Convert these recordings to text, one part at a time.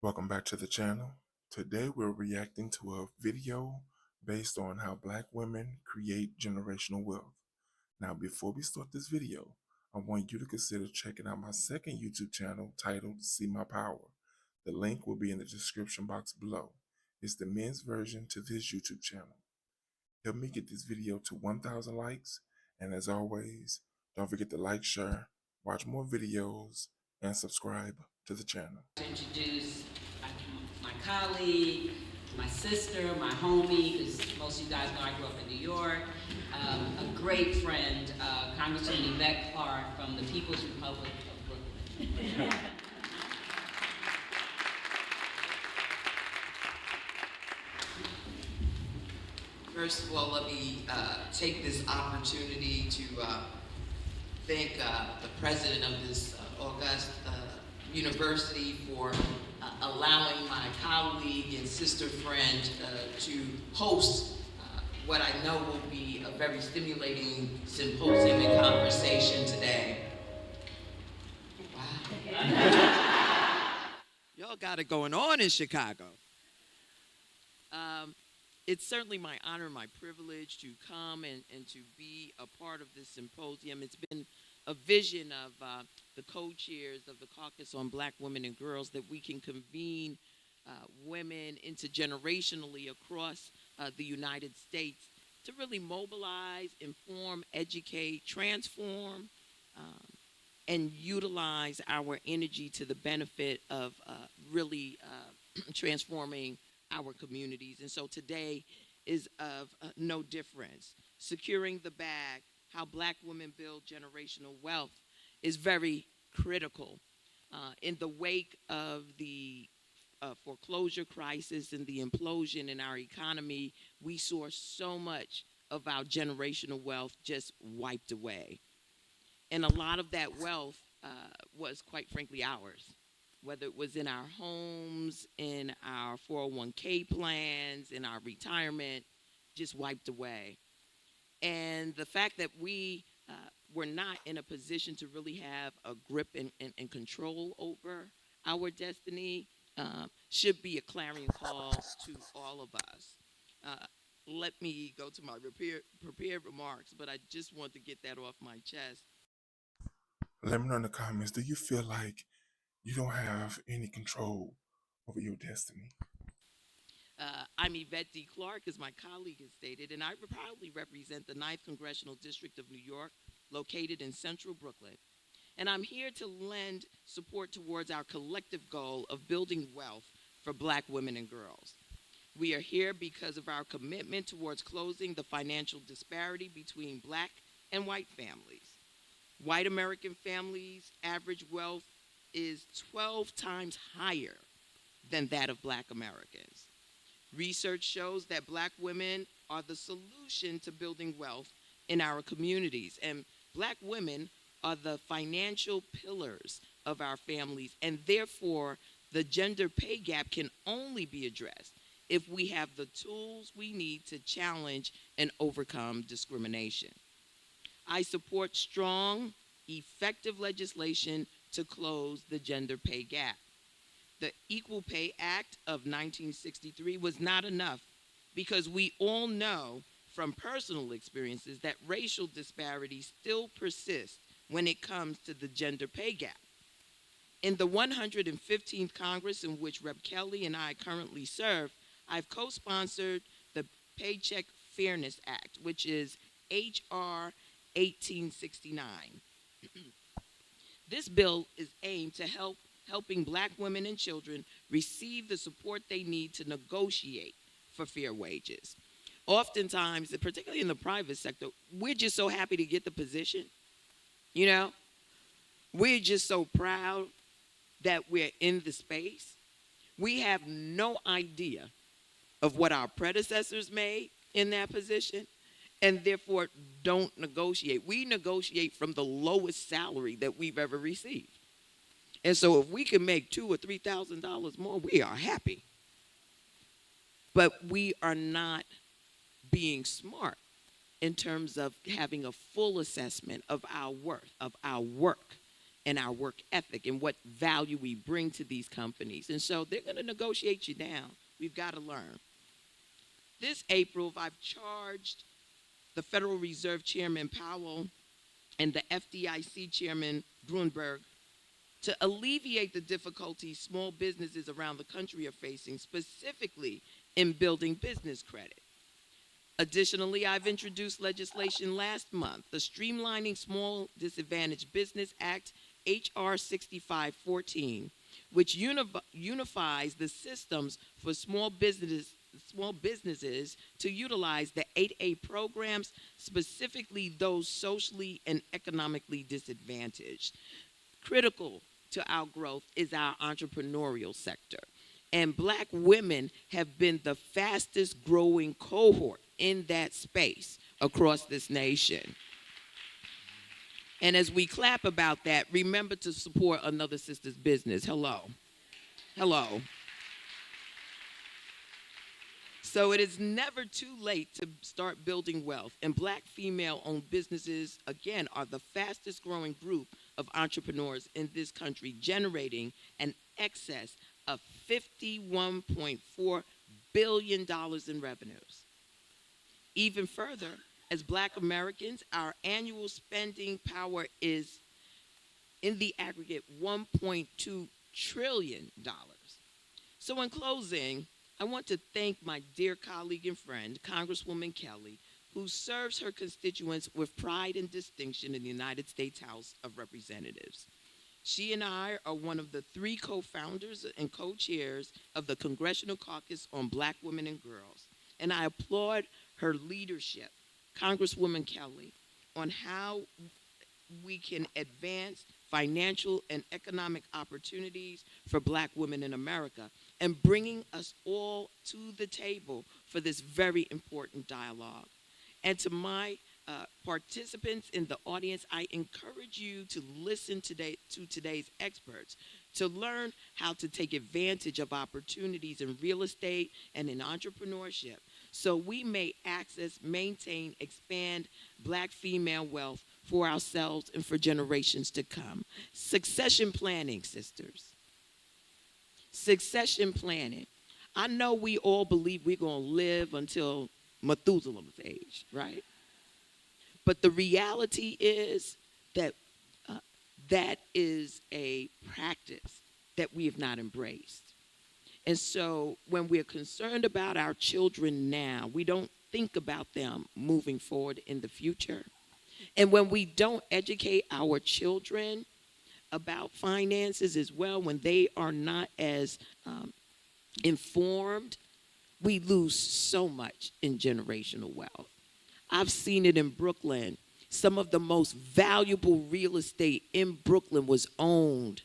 Welcome back to the channel. Today we're reacting to a video based on how Black women create generational wealth. Now before we start this video, I want you to consider checking out my second YouTube channel titled See My Power. The link will be in the description box below. It's the men's version to this YouTube channel. Help me get this video to 1,000 likes, and as always, don't forget to like, share, watch more videos, and subscribe to the channel. Introduce my colleague, my sister, my homie, because most of you guys know I grew up in New York, a great friend, Congresswoman Yvette Clarke from the People's Republic of Brooklyn. First of all, let me take this opportunity to thank the president of this august university for allowing my colleague and sister friend to host what I know will be a very stimulating symposium and conversation today. Wow. Y'all got it going on in Chicago. It's certainly my honor and my privilege to come and to be a part of this symposium. It's been a vision of the co-chairs of the Caucus on Black Women and Girls that we can convene women intergenerationally across the United States to really mobilize, inform, educate, transform, and utilize our energy to the benefit of really transforming our communities. And so today is of no difference. Securing the bag, how Black women build generational wealth, is very critical. In the wake of the foreclosure crisis and the implosion in our economy, we saw so much of our generational wealth just wiped away. And a lot of that wealth was, quite frankly, ours. Whether it was in our homes, in our 401k plans, in our retirement, just wiped away. And the fact that we were not in a position to really have a grip and control over our destiny should be a clarion call to all of us. Let me go to my prepared remarks, but I just want to get that off my chest. Let me know in the comments, do you feel like you don't have any control over your destiny? I'm Yvette D. Clarke, as my colleague has stated, and I proudly represent the 9th Congressional District of New York, located in central Brooklyn. And I'm here to lend support towards our collective goal of building wealth for Black women and girls. We are here because of our commitment towards closing the financial disparity between Black and white families. White American families' average wealth is 12 times higher than that of Black Americans. Research shows that Black women are the solution to building wealth in our communities, and Black women are the financial pillars of our families, and therefore the gender pay gap can only be addressed if we have the tools we need to challenge and overcome discrimination. I support strong, effective legislation to close the gender pay gap. The Equal Pay Act of 1963 was not enough because we all know from personal experiences that racial disparities still persist when it comes to the gender pay gap. In the 115th Congress, in which Rep. Kelly and I currently serve, I've co-sponsored the Paycheck Fairness Act, which is H.R. 1869. This bill is aimed to helping Black women and children receive the support they need to negotiate for fair wages. Oftentimes, particularly in the private sector, we're just so happy to get the position. You know, we're just so proud that we're in the space. We have no idea of what our predecessors made in that position, and therefore don't negotiate. We negotiate from the lowest salary that we've ever received. And so if we can make $2,000 or $3,000 more, we are happy. But we are not being smart in terms of having a full assessment of our worth, of our work, and our work ethic and what value we bring to these companies. And so they're going to negotiate you down. We've got to learn. This April, I've charged the Federal Reserve Chairman Powell and the FDIC Chairman Brunberg to alleviate the difficulties small businesses around the country are facing, specifically in building business credit. Additionally, I've introduced legislation last month, the Streamlining Small Disadvantaged Business Act, H.R. 6514, which unifies the systems for small businesses to utilize the 8A programs, specifically those socially and economically disadvantaged. Critical to our growth is our entrepreneurial sector. And Black women have been the fastest growing cohort in that space across this nation. And as we clap about that, remember to support another sister's business. Hello. Hello. So it is never too late to start building wealth. And Black female-owned businesses, again, are the fastest growing group of entrepreneurs in this country, generating an excess of $51.4 billion in revenues. Even further, as Black Americans, our annual spending power is, in the aggregate, $1.2 trillion. So in closing, I want to thank my dear colleague and friend, Congresswoman Kelly, who serves her constituents with pride and distinction in the United States House of Representatives. She and I are one of the 3 co-founders and co-chairs of the Congressional Caucus on Black Women and Girls, and I applaud her leadership, Congresswoman Kelly, on how we can advance financial and economic opportunities for Black women in America, and bringing us all to the table for this very important dialogue. And to my participants in the audience, I encourage you to listen to today's experts to learn how to take advantage of opportunities in real estate and in entrepreneurship so we may access, maintain, expand Black female wealth for ourselves and for generations to come. Succession planning, sisters. Succession planning. I know we all believe we're going to live until Methuselah's age, right? But the reality is that that is a practice that we have not embraced. And so when we're concerned about our children now, we don't think about them moving forward in the future. And when we don't educate our children about finances as well, when they are not as informed, we lose so much in generational wealth. I've seen it in Brooklyn. Some of the most valuable real estate in Brooklyn was owned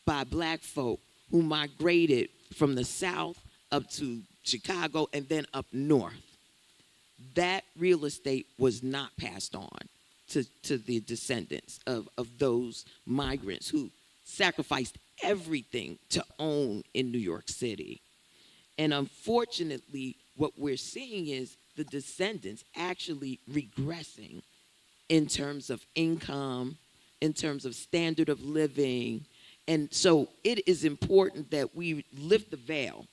by Black folk who migrated from the South up to Chicago and then up north. That real estate was not passed on to the descendants of those migrants who sacrificed everything to own in New York City. And unfortunately, what we're seeing is the descendants actually regressing in terms of income, in terms of standard of living. And so it is important that we lift the veil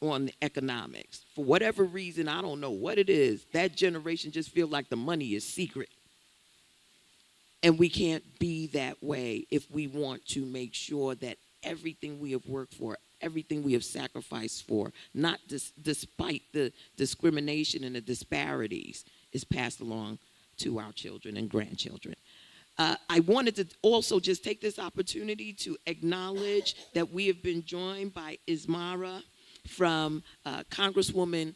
on the economics. For whatever reason, I don't know what it is, that generation just feels like the money is secret. And we can't be that way if we want to make sure that everything we have worked for, everything we have sacrificed for, not despite the discrimination and the disparities, is passed along to our children and grandchildren. I wanted to also just take this opportunity to acknowledge that we have been joined by Ismara from Congresswoman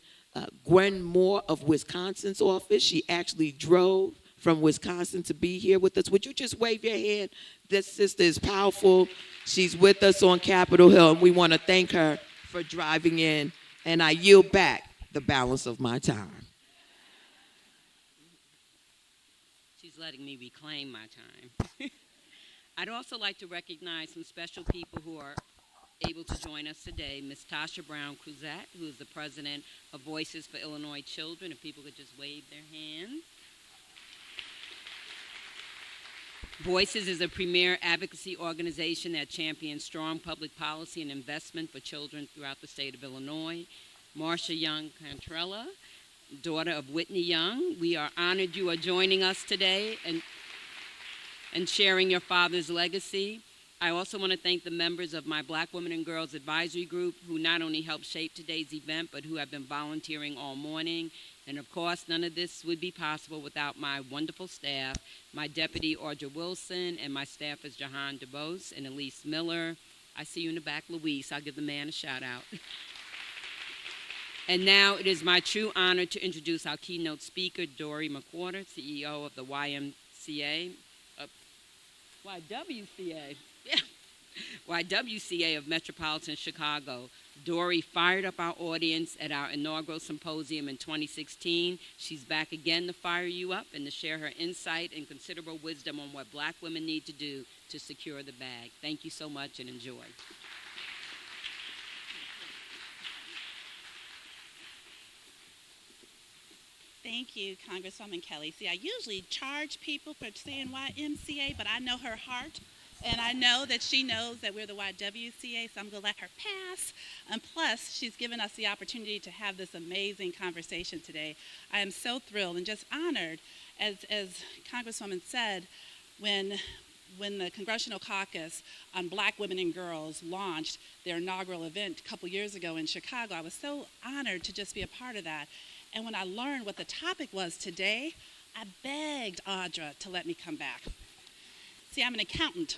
Gwen Moore of Wisconsin's office. She actually drove from Wisconsin to be here with us. Would you just wave your hand? This sister is powerful. She's with us on Capitol Hill, and we want to thank her for driving in. And I yield back the balance of my time. She's letting me reclaim my time. I'd also like to recognize some special people who are able to join us today. Ms. Tasha Brown Cruzat, who is the president of Voices for Illinois Children. If people could just wave their hands. Voices is a premier advocacy organization that champions strong public policy and investment for children throughout the state of Illinois. Marsha Young Cantrella, daughter of Whitney Young, we are honored you are joining us today and sharing your father's legacy. I also want to thank the members of my Black Women and Girls Advisory Group who not only helped shape today's event, but who have been volunteering all morning. And of course, none of this would be possible without my wonderful staff, my deputy, Audra Wilson, and my staffers, Jahan DeBose and Elise Miller. I see you in the back, Luis. I'll give the man a shout out. And now it is my true honor to introduce our keynote speaker, Dory McWhorter, CEO of the YMCA, YWCA of Metropolitan Chicago. Dory fired up our audience at our inaugural symposium in 2016. She's back again to fire you up and to share her insight and considerable wisdom on what Black women need to do to secure the bag. Thank you so much and enjoy. Thank you, Congresswoman Kelly. See, I usually charge people for saying YMCA, but I know her heart, and I know that she knows that we're the YWCA, so I'm going to let her pass. And plus, she's given us the opportunity to have this amazing conversation today. I am so thrilled and just honored, as Congresswoman said, when the Congressional Caucus on Black Women and Girls launched their inaugural event a couple years ago in Chicago, I was so honored to just be a part of that. And when I learned what the topic was today, I begged Audra to let me come back. See, I'm an accountant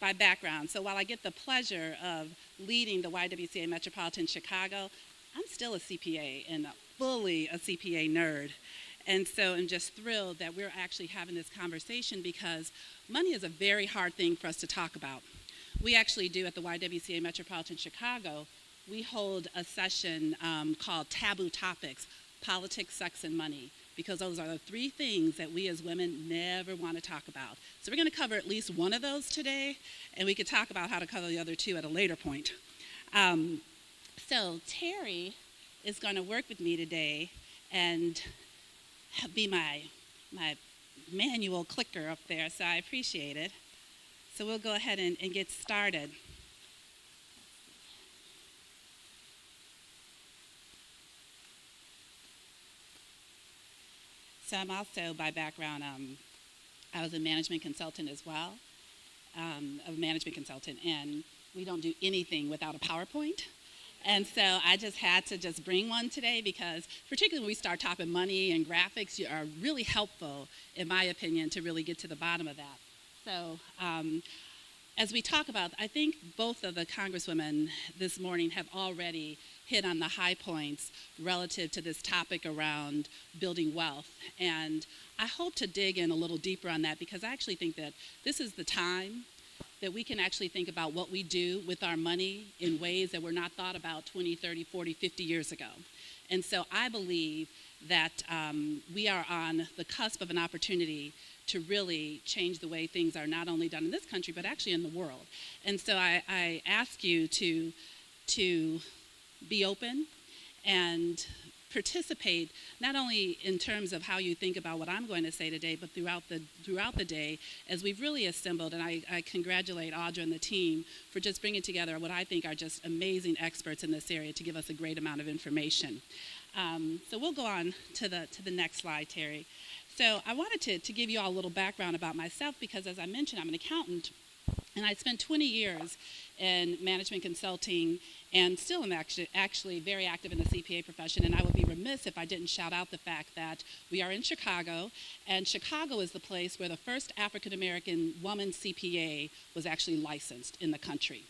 by background, so while I get the pleasure of leading the YWCA Metropolitan Chicago, I'm still a CPA and fully a CPA nerd. And so I'm just thrilled that we're actually having this conversation because money is a very hard thing for us to talk about. We actually do at the YWCA Metropolitan Chicago, we hold a session called Taboo Topics, Politics, Sex, and Money, because those are the three things that we as women never want to talk about. So we're going to cover at least one of those today, and we could talk about how to cover the other two at a later point. So Terry is going to work with me today and be my manual clicker up there, so I appreciate it. So we'll go ahead and get started. So I'm also, by background, I was a management consultant as well, a management consultant, and we don't do anything without a PowerPoint. And so I just had to just bring one today because particularly when we start talking money and graphics, you are really helpful, in my opinion, to really get to the bottom of that. So as we talk about, I think both of the congresswomen this morning have already hit on the high points relative to this topic around building wealth. And I hope to dig in a little deeper on that because I actually think that this is the time that we can actually think about what we do with our money in ways that were not thought about 20, 30, 40, 50 years ago. And so I believe that we are on the cusp of an opportunity to really change the way things are not only done in this country, but actually in the world. And so I ask you to be open and participate, not only in terms of how you think about what I'm going to say today, but throughout the day as we've really assembled. And I congratulate Audra and the team for just bringing together what I think are just amazing experts in this area to give us a great amount of information. So we'll go on to the next slide, Terry. So I wanted to give you all a little background about myself because, as I mentioned, I'm an accountant, and I spent 20 years in management consulting and still am actually very active in the CPA profession. And I would be remiss if I didn't shout out the fact that we are in Chicago, and Chicago is the place where the first African-American woman CPA was actually licensed in the country.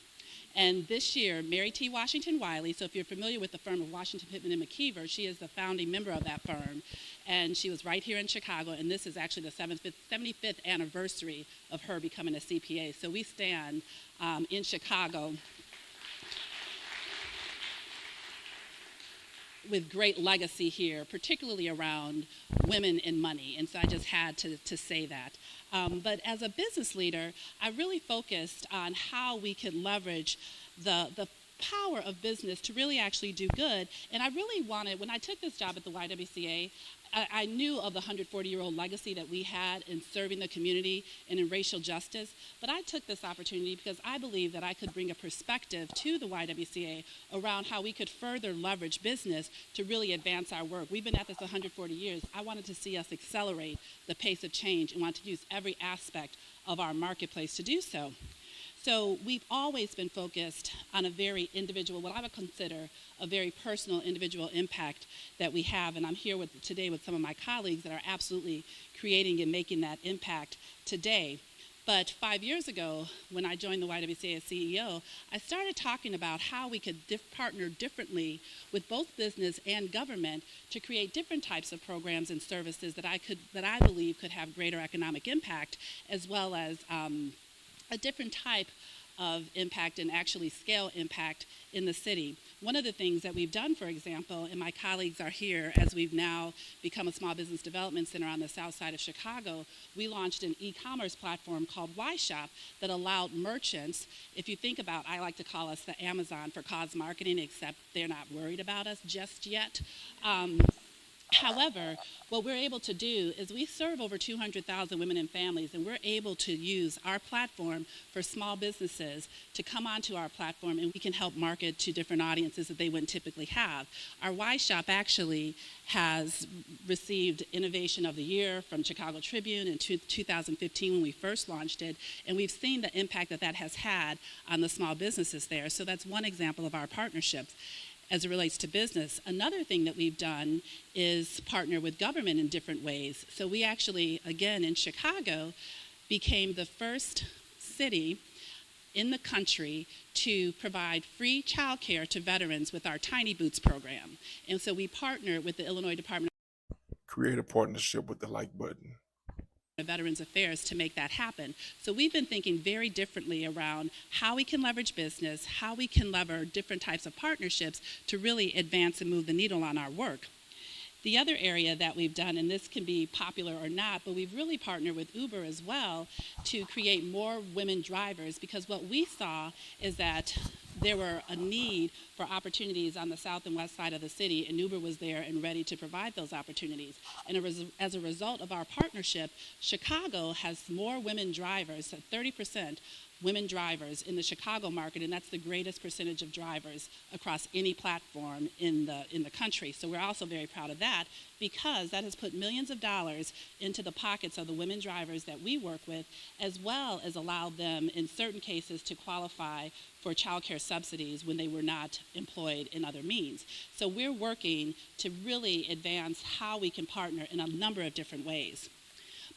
And this year, Mary T. Washington Wiley, so if you're familiar with the firm of Washington, Pittman, and McKeever, she is the founding member of that firm. And she was right here in Chicago, and this is actually the 75th anniversary of her becoming a CPA. So we stand in Chicago with great legacy here, particularly around women and money. And so I just had to say that. But as a business leader, I really focused on how we could leverage the power of business to really actually do good. And I really wanted, when I took this job at the YWCA, I knew of the 140-year-old legacy that we had in serving the community and in racial justice, but I took this opportunity because I believe that I could bring a perspective to the YWCA around how we could further leverage business to really advance our work. We've been at this 140 years. I wanted to see us accelerate the pace of change and want to use every aspect of our marketplace to do so. So we've always been focused on a very individual, what I would consider a very personal individual impact that we have. And I'm here today with some of my colleagues that are absolutely creating and making that impact today. But 5 years ago, when I joined the YWCA as CEO, I started talking about how we could partner differently with both business and government to create different types of programs and services that I believe could have greater economic impact, as well as a different type of impact and actually scale impact in the city. One of the things that we've done, for example, and my colleagues are here as we've now become a small business development center on the south side of Chicago, we launched an e-commerce platform called reshape that allowed merchants, if you think about, I like to call us the Amazon for cause marketing, except they're not worried about us just yet. However, what we're able to do is we serve over 200,000 women and families, and we're able to use our platform for small businesses to come onto our platform, and we can help market to different audiences that they wouldn't typically have. Our reshape actually has received Innovation of the Year from Chicago Tribune in 2015 when we first launched it, and we've seen the impact that that has had on the small businesses there. So that's one example of our partnerships as it relates to business. Another thing that we've done is partner with government in different ways. So we actually, again, in Chicago, became the first city in the country to provide free childcare to veterans with our Tiny Boots program. And so we partnered with the Illinois Department Create a partnership with the like button. Veterans Affairs to make that happen. So we've been thinking very differently around how we can leverage business, how we can lever different types of partnerships to really advance and move the needle on our work. The other area that we've done, and this can be popular or not, but we've really partnered with Uber as well to create more women drivers, because what we saw is that there were a need for opportunities on the south and west side of the city, and Uber was there and ready to provide those opportunities. And as a result of our partnership, Chicago has more women drivers, so 30% women drivers in the Chicago market, and that's the greatest percentage of drivers across any platform in the country. So we're also very proud of that, because that has put millions of dollars into the pockets of the women drivers that we work with, as well as allowed them in certain cases to qualify for child care subsidies when they were not employed in other means. So we're working to really advance how we can partner in a number of different ways.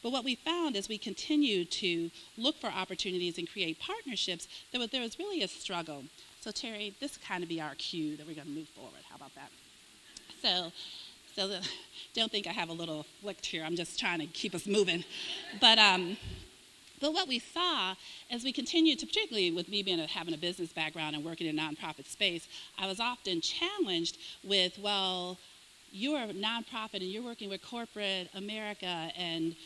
But what we found as we continued to look for opportunities and create partnerships, there was really a struggle. So Terry, this kind of be our cue that we're going to move forward. How about that? Don't think I have a little flick here. I'm just trying to keep us moving. But what we saw as we continued to, particularly with me having a business background and working in a nonprofit space, I was often challenged with, well, you're a nonprofit and you're working with corporate America, and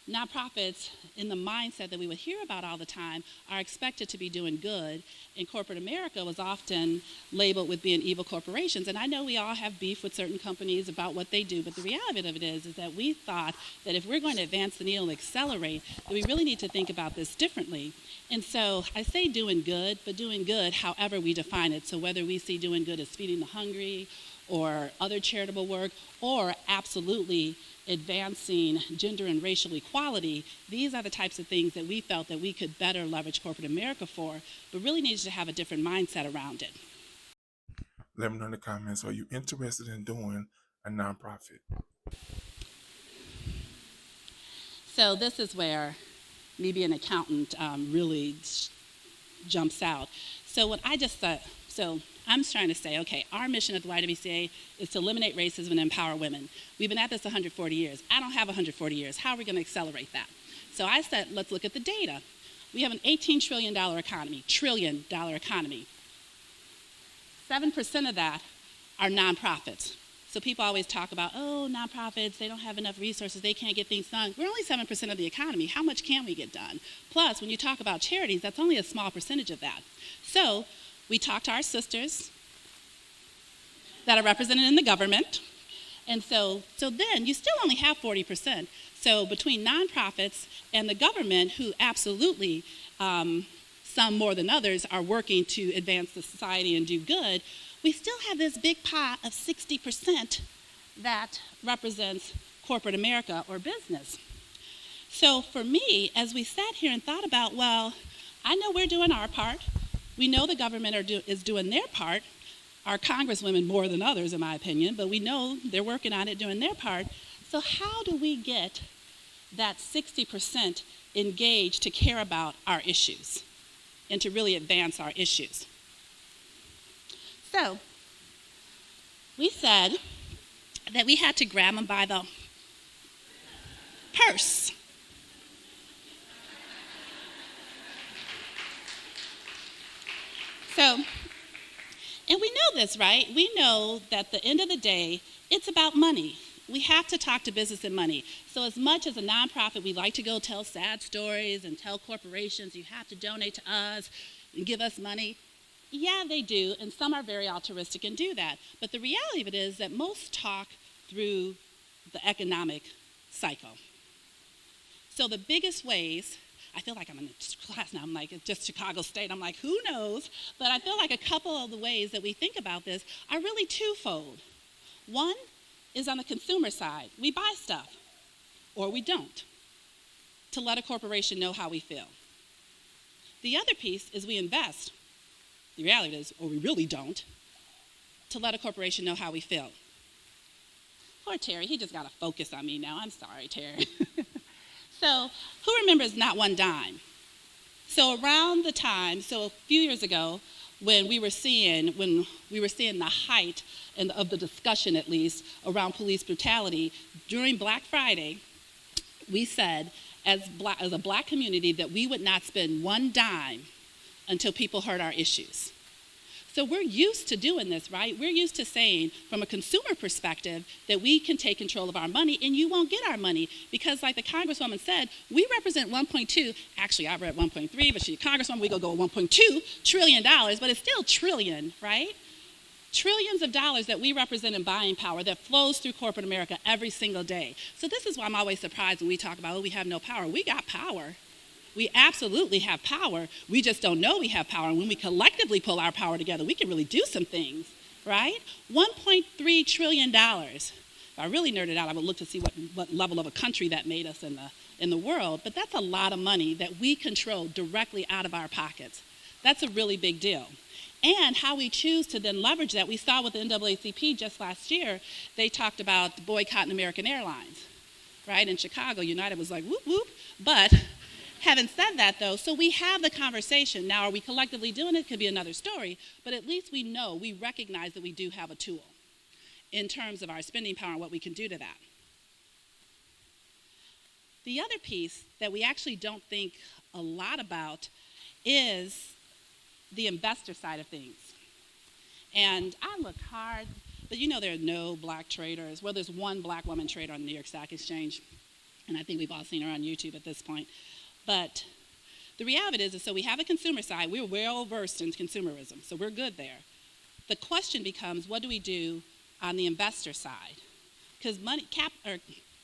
nonprofits, in the mindset that we would hear about all the time, are expected to be doing good, and corporate America was often labeled with being evil corporations. And I know we all have beef with certain companies about what they do, but the reality of it is that we thought that if we're going to advance the needle and accelerate, that we really need to think about this differently. And so I say doing good, but doing good however we define it. So whether we see doing good as feeding the hungry or other charitable work, or absolutely advancing gender and racial equality, these are the types of things that we felt that we could better leverage corporate America for, but really needed to have a different mindset around it. Let me know in the comments, are you interested in doing a nonprofit? So this is where me being an accountant really jumps out. So what I just thought, I'm trying to say, okay, our mission at the YWCA is to eliminate racism and empower women. We've been at this 140 years. I don't have 140 years. How are we going to accelerate that? So I said, let's look at the data. We have an $18 trillion economy, $1 trillion economy. 7% of that are nonprofits. So people always talk about, oh, nonprofits, they don't have enough resources, they can't get things done. We're only 7% of the economy. How much can we get done? Plus, when you talk about charities, that's only a small percentage of that. So We talk to our sisters that are represented in the government. And so then you still only have 40%. So between nonprofits and the government, who absolutely, some more than others, are working to advance the society and do good, we still have this big pot of 60% that represents corporate America or business. So for me, as we sat here and thought about, well, I know we're doing our part. We know the government is doing their part. Our congresswomen more than others, in my opinion, but we know they're working on it, doing their part. So how do we get that 60% engaged to care about our issues and to really advance our issues? So we said that we had to grab them by the purse. So, and we know this, right? We know that at the end of the day, it's about money. We have to talk to business and money. So as much as a nonprofit, we like to go tell sad stories and tell corporations, you have to donate to us and give us money. Yeah, they do, and some are very altruistic and do that. But the reality of it is that most talk through the economic cycle. So the biggest ways, I feel like I'm in a class now, I'm like, it's just Chicago State, I'm like, who knows? But I feel like a couple of the ways that we think about this are really twofold. One is on the consumer side. We buy stuff, or we don't, to let a corporation know how we feel. The other piece is we invest. The reality is, or we really don't, to let a corporation know how we feel. Poor Terry, he just got to focus on me now. I'm sorry, Terry. So who remembers Not One Dime? So around the time, so a few years ago, when we were seeing the height of the discussion, at least, around police brutality, during Black Friday, we said, as a black community, that we would not spend one dime until people heard our issues. So we're used to doing this, right? We're used to saying, from a consumer perspective, that we can take control of our money and you won't get our money. Because like the Congresswoman said, we represent 1.2, actually I read 1.3, but she's a Congresswoman, we go 1.2 trillion dollars, but it's still trillion, right? Trillions of dollars that we represent in buying power that flows through corporate America every single day. So this is why I'm always surprised when we talk about, oh, we have no power. We got power. We absolutely have power. We just don't know we have power. And when we collectively pull our power together, we can really do some things, right? $1.3 trillion. If I really nerded out, I would look to see what level of a country that made us in the world. But that's a lot of money that we control directly out of our pockets. That's a really big deal. And how we choose to then leverage that. We saw with the NAACP just last year, they talked about boycotting American Airlines, right? In Chicago, United was like, whoop, whoop. But having said that, though, so we have the conversation. Now, are we collectively doing it? Could be another story. But at least we know, we recognize that we do have a tool in terms of our spending power and what we can do to that. The other piece that we actually don't think a lot about is the investor side of things. And I look hard, but you know there are no black traders. Well, there's one black woman trader on the New York Stock Exchange, and I think we've all seen her on YouTube at this point. But the reality is so we have a consumer side. We're well versed in consumerism, so we're good there. The question becomes, what do we do on the investor side? Because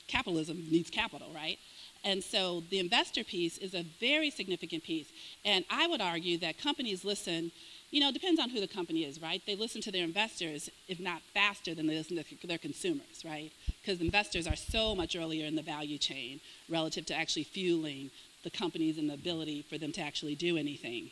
capitalism needs capital, right? And so the investor piece is a very significant piece. And I would argue that companies listen, it depends on who the company is, right? They listen to their investors, if not faster than they listen to their consumers, right? Because investors are so much earlier in the value chain relative to actually fueling the companies and the ability for them to actually do anything.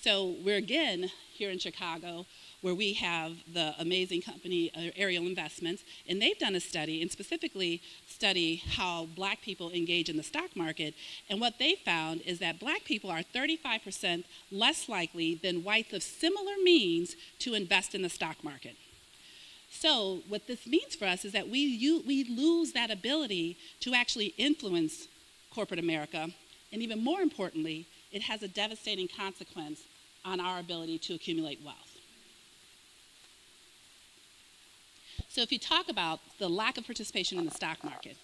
So we're again here in Chicago, where we have the amazing company Ariel Investments, and they've done a study, and specifically study how black people engage in the stock market. And what they found is that black people are 35% less likely than whites of similar means to invest in the stock market. So what this means for us is that we lose that ability to actually influence corporate America, and even more importantly, it has a devastating consequence on our ability to accumulate wealth. So if you talk about the lack of participation in the stock market,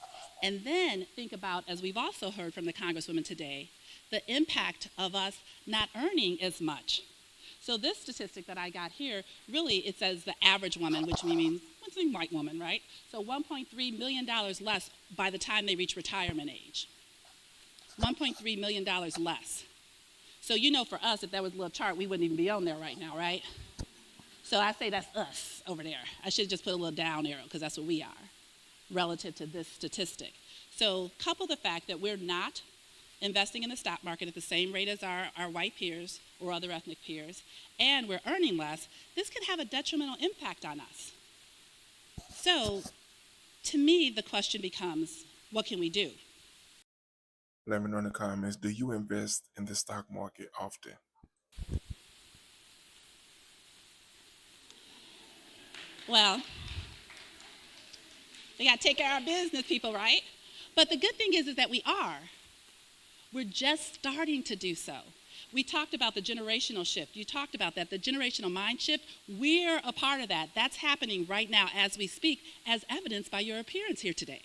and then think about, as we've also heard from the Congresswoman today, the impact of us not earning as much. So this statistic that I got here, really it says the average woman, which means white woman, right? So $1.3 million less by the time they reach retirement age. $1.3 million less. So you know, for us, if that was a little chart, we wouldn't even be on there right now, right? So I say that's us over there. I should just put a little down arrow because that's what we are relative to this statistic. So couple the fact that we're not investing in the stock market at the same rate as our white peers or other ethnic peers, and we're earning less, this could have a detrimental impact on us. So to me, the question becomes, what can we do? Let me know in the comments, do you invest in the stock market often? Well, we got to take care of our business, people, right? But the good thing is that we are. We're just starting to do so. We talked about the generational shift. You talked about that, the generational mind shift. We're a part of that. That's happening right now as we speak, as evidenced by your appearance here today,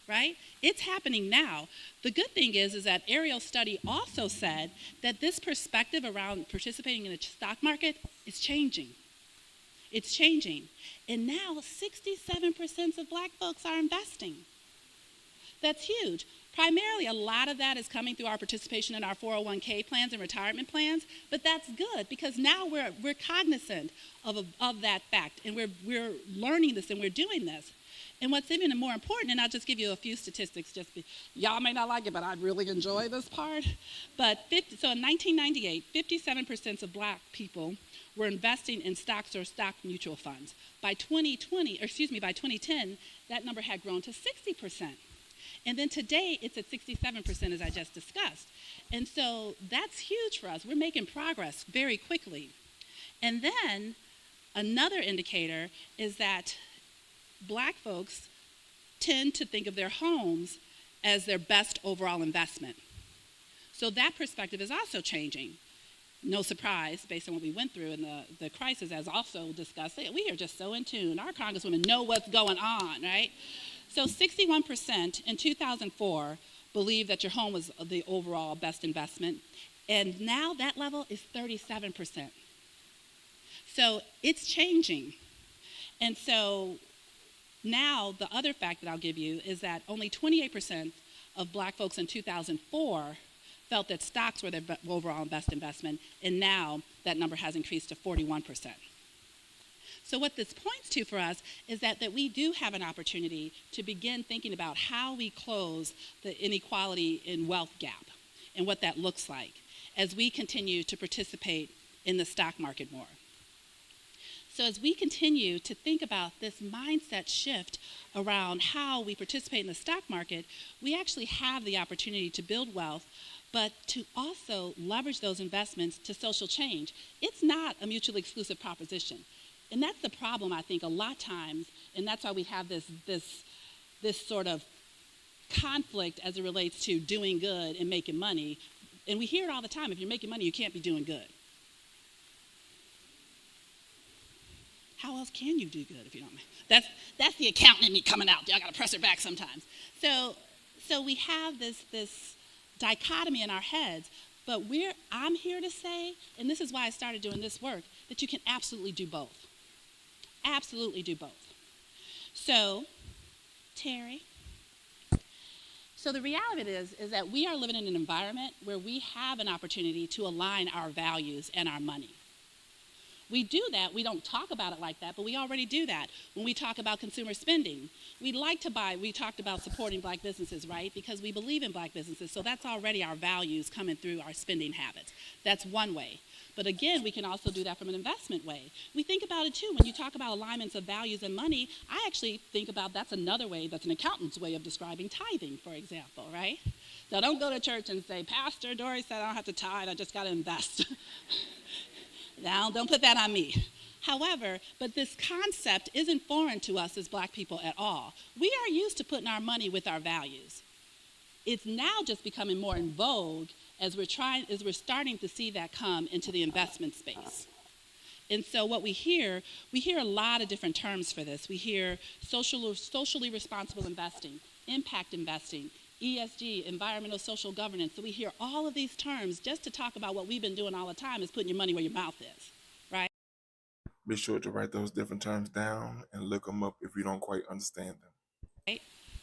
right? It's happening now. The good thing is that Ariel's study also said that this perspective around participating in the stock market is changing. It's changing. And now 67% of black folks are investing. That's huge. Primarily, a lot of that is coming through our participation in our 401k plans and retirement plans, but that's good because now we're cognizant of that fact, and we're learning this and we're doing this. And what's even more important, and I'll just give you a few statistics, y'all may not like it, but I really enjoy this part. But so in 1998, 57% of black people were investing in stocks or stock mutual funds. By 2010, that number had grown to 60%. And then today, it's at 67%, as I just discussed. And so that's huge for us. We're making progress very quickly. And then another indicator is that black folks tend to think of their homes as their best overall investment. So that perspective is also changing. No surprise, based on what we went through in the crisis, as also discussed. We are just so in tune. Our congresswomen know what's going on, right? So 61% in 2004 believed that your home was the overall best investment, and now that level is 37%. So it's changing. And so now the other fact that I'll give you is that only 28% of black folks in 2004 felt that stocks were their overall best investment, and now that number has increased to 41%. So what this points to for us is that we do have an opportunity to begin thinking about how we close the inequality in wealth gap and what that looks like as we continue to participate in the stock market more. So as we continue to think about this mindset shift around how we participate in the stock market, we actually have the opportunity to build wealth, but to also leverage those investments to social change. It's not a mutually exclusive proposition. And that's the problem, I think, a lot of times, and that's why we have this sort of conflict as it relates to doing good and making money. And we hear it all the time, if you're making money, you can't be doing good. How else can you do good if you don't make? That's the accountant in me coming out. I got to press her back sometimes. So we have this dichotomy in our heads, but I'm here to say, and this is why I started doing this work, that you can absolutely do both. Absolutely do both. So, Terry, so the reality is that we are living in an environment where we have an opportunity to align our values and our money. We do that. We don't talk about it like that, but we already do that. When we talk about consumer spending, we talked about supporting black businesses, right? Because we believe in black businesses, so that's already our values coming through our spending habits. That's one way. But again, we can also do that from an investment way. We think about it too. When you talk about alignments of values and money, I actually think about that's another way, that's an accountant's way of describing tithing, for example, right? So don't go to church and say, Pastor Dory said I don't have to tithe, I just got to invest. Now, don't put that on me. However, but this concept isn't foreign to us as black people at all. We are used to putting our money with our values. It's now just becoming more in vogue as we're starting to see that come into the investment space. And so what we hear a lot of different terms for this. We hear socially responsible investing, impact investing, ESG, environmental social governance. So we hear all of these terms just to talk about what we've been doing all the time is putting your money where your mouth is, right? Be sure to write those different terms down and look them up if you don't quite understand them.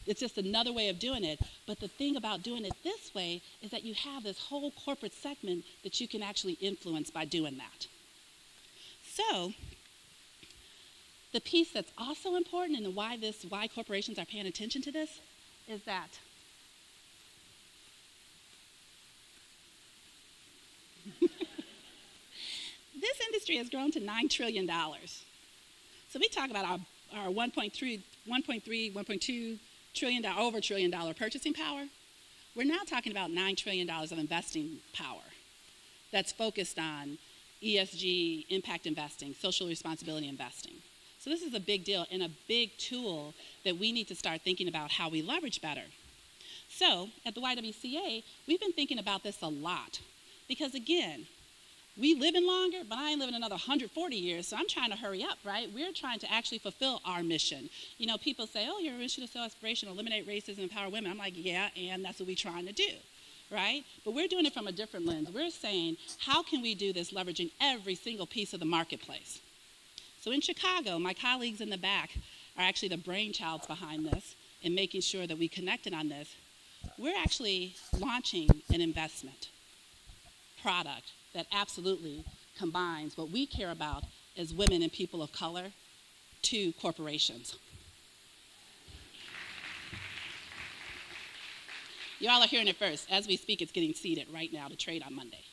It's just another way of doing it. But the thing about doing it this way is that you have this whole corporate segment that you can actually influence by doing that. So the piece that's also important and why corporations are paying attention to this is that this industry has grown to $9 trillion. So we talk about our $1.3, $1.2 trillion, over $1 trillion purchasing power. We're now talking about $9 trillion of investing power that's focused on ESG, impact investing, social responsibility investing. So this is a big deal and a big tool that we need to start thinking about how we leverage better. So at the YWCA, we've been thinking about this a lot because, again, we living longer, but I ain't living another 140 years, so I'm trying to hurry up, right? We're trying to actually fulfill our mission. You know, people say, oh, your mission is so aspirational, eliminate racism, empower women. I'm like, yeah, and that's what we're trying to do, right? But we're doing it from a different lens. We're saying, how can we do this leveraging every single piece of the marketplace? So in Chicago, my colleagues in the back are actually the brainchilds behind this and making sure that we connected on this. We're actually launching an investment product that absolutely combines what we care about as women and people of color to corporations. You all are hearing it first. As we speak, it's getting seeded right now to trade on Monday.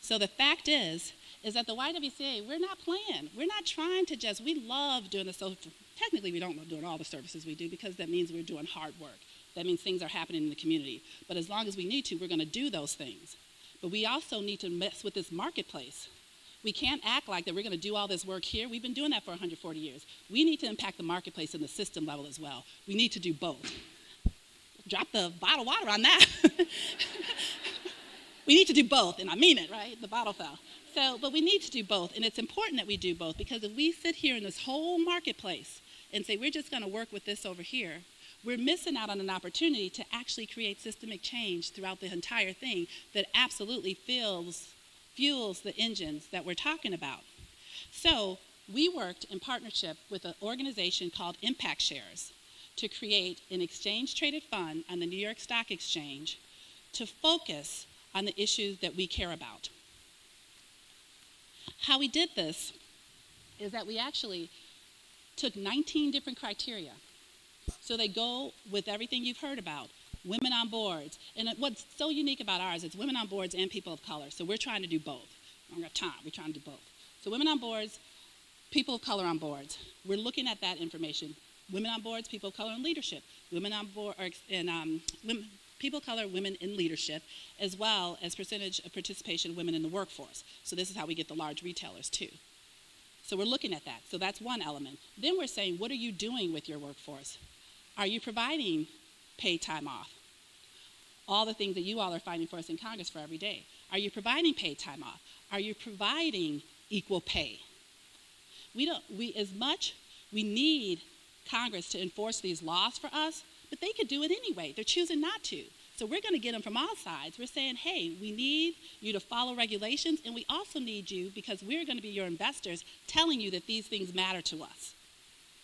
So the fact is that the YWCA, we're not playing. We're not trying to just, we love doing the social, technically we don't love doing all the services we do because that means we're doing hard work. That means things are happening in the community. But as long as we need to, we're gonna do those things. But we also need to mess with this marketplace. We can't act like that we're gonna do all this work here. We've been doing that for 140 years. We need to impact the marketplace and the system level as well. We need to do both. Drop the bottled water on that. We need to do both, and I mean it, right? The bottle fell. So, but we need to do both, and it's important that we do both because if we sit here in this whole marketplace and say we're just gonna work with this over here, we're missing out on an opportunity to actually create systemic change throughout the entire thing that absolutely fuels the engines that we're talking about. So we worked in partnership with an organization called Impact Shares to create an exchange-traded fund on the New York Stock Exchange to focus on the issues that we care about. How we did this is that we actually took 19 different criteria. So they go with everything you've heard about, women on boards. And what's so unique about ours is women on boards and people of color. So we're trying to do both. I don't have time, we're trying to do both. So women on boards, people of color on boards. We're looking at that information. Women on boards, people of color in leadership. Women on board, people of color, women in leadership, as well as percentage of participation of women in the workforce. So this is how we get the large retailers too. So we're looking at that. So that's one element. Then we're saying, what are you doing with your workforce? Are you providing paid time off? All the things that you all are fighting for us in Congress for every day. Are you providing paid time off? Are you providing equal pay? We need Congress to enforce these laws for us, but they could do it anyway. They're choosing not to. So we're going to get them from all sides. We're saying, hey, we need you to follow regulations, and we also need you, because we're going to be your investors, telling you that these things matter to us.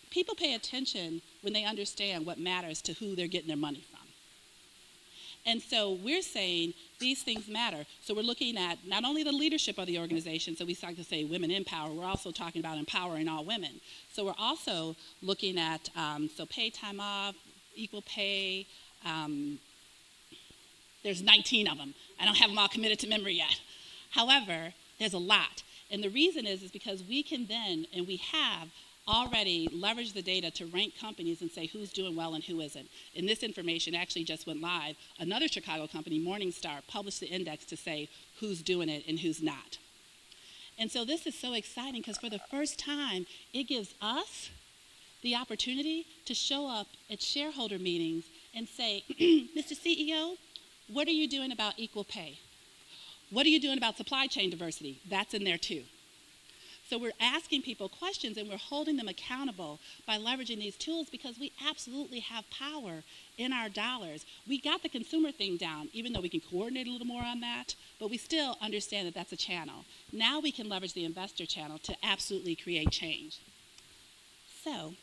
People pay attention when they understand what matters to who they're getting their money from. And so we're saying these things matter. So we're looking at not only the leadership of the organization, so we start to say women in power, we're also talking about empowering all women. So we're also looking at, so paid time off, equal pay, there's 19 of them. I don't have them all committed to memory yet. However, there's a lot. And the reason is because we can then, and we have already leveraged the data to rank companies and say who's doing well and who isn't. And this information actually just went live. Another Chicago company, Morningstar, published the index to say who's doing it and who's not. And so this is so exciting because for the first time, it gives us the opportunity to show up at shareholder meetings and say, Mr. CEO, what are you doing about equal pay? What are you doing about supply chain diversity? That's in there too. So we're asking people questions and we're holding them accountable by leveraging these tools because we absolutely have power in our dollars. We got the consumer thing down, even though we can coordinate a little more on that, but we still understand that that's a channel. Now we can leverage the investor channel to absolutely create change. So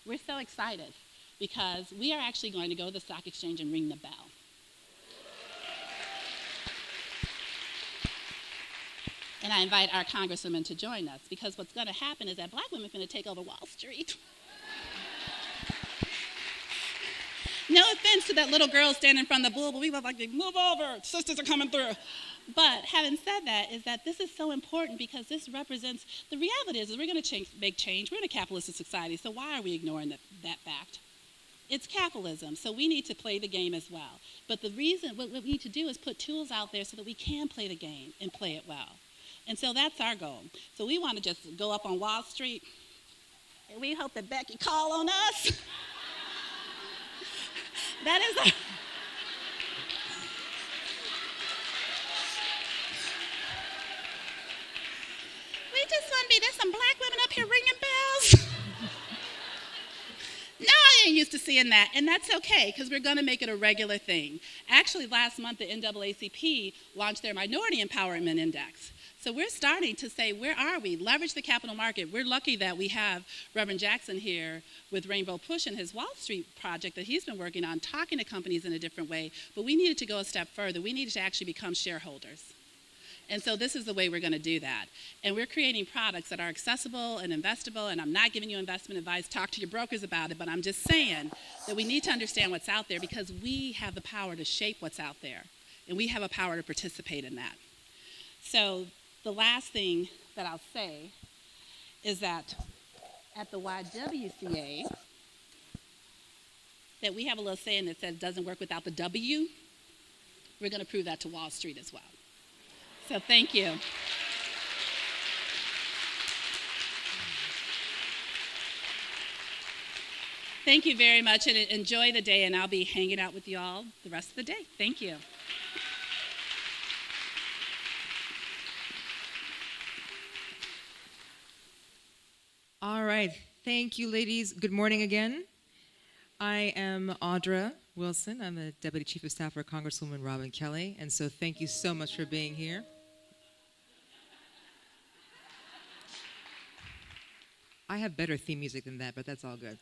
we're so excited because we are actually going to go to the stock exchange and ring the bell. And I invite our congresswomen to join us because what's going to happen is that black women are going to take over Wall Street. No offense to that little girl standing in front of the bull, but we look like, move over, sisters are coming through. But having said that, is that this is so important because this represents, the reality is we're going to make change. We're in a capitalist society, so why are we ignoring that fact? It's capitalism, so we need to play the game as well. But the reason, what we need to do is put tools out there so that we can play the game and play it well. And so that's our goal. So we want to just go up on Wall Street, and we hope that Becky call on us. That is our... We just want to be, there's some black women up here ringing bells. No, I ain't used to seeing that, and that's okay, because we're going to make it a regular thing. Actually, last month, the NAACP launched their Minority Empowerment Index. So we're starting to say, where are we? Leverage the capital market. We're lucky that we have Reverend Jackson here with Rainbow Push and his Wall Street project that he's been working on, talking to companies in a different way, but we needed to go a step further. We needed to actually become shareholders. And so this is the way we're going to do that. And we're creating products that are accessible and investable, and I'm not giving you investment advice. Talk to your brokers about it, but I'm just saying that we need to understand what's out there because we have the power to shape what's out there, and we have a power to participate in that. So the last thing that I'll say is that at the YWCA, that we have a little saying that says doesn't work without the W. We're going to prove that to Wall Street as well. So thank you. Thank you very much, and enjoy the day, and I'll be hanging out with you all the rest of the day. Thank you. All right. Thank you, ladies. Good morning again. I am Audra Wilson. I'm the Deputy Chief of Staff for Congresswoman Robin Kelly, and so thank you so much for being here. I have better theme music than that, but that's all good.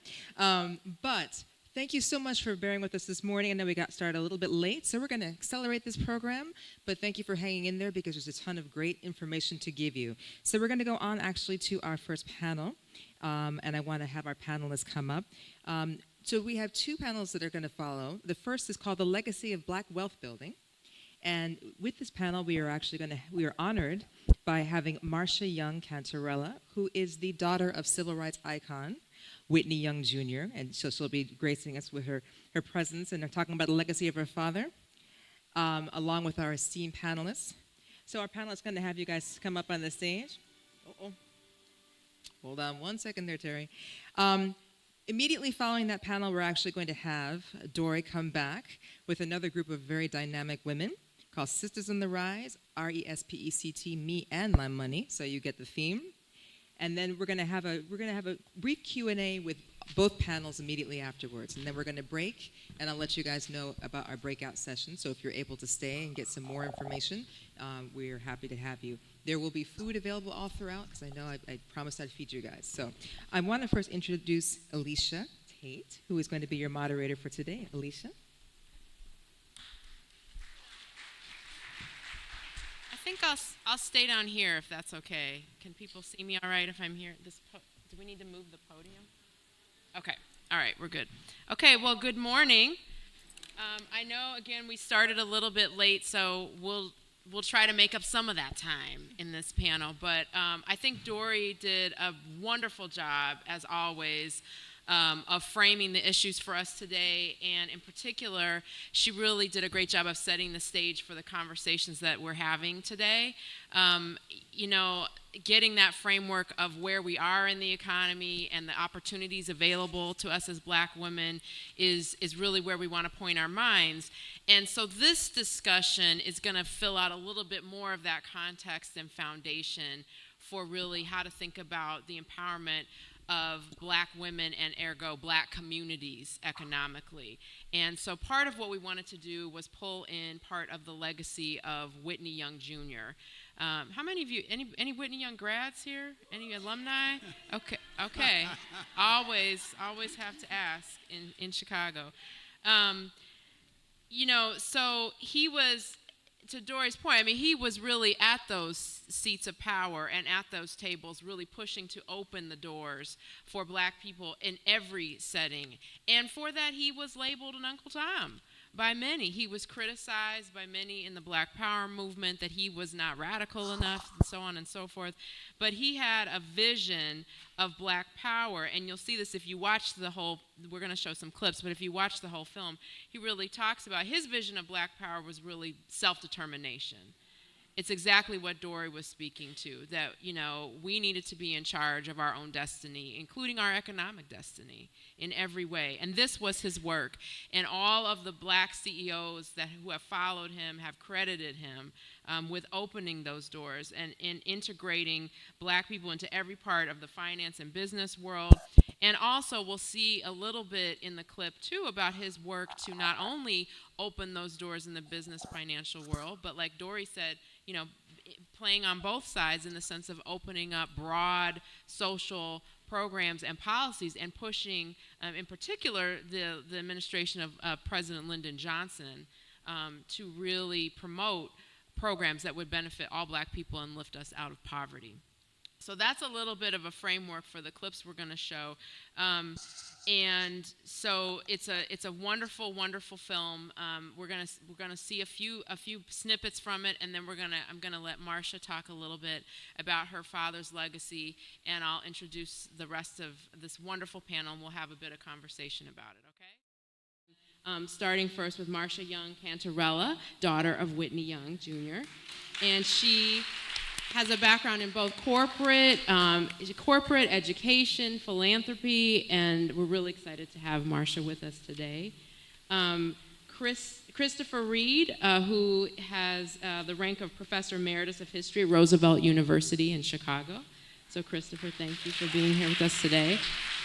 But thank you so much for bearing with us this morning. I know we got started a little bit late, so we're going to accelerate this program, but thank you for hanging in there because there's a ton of great information to give you. So we're going to go on actually to our first panel, and I want to have our panelists come up. So we have two panels that are going to follow. The first is called The Legacy of Black Wealth Building. And with this panel, we are honored by having Marcia Young Cantarella, who is the daughter of civil rights icon Whitney Young Jr., and so she'll be gracing us with her presence, and they're talking about the legacy of her father, along with our esteemed panelists. So our panelists are going to have you guys come up on the stage. Hold on one second there, Terry. Immediately following that panel, we're actually going to have Dory come back with another group of very dynamic women called Sisters on the Rise, RESPECT, Me and My Money, so you get the theme. And then we're going to have a brief Q&A with both panels immediately afterwards. And then we're going to break, and I'll let you guys know about our breakout session. So if you're able to stay and get some more information, we're happy to have you. There will be food available all throughout, because I know I promised I'd feed you guys. So I want to first introduce Alicia Tate, who is going to be your moderator for today. Alicia? I think I'll stay down here if that's okay. Can people see me all right if I'm here? Do we need to move the podium? Okay. All right, we're good. Okay, well, good morning. I know, again, we started a little bit late, so we'll try to make up some of that time in this panel. But I think Dory did a wonderful job, as always, of framing the issues for us today, and in particular, she really did a great job of setting the stage for the conversations that we're having today. Getting that framework of where we are in the economy and the opportunities available to us as Black women is really where we want to point our minds. And so this discussion is going to fill out a little bit more of that context and foundation for really how to think about the empowerment of black women and ergo black communities economically. And so part of what we wanted to do was pull in part of the legacy of Whitney Young Jr. How many of you, any Whitney Young grads here? Any alumni? Okay. always have to ask in Chicago. So he was, to Dory's point, I mean, he was really at those seats of power and at those tables really pushing to open the doors for black people in every setting. And for that, he was labeled an Uncle Tom by many. He was criticized by many in the Black Power movement that he was not radical enough and so on and so forth. But he had a vision of black power, and you'll see this if you watch the whole, we're going to show some clips, but if you watch the whole film, he really talks about his vision of black power was really self-determination. It's exactly what Dory was speaking to, that, we needed to be in charge of our own destiny, including our economic destiny in every way. And this was his work. And all of the black CEOs who have followed him have credited him with opening those doors and integrating black people into every part of the finance and business world. And also we'll see a little bit in the clip, too, about his work to not only open those doors in the business financial world, but like Dory said, playing on both sides in the sense of opening up broad social programs and policies and pushing, in particular, the administration of President Lyndon Johnson to really promote programs that would benefit all black people and lift us out of poverty. So that's a little bit of a framework for the clips we're going to show. And so it's a wonderful, wonderful film. We're gonna see a few snippets from it, and then I'm gonna let Marcia talk a little bit about her father's legacy, and I'll introduce the rest of this wonderful panel, and we'll have a bit of conversation about it. Okay. Starting first with Marcia Young Cantarella, daughter of Whitney Young Jr., and she has a background in both corporate education, philanthropy, and we're really excited to have Marcia with us today. Christopher Reed, who has the rank of Professor Emeritus of History at Roosevelt University in Chicago. So Christopher, thank you for being here with us today.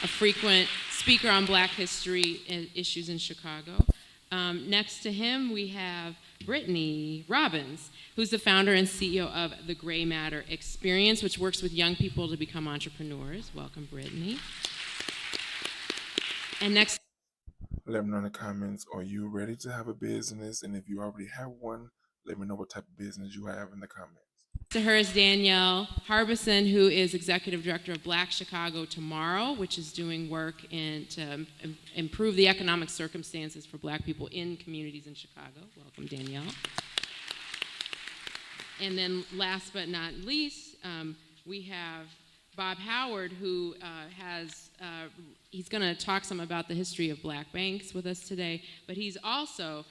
A frequent speaker on black history issues in Chicago. Next to him, we have Brittany Robbins, who's the founder and CEO of the Gray Matter Experience, which works with young people to become entrepreneurs. Welcome, Brittany. And next. Let me know in the comments, are you ready to have a business? And if you already have one, let me know what type of business you have in the comments. To her is Danielle Harbison, who is Executive Director of Black Chicago Tomorrow, which is doing work to improve the economic circumstances for black people in communities in Chicago. Welcome, Danielle. And then last but not least, we have Bob Howard, who he's going to talk some about the history of black banks with us today, but he's also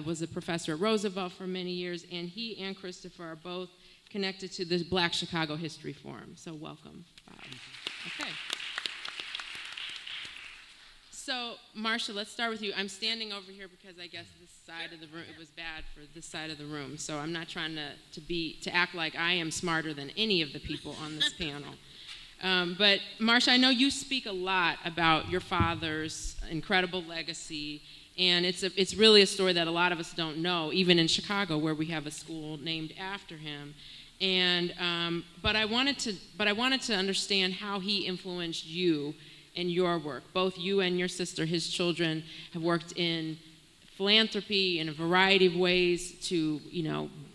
was a professor at Roosevelt for many years, and he and Christopher are both connected to the Black Chicago History Forum. So welcome, Bob. Okay. So, Marcia, let's start with you. I'm standing over here because I guess this side of the room, it was bad for this side of the room, so I'm not trying to act like I am smarter than any of the people on this panel. But, Marcia, I know you speak a lot about your father's incredible legacy, and it's really a story that a lot of us don't know, even in Chicago, where we have a school named after him. And but I wanted to understand how he influenced you in your work. Both you and your sister, his children, have worked in philanthropy in a variety of ways to,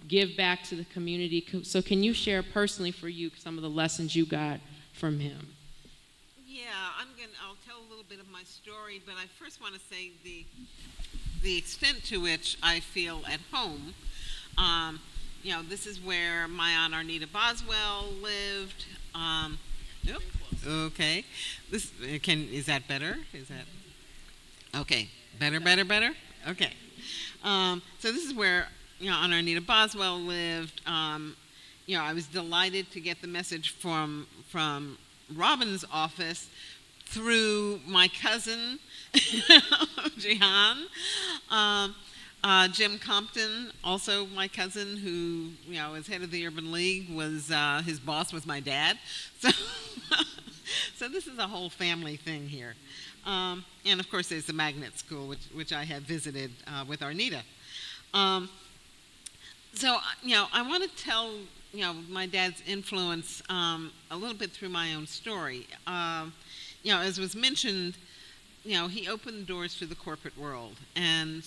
give back to the community. So can you share personally for you some of the lessons you got from him? Yeah, I'll tell a little bit of my story, but I first want to say the extent to which I feel at home. This is where my Aunt Arnita Boswell lived. Okay. Is that better? Okay. Better? Okay. So this is where, Aunt Arnita Boswell lived. I was delighted to get the message from Robin's office through my cousin, Jihan. Jim Compton, also my cousin, who was head of the Urban League, was his boss was my dad. So, so this is a whole family thing here. And of course, there's the magnet school, which I have visited with Arnita. So, I want to tell, my dad's influence a little bit through my own story. As was mentioned, he opened doors to the corporate world. And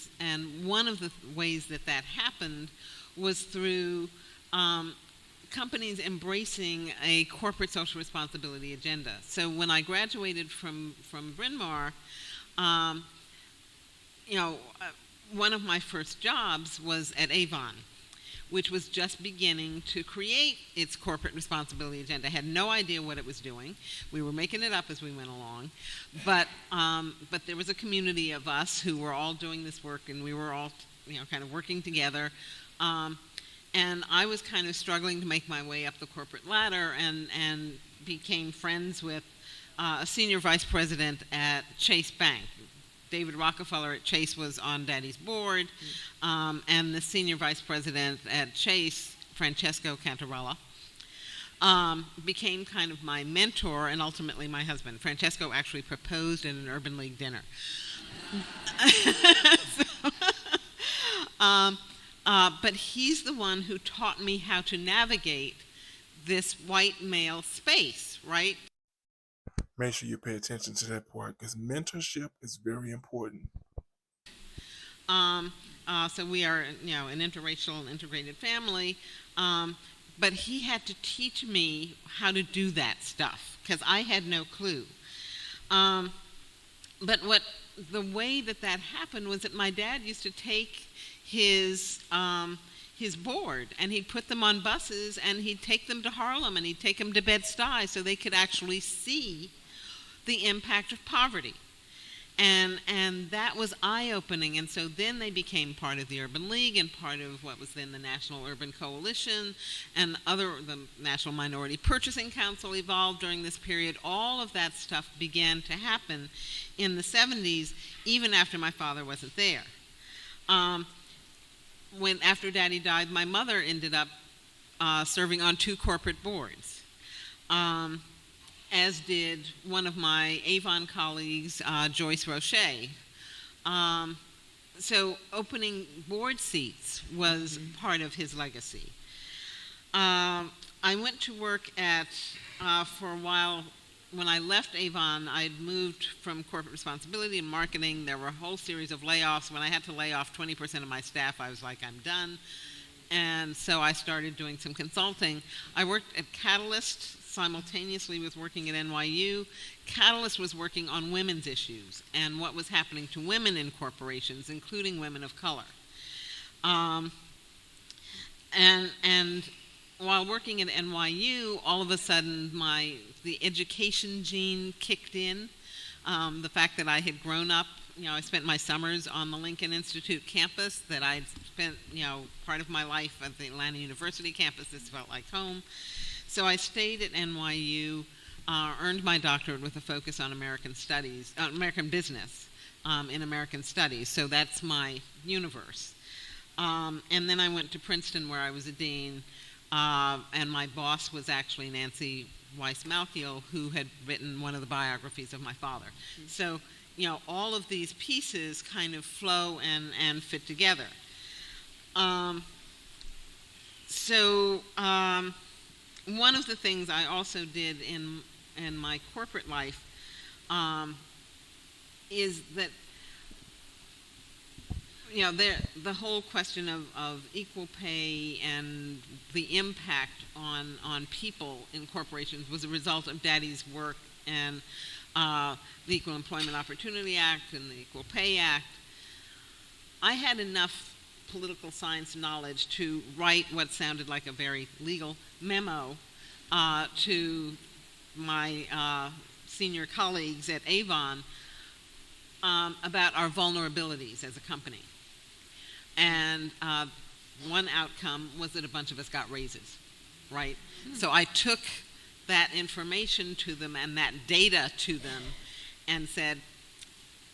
one of the ways that happened was through companies embracing a corporate social responsibility agenda. So when I graduated from Bryn Mawr, one of my first jobs was at Avon, which was just beginning to create its corporate responsibility agenda. I had no idea what it was doing. We were making it up as we went along. But there was a community of us who were all doing this work, and we were all kind of working together. And I was kind of struggling to make my way up the corporate ladder, and became friends with a senior vice president at Chase Bank. David Rockefeller at Chase was on Daddy's board, and the senior vice president at Chase, Francesco Cantarella, became kind of my mentor and ultimately my husband. Francesco actually proposed at an Urban League dinner. But he's the one who taught me how to navigate this white male space, right? Make sure you pay attention to that part, because mentorship is very important. So we are, an interracial and integrated family. But he had to teach me how to do that stuff, because I had no clue. But the way that happened was that my dad used to take his board, and he'd put them on buses, and he'd take them to Harlem, and he'd take them to Bed-Stuy so they could actually see the impact of poverty. And that was eye-opening. And so then they became part of the Urban League and part of what was then the National Urban Coalition, and the National Minority Purchasing Council evolved during this period. All of that stuff began to happen in the 70s, even after my father wasn't there. After Daddy died, my mother ended up serving on 2 corporate boards, as did one of my Avon colleagues, Joyce Roche. So opening board seats was part of his legacy. I went to work for a while. When I left Avon, I'd moved from corporate responsibility and marketing. There were a whole series of layoffs. When I had to lay off 20% of my staff, I was like, I'm done. And so I started doing some consulting. I worked at Catalyst simultaneously with working at NYU. Catalyst was working on women's issues and what was happening to women in corporations, including women of color. And while working at NYU, all of a sudden the education gene kicked in. The fact that I had grown up, I spent my summers on the Lincoln Institute campus, that I'd spent, part of my life at the Atlanta University campus. This felt like home. So I stayed at NYU, earned my doctorate with a focus on American studies, American business in American studies. So that's my universe. And then I went to Princeton, where I was a dean. And my boss was actually Nancy Weiss-Malkiel, who had written one of the biographies of my father. Mm-hmm. So, all of these pieces kind of flow and fit together. One of the things I also did in my corporate life is that the whole question of equal pay and the impact on people in corporations was a result of Daddy's work and the Equal Employment Opportunity Act and the Equal Pay Act. I had enough political science knowledge to write what sounded like a very legal memo to my senior colleagues at Avon about our vulnerabilities as a company. And one outcome was that a bunch of us got raises, right? So I took that information to them and that data to them and said,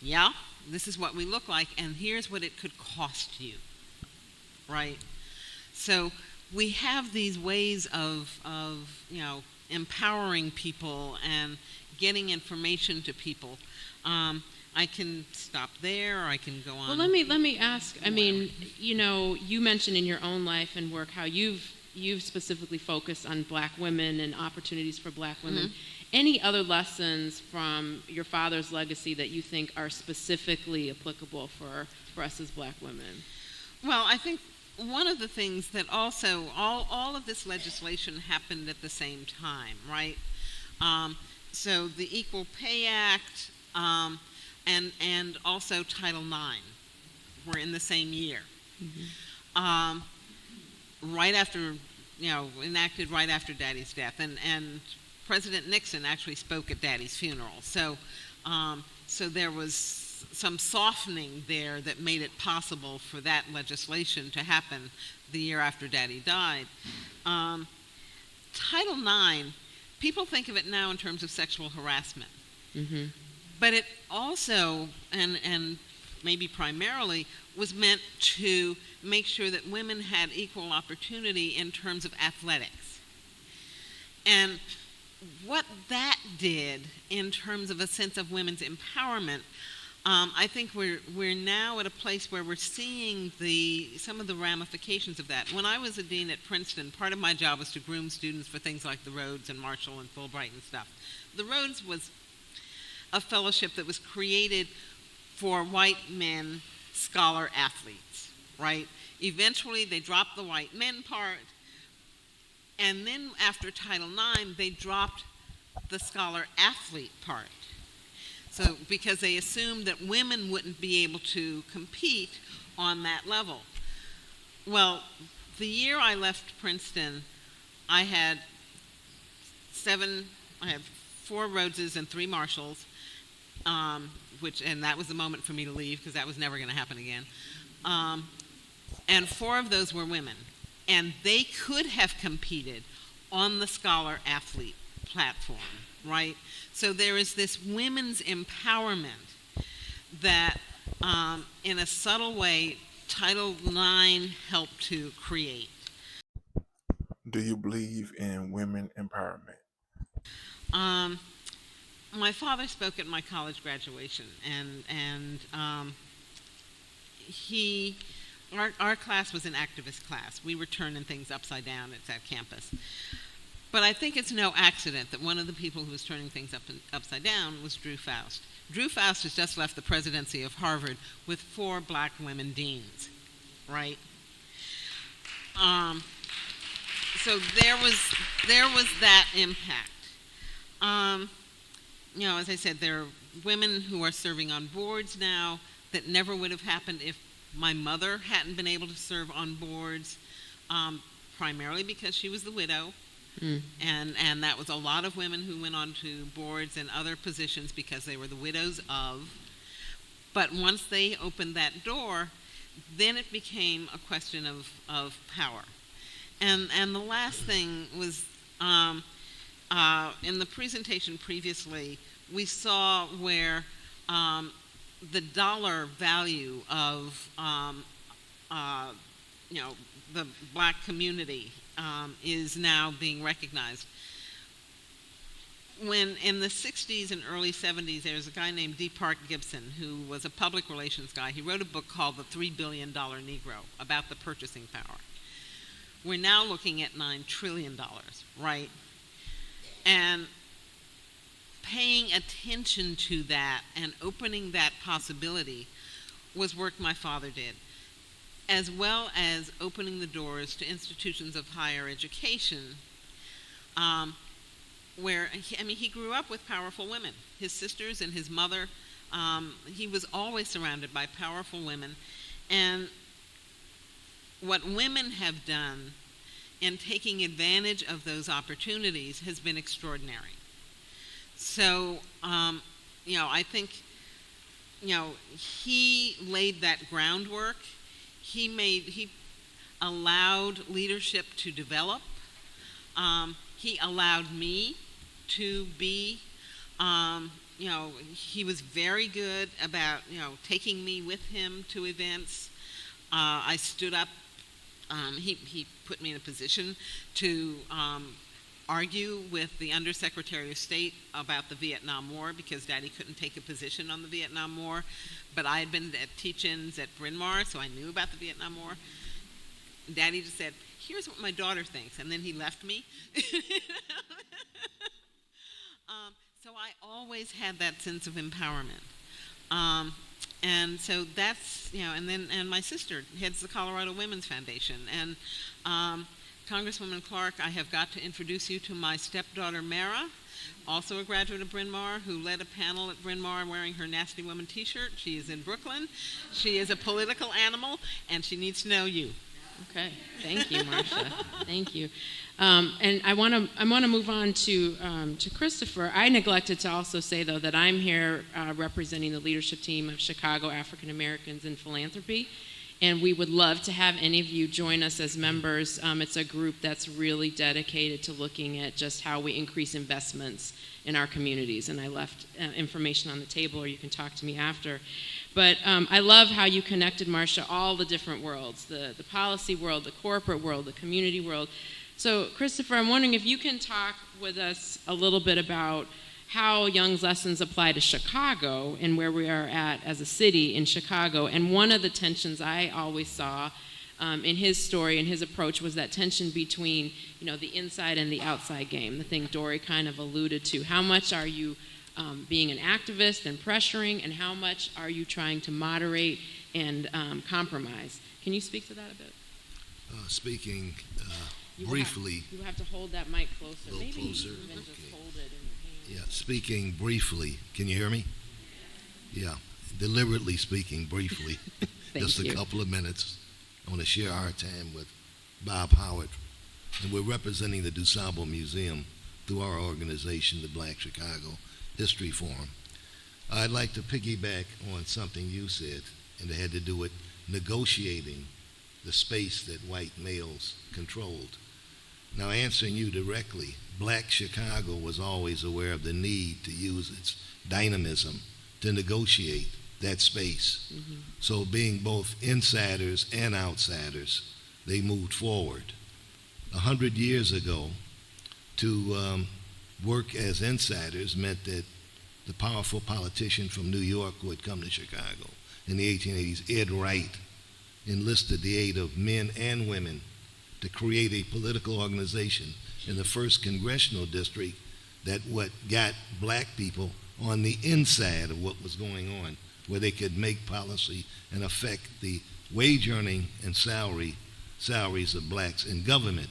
yeah, this is what we look like, and here's what it could cost you, right? So we have these ways of empowering people and getting information to people. I can stop there, or I can go on. Well, let me ask. I mean, you mentioned in your own life and work how you've specifically focused on Black women and opportunities for Black women. Mm-hmm. Any other lessons from your father's legacy that you think are specifically applicable for us as Black women? Well, I think one of the things that also, all of this legislation happened at the same time, right? So the Equal Pay Act and also Title IX were in the same year. Right after, enacted right after Daddy's death. And President Nixon actually spoke at Daddy's funeral. So there was some softening there that made it possible for that legislation to happen the year after Daddy died. Title IX, people think of it now in terms of sexual harassment. Mm-hmm. But it also, and maybe primarily, was meant to make sure that women had equal opportunity in terms of athletics. And what that did in terms of a sense of women's empowerment, I think we're now at a place where we're seeing some of the ramifications of that. When I was a dean at Princeton, part of my job was to groom students for things like the Rhodes and Marshall and Fulbright and stuff. The Rhodes was a fellowship that was created for white men scholar athletes, right? Eventually they dropped the white men part, and then after Title IX they dropped the scholar athlete part. So because they assumed that women wouldn't be able to compete on that level. Well, the year I left Princeton, I had 4 Rhodeses and 3 Marshalls, and that was the moment for me to leave because that was never going to happen again. And 4 of those were women, and they could have competed on the scholar athlete platform, right? So there is this women's empowerment that, in a subtle way, Title IX helped to create. Do you believe in women empowerment? My father spoke at my college graduation, and our class was an activist class. We were turning things upside down at that campus. But I think it's no accident that one of the people who was turning things upside down was Drew Faust. Drew Faust has just left the presidency of Harvard with 4 Black women deans, right? So there was that impact. As I said, there are women who are serving on boards now that never would have happened if my mother hadn't been able to serve on boards, primarily because she was the widow. And that was a lot of women who went on to boards and other positions because they were the widows of. But once they opened that door, then it became a question of power. And the last thing was, in the presentation previously, we saw where the dollar value of the Black community is now being recognized. When in the 60s and early 70s, there was a guy named D. Park Gibson who was a public relations guy. He wrote a book called The $3 Billion Negro about the purchasing power. We're now looking at $9 trillion, right? And paying attention to that and opening that possibility was work my father did, as well as opening the doors to institutions of higher education, where, he grew up with powerful women. His sisters and his mother, he was always surrounded by powerful women. And what women have done in taking advantage of those opportunities has been extraordinary. So, I think, he laid that groundwork. He allowed leadership to develop. He allowed me to be he was very good about, taking me with him to events. I stood up. He put me in a position to argue with the Undersecretary of State about the Vietnam War because Daddy couldn't take a position on the Vietnam War. But I had been at teach-ins at Bryn Mawr, so I knew about the Vietnam War. Daddy just said, "Here's what my daughter thinks," and then he left me. So I always had that sense of empowerment. And so that's, and my sister heads the Colorado Women's Foundation. And Congresswoman Clark, I have got to introduce you to my stepdaughter, Mara, also a graduate of Bryn Mawr, who led a panel at Bryn Mawr wearing her Nasty Woman t-shirt. She is in Brooklyn. She is a political animal, and she needs to know you. Okay, thank you, Marcia. Thank you. And I want to move on to Christopher. I neglected to also say, though, that I'm here representing the leadership team of Chicago African Americans in Philanthropy, and we would love to have any of you join us as members. It's a group that's really dedicated to looking at just how we increase investments in our communities, and I left information on the table, or you can talk to me after. But I love how you connected, Marcia, all the different worlds, the policy world, the corporate world, the community world. So, Christopher, I'm wondering if you can talk with us a little bit about how Young's lessons apply to Chicago and where we are at as a city in Chicago. And one of the tensions I always saw in his story and his approach was that tension between, the inside and the outside game, the thing Dory kind of alluded to. How much are you being an activist and pressuring, and how much are you trying to moderate and compromise? Can you speak to that a bit? Speaking briefly. You have to hold that mic closer. A little Maybe closer. even Okay. just hold it in your hand. Yeah, speaking briefly. Can you hear me? Yeah, deliberately speaking briefly. Just a couple of minutes. I want to share our time with Bob Howard. And we're representing the DuSable Museum through our organization, the Black Chicago History Forum. I'd like to piggyback on something you said, and it had to do with negotiating the space that white males controlled. Now, answering you directly, Black Chicago was always aware of the need to use its dynamism to negotiate that space. Mm-hmm. So being both insiders and outsiders, they moved forward. 100 years ago, to work as insiders meant that the powerful politician from New York who had come to Chicago in the 1880s, Ed Wright, enlisted the aid of men and women to create a political organization in the first congressional district that what got black people on the inside of what was going on, where they could make policy and affect the wage earning and salaries of blacks in government.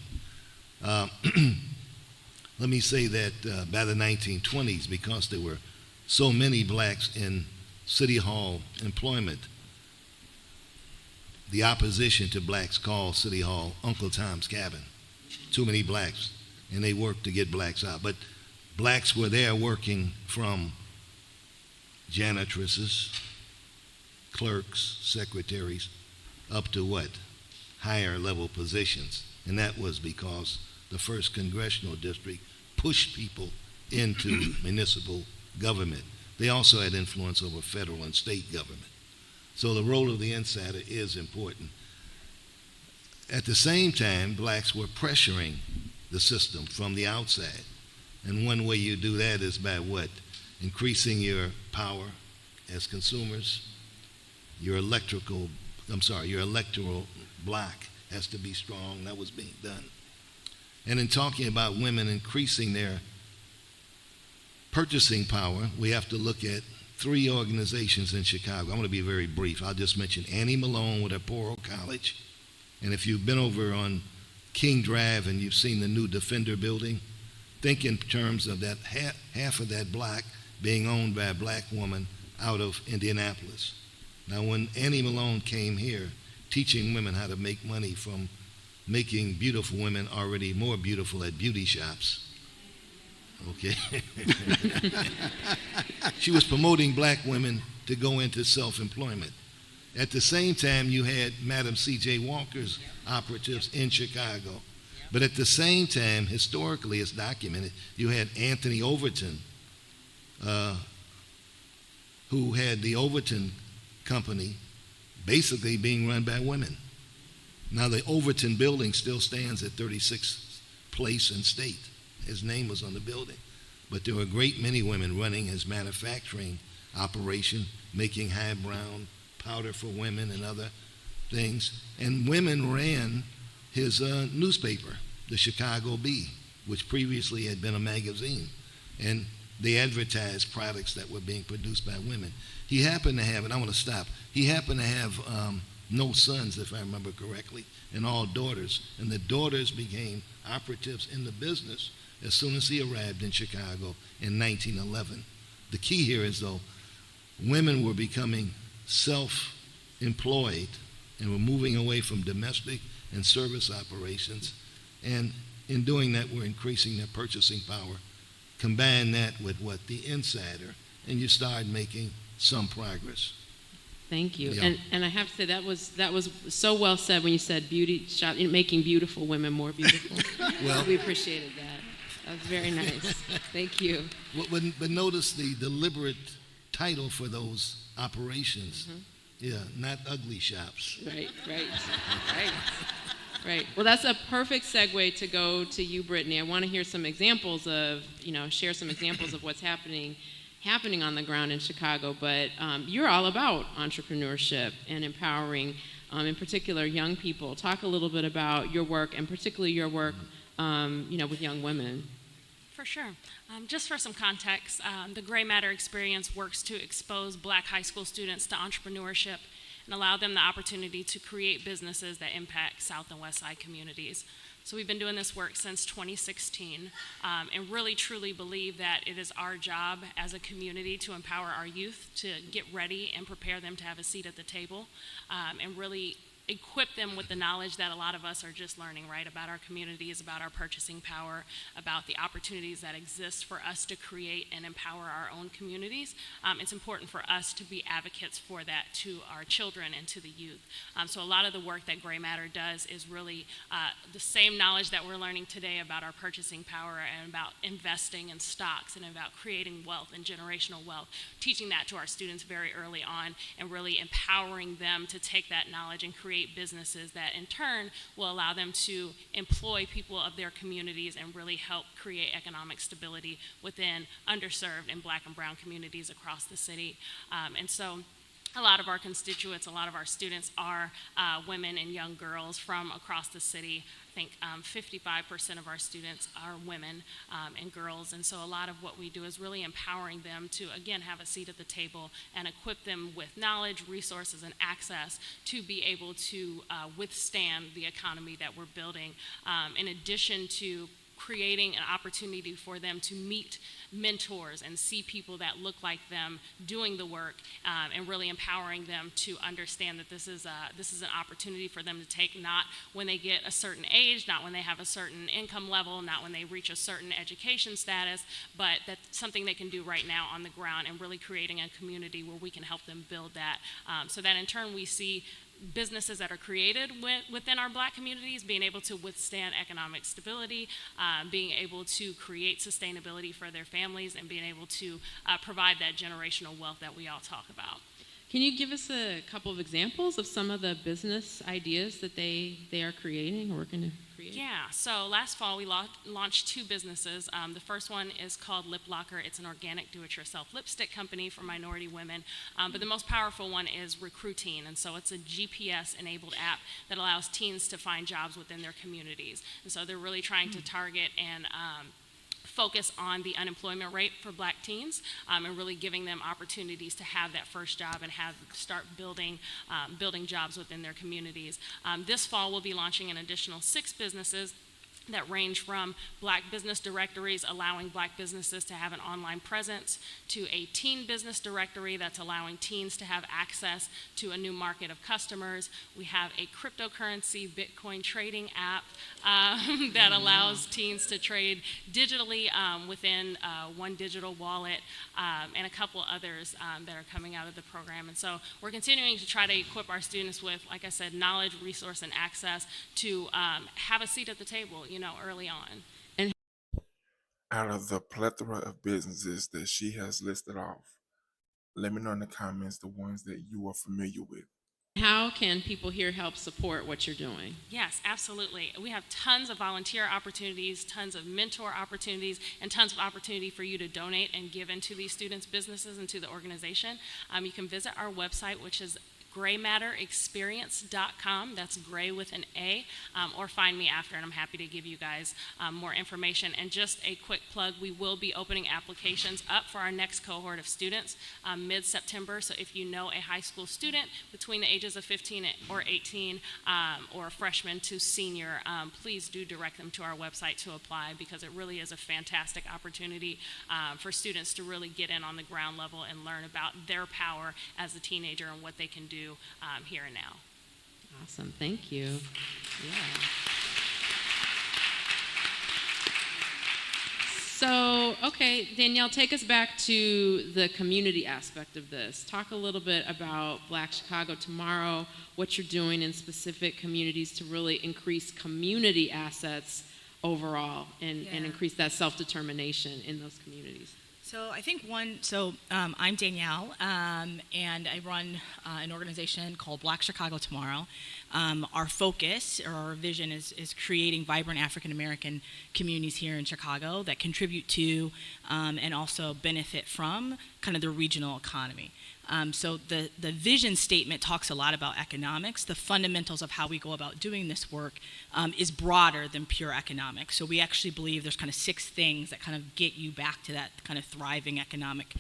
Let me say that by the 1920s, because there were so many blacks in city hall employment, the opposition to blacks called City Hall Uncle Tom's Cabin. Too many blacks, and they worked to get blacks out. But blacks were there working from janitresses, clerks, secretaries, up to what? Higher level positions. And that was because the first congressional district pushed people into municipal government. They also had influence over federal and state government. So the role of the insider is important. At the same time, blacks were pressuring the system from the outside. And one way you do that is by what? Increasing your power as consumers. Your electoral block has to be strong. That was being done. And in talking about women increasing their purchasing power, we have to look at 3 organizations in Chicago. I'm going to be very brief. I'll just mention Annie Malone with her Poro College. And if you've been over on King Drive and you've seen the new Defender building, think in terms of that half of that block being owned by a black woman out of Indianapolis. Now, when Annie Malone came here, teaching women how to make money from making beautiful women already more beautiful at beauty shops, okay? She was promoting black women to go into self-employment. At the same time, you had Madam C.J. Walker's operatives in Chicago. But at the same time, historically, it's documented, you had Anthony Overton who had the Overton company basically being run by women. Now the Overton building still stands at 36th Place and State. His name was on the building. But there were a great many women running his manufacturing operation, making high brown powder for women and other things. And women ran his newspaper, the Chicago Bee, which previously had been a magazine. And they advertised products that were being produced by women. He happened to have, and I want to stop, he happened to have no sons, if I remember correctly, and all daughters. And the daughters became operatives in the business as soon as he arrived in Chicago in 1911. The key here is, though, women were becoming self-employed and were moving away from domestic and service operations. And in doing that, we're increasing their purchasing power. Combine that with what? The insider, and you start making some progress. Thank you. Yeah. And I have to say that was so well said when you said beauty shop, making beautiful women more beautiful. Well, we appreciated that. That was very nice. Thank you. but notice the deliberate title for those operations. Mm-hmm. Yeah, not ugly shops. Right. Right. Well, that's a perfect segue to go to you, Brittany. I want to hear some examples of, share some examples of what's happening on the ground in Chicago. But you're all about entrepreneurship and empowering, in particular, young people. Talk a little bit about your work, and particularly your work, with young women. For sure. Just for some context, the Gray Matter experience works to expose Black high school students to entrepreneurship and allow them the opportunity to create businesses that impact South and West Side communities. So we've been doing this work since 2016 and really truly believe that it is our job as a community to empower our youth to get ready and prepare them to have a seat at the table and really equip them with the knowledge that a lot of us are just learning, right, about our communities, about our purchasing power, about the opportunities that exist for us to create and empower our own communities. It's important for us to be advocates for that to our children and to the youth. So a lot of the work that Gray Matter does is really the same knowledge that we're learning today about our purchasing power and about investing in stocks and about creating wealth and generational wealth, teaching that to our students very early on and really empowering them to take that knowledge and create businesses that in turn will allow them to employ people of their communities and really help create economic stability within underserved and Black and brown communities across the city. And so a lot of our constituents, a lot of our students are women and young girls from across the city. I think 55% of our students are women and girls, and so a lot of what we do is really empowering them to, again, have a seat at the table and equip them with knowledge, resources, and access to be able to withstand the economy that we're building, in addition to creating an opportunity for them to meet mentors and see people that look like them doing the work, and really empowering them to understand that this is an opportunity for them to take, not when they get a certain age, not when they have a certain income level, not when they reach a certain education status, but that's something they can do right now on the ground, and really creating a community where we can help them build that, so that in turn we see businesses that are created within our Black communities being able to withstand economic stability, being able to create sustainability for their families, and being able to provide that generational wealth that we all talk about. Can you give us a couple of examples of some of the business ideas that they are creating or working to create? Yeah, so last fall we launched 2 businesses. The first one is called Lip Locker. It's an organic do-it-yourself lipstick company for minority women. But the most powerful one is Recruiteen, and so it's a GPS-enabled app that allows teens to find jobs within their communities. And so they're really trying to target and focus on the unemployment rate for Black teens, and really giving them opportunities to have that first job and start building jobs within their communities. This fall we'll be launching an additional 6 businesses that range from Black business directories, allowing Black businesses to have an online presence, to a teen business directory that's allowing teens to have access to a new market of customers. We have a cryptocurrency Bitcoin trading app that allows teens to trade digitally within one digital wallet, and a couple others that are coming out of the program. And so we're continuing to try to equip our students with, like I said, knowledge, resource, and access to have a seat at the table, early on. Out of the plethora of businesses that she has listed off, Let me know in the comments the ones that you are familiar with. How can people here help support what you're doing? Yes, absolutely. We have tons of volunteer opportunities, tons of mentor opportunities, and tons of opportunity for you to donate and give into these students' businesses and to the organization. You can visit our website, which is graymatterexperience.com. That's gray with an A, or find me after, and I'm happy to give you guys more information. And just a quick plug, we will be opening applications up for our next cohort of students mid-September. So if you know a high school student between the ages of 15 or 18 or a freshman to senior, please do direct them to our website to apply, because it really is a fantastic opportunity for students to really get in on the ground level and learn about their power as a teenager and what they can do here and now. Awesome, thank you. Yeah. So, okay, Danielle, take us back to the community aspect of this. Talk a little bit about Black Chicago Tomorrow, what you're doing in specific communities to really increase community assets overall and increase that self-determination in those communities. So I think I'm Danielle, and I run an organization called Black Chicago Tomorrow. Our focus, or our vision, is creating vibrant African American communities here in Chicago that contribute to and also benefit from kind of the regional economy. So the vision statement talks a lot about economics. The fundamentals of how we go about doing this work is broader than pure economics. So we actually believe there's kind of 6 things that kind of get you back to that kind of thriving economic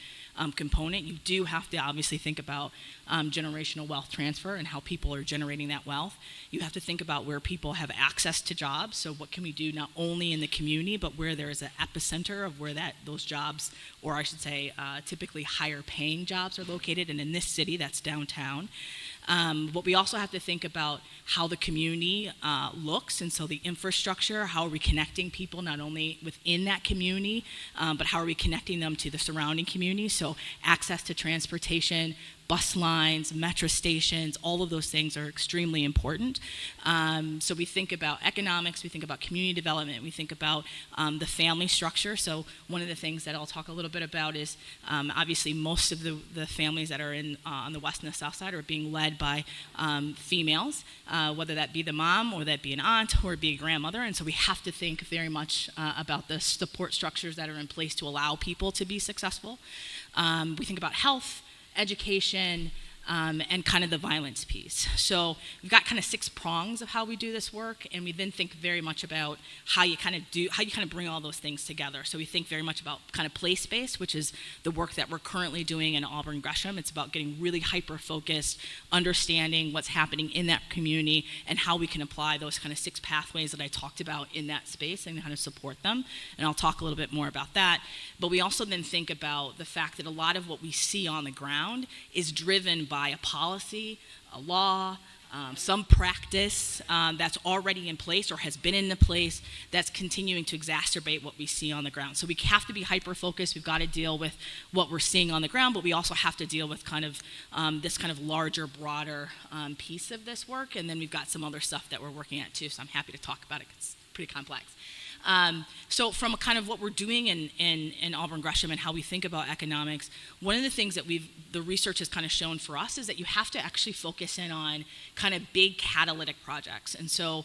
component. You do have to obviously think about generational wealth transfer and how people are generating that wealth. You have to think about where people have access to jobs. So what can we do not only in the community, but where there is an epicenter of where those jobs, or I should say typically higher paying jobs, are located. And in this city, that's downtown. But we also have to think about how the community looks, and so the infrastructure, how are we connecting people not only within that community, but how are we connecting them to the surrounding community? So access to transportation, bus lines, metro stations, all of those things are extremely important. So we think about economics, we think about community development, we think about the family structure. So one of the things that I'll talk a little bit about is obviously most of the families that are on the west and the south side are being led by females, whether that be the mom or that be an aunt or be a grandmother. And so we have to think very much about the support structures that are in place to allow people to be successful. We think about health, education, and kind of the violence piece. So we've got kind of 6 prongs of how we do this work, and we then think very much about how you kind of bring all those things together. So we think very much about kind of place-based, which is the work that we're currently doing in Auburn Gresham. It's about getting really hyper-focused, understanding what's happening in that community, and how we can apply those kind of 6 pathways that I talked about in that space and kind of support them. And I'll talk a little bit more about that. But we also then think about the fact that a lot of what we see on the ground is driven by a policy, a law, some practice that's already in place or has been in the place that's continuing to exacerbate what we see on the ground. So we have to be hyper-focused. We've got to deal with what we're seeing on the ground, but we also have to deal with kind of this kind of larger, broader piece of this work. And then we've got some other stuff that we're working at too, so I'm happy to talk about it. It's pretty complex. So from kind of what we're doing in Auburn Gresham and how we think about economics, one of the things that the research has kind of shown for us is that you have to actually focus in on kind of big catalytic projects. And so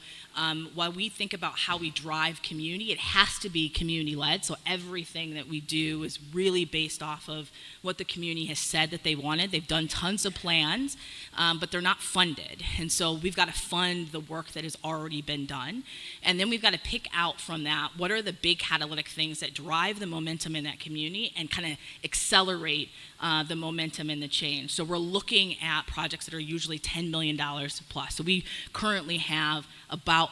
while we think about how we drive community, it has to be community-led. So everything that we do is really based off of what the community has said that they wanted. They've done tons of plans, but they're not funded. And so we've got to fund the work that has already been done. And then we've got to pick out from that what are the big catalytic things that drive the momentum in that community and kind of accelerate the momentum and the change. So we're looking at projects that are usually $10 million plus. So we currently have about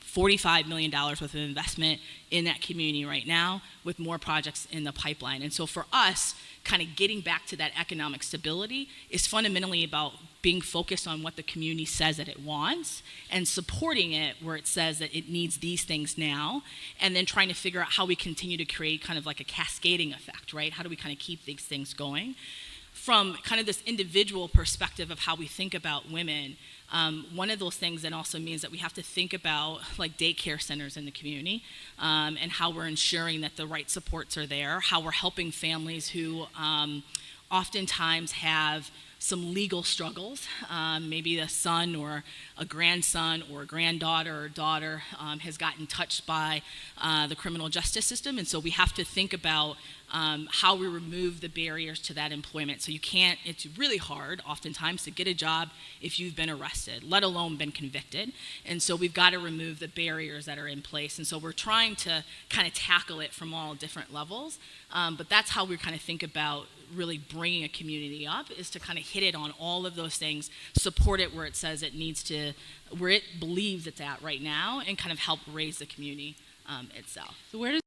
$45 million worth of investment in that community right now, with more projects in the pipeline. And so for us, kind of getting back to that economic stability is fundamentally about being focused on what the community says that it wants and supporting it where it says that it needs these things now, and then trying to figure out how we continue to create kind of like a cascading effect, right? How do we kind of keep these things going? From kind of this individual perspective of how we think about women, one of those things that also means that we have to think about like daycare centers in the community, and how we're ensuring that the right supports are there, how we're helping families who oftentimes have some legal struggles. Maybe a son or a grandson or a granddaughter or daughter has gotten touched by the criminal justice system, and so we have to think about how we remove the barriers to that employment. So it's really hard oftentimes to get a job if you've been arrested, let alone been convicted. And so we've got to remove the barriers that are in place. And so we're trying to kind of tackle it from all different levels. But that's how we kind of think about really bringing a community up, is to kind of hit it on all of those things, support it where it says it needs to, where it believes it's at right now, and kind of help raise the community itself. So where does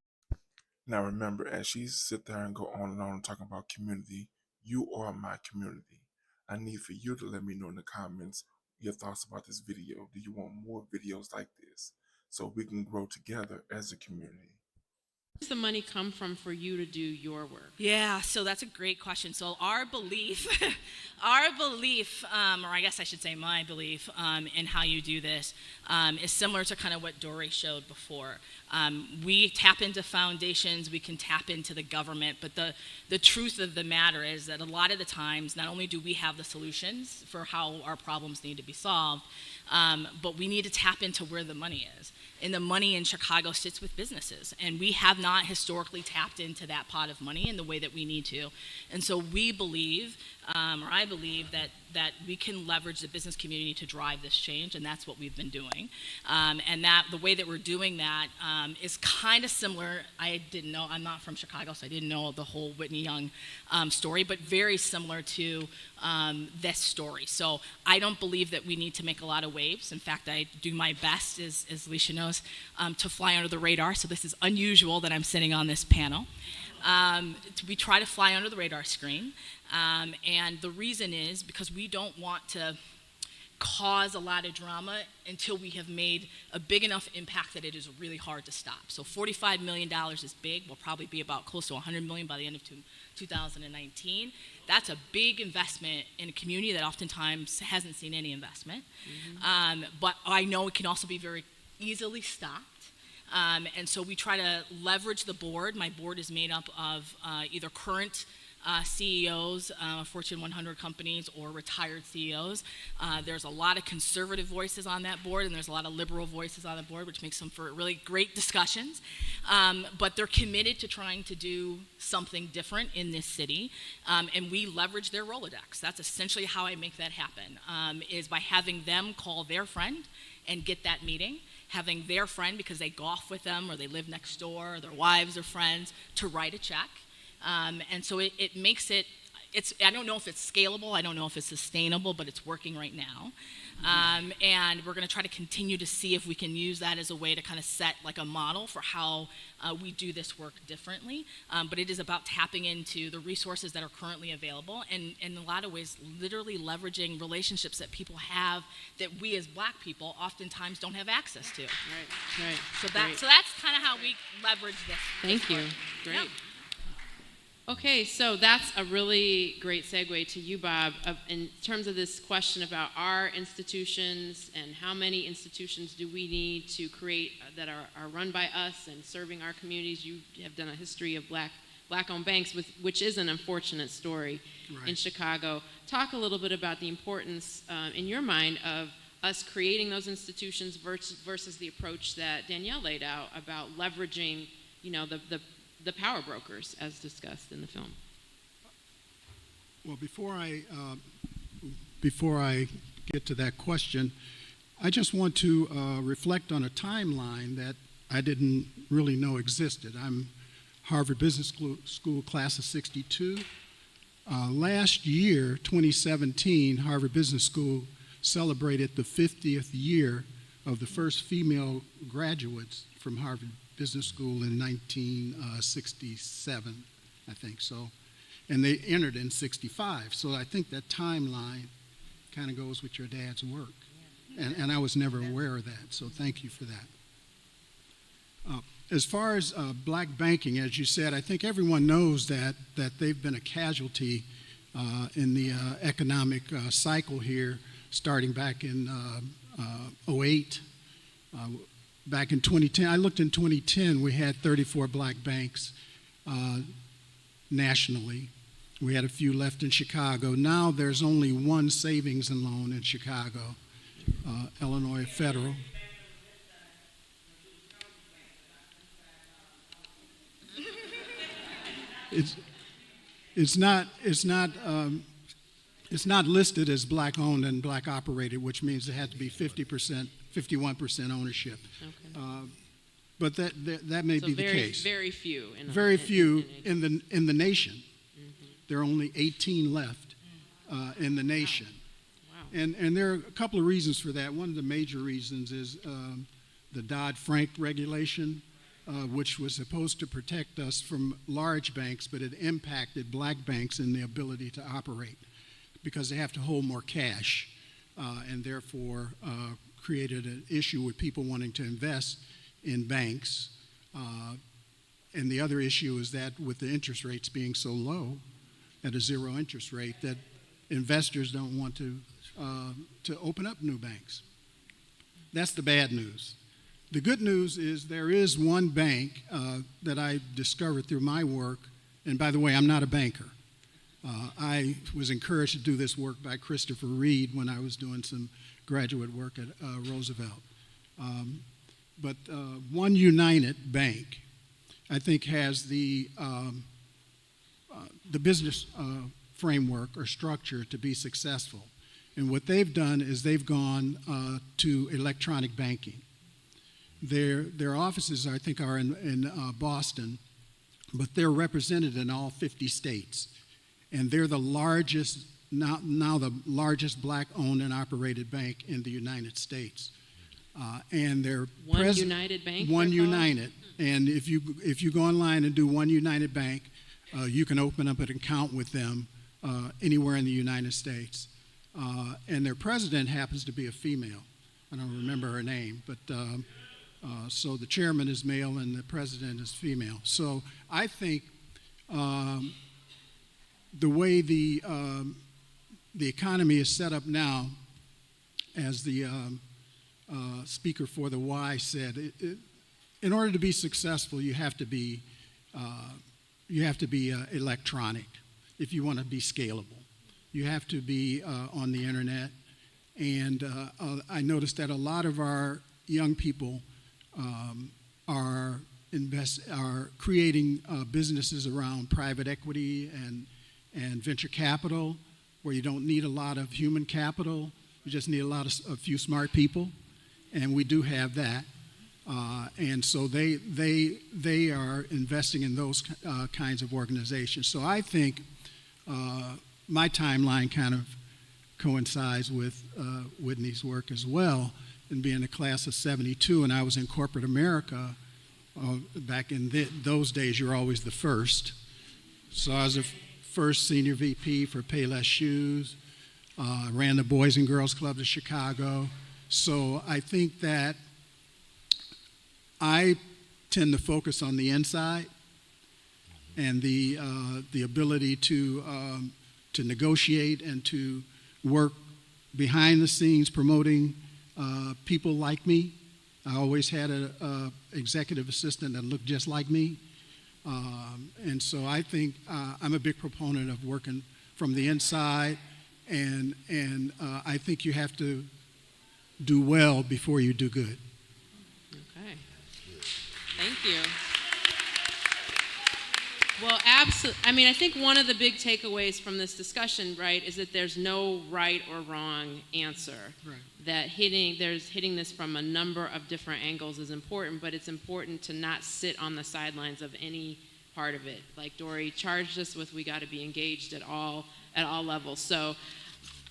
Now remember, as she sit there and go on and talking about community, you are my community. I need for you to let me know in the comments your thoughts about this video. Do you want more videos like this so we can grow together as a community? does the money come from for you to do your work? Yeah, so that's a great question. So our belief, or I guess I should say my belief in how you do this is similar to kind of what Dory showed before. We tap into foundations, we can tap into the government, but the truth of the matter is that a lot of the times, not only do we have the solutions for how our problems need to be solved, but we need to tap into where the money is. And the money in Chicago sits with businesses, and we have not historically tapped into that pot of money in the way that we need to. And so we believe, or I believe, that we can leverage the business community to drive this change, and that's what we've been doing. And that the way that we're doing that is kind of similar. I didn't know, I'm not from Chicago, so I didn't know the whole Whitney Young story, but very similar to this story. So I don't believe that we need to make a lot of waves. In fact, I do my best, as Alicia knows, to fly under the radar. So this is unusual that I'm sitting on this panel. We try to fly under the radar screen. And the reason is because we don't want to cause a lot of drama until we have made a big enough impact that it is really hard to stop. So $45 million is big. We'll probably be about close to $100 million by the end of 2019. That's a big investment in a community that oftentimes hasn't seen any investment. Mm-hmm. But I know it can also be very easily stopped. And so we try to leverage the board. My board is made up of either current CEOs of Fortune 100 companies or retired CEOs. There's a lot of conservative voices on that board, and there's a lot of liberal voices on the board, which makes them for really great discussions. But they're committed to trying to do something different in this city, and we leverage their Rolodex. That's essentially how I make that happen, is by having them call their friend and get that meeting, having their friend, because they golf with them or they live next door, or their wives or friends, to write a check. And so it makes it, I don't know if it's scalable, I don't know if it's sustainable, but it's working right now. And we're going to try to continue to see if we can use that as a way to kind of set like a model for how we do this work differently. But it is about tapping into the resources that are currently available, and in a lot of ways literally leveraging relationships that people have that we as Black people oftentimes don't have access to. Right. So that's kind of how we leverage this. Thank you. Great. Yeah. Okay, so that's a really great segue to you, Bob, in terms of this question about our institutions and how many institutions do we need to create that are run by us and serving our communities. You have done a history of Black-owned banks, which is an unfortunate story in Chicago. Talk a little bit about the importance, in your mind, of us creating those institutions versus the approach that Danielle laid out about leveraging, the power brokers, as discussed in the film. Well, before I get to that question, I just want to reflect on a timeline that I didn't really know existed. I'm Harvard Business School class of '62. Last year, 2017, Harvard Business School celebrated the 50th year of the first female graduates from Harvard Business School in 1967, I think so. And they entered in 65. So I think that timeline kind of goes with your dad's work. And I was never aware of that, so thank you for that. As far as Black banking, as you said, I think everyone knows that they've been a casualty in the economic cycle here, starting back in 08. Back in 2010, I looked in 2010, we had 34 Black banks nationally. We had a few left in Chicago. Now there's only one savings and loan in Chicago, Illinois Federal. It's not listed as black owned and black operated, which means it had to be 50%, 51% ownership. Okay. But that may So be the case. Very few. Very few in the nation. There are only 18 left in the nation. Wow. And there are a couple of reasons for that. One of the major reasons is the Dodd-Frank regulation, which was supposed to protect us from large banks, but it impacted black banks in the ability to operate because they have to hold more cash, and therefore created an issue with people wanting to invest in banks. And the other issue is that with the interest rates being so low, at a zero interest rate, that investors don't want to open up new banks. That's the bad news. The good news is there is one bank that I discovered through my work, and by the way, I'm not a banker. I was encouraged to do this work by Christopher Reed when I was doing some graduate work at Roosevelt. But One United Bank, I think, has the business framework or structure to be successful. And what they've done is they've gone to electronic banking. Their offices, I think, are in Boston, but they're represented in all 50 states. And they're the largest, now the largest black-owned and operated bank in the United States. And they're One United Bank? One United. And if you go online and do One United Bank, you can open up an account with them anywhere in the United States. And their president happens to be a female. I don't remember her name, but so the chairman is male and the president is female. So I think the way the economy is set up now, as the speaker for the Y said, in order to be successful, you have to be electronic if you want to be scalable. You have to be on the internet, and I noticed that a lot of our young people are creating businesses around private equity and venture capital, where you don't need a lot of human capital. You just need a few smart people, and we do have that. And so they are investing in those kinds of organizations. So I think my timeline kind of coincides with Whitney's work as well, and being a class of 72, and I was in corporate America. Back in those days, you're always the first. So I was the first senior VP for Payless Shoes, ran the Boys and Girls Club of Chicago. So I think that I tend to focus on the inside and the ability to negotiate and to work behind the scenes promoting people like me. I always had an executive assistant that looked just like me. And so I think I'm a big proponent of working from the inside, and I think you have to do well before you do good. Okay. Thank you. Well, absolutely. I mean, I think one of the big takeaways from this discussion, right, is that there's no right or wrong answer. Right. That hitting this from a number of different angles is important, but it's important to not sit on the sidelines of any part of it. Like Dory charged us with, we got to be engaged at all levels. So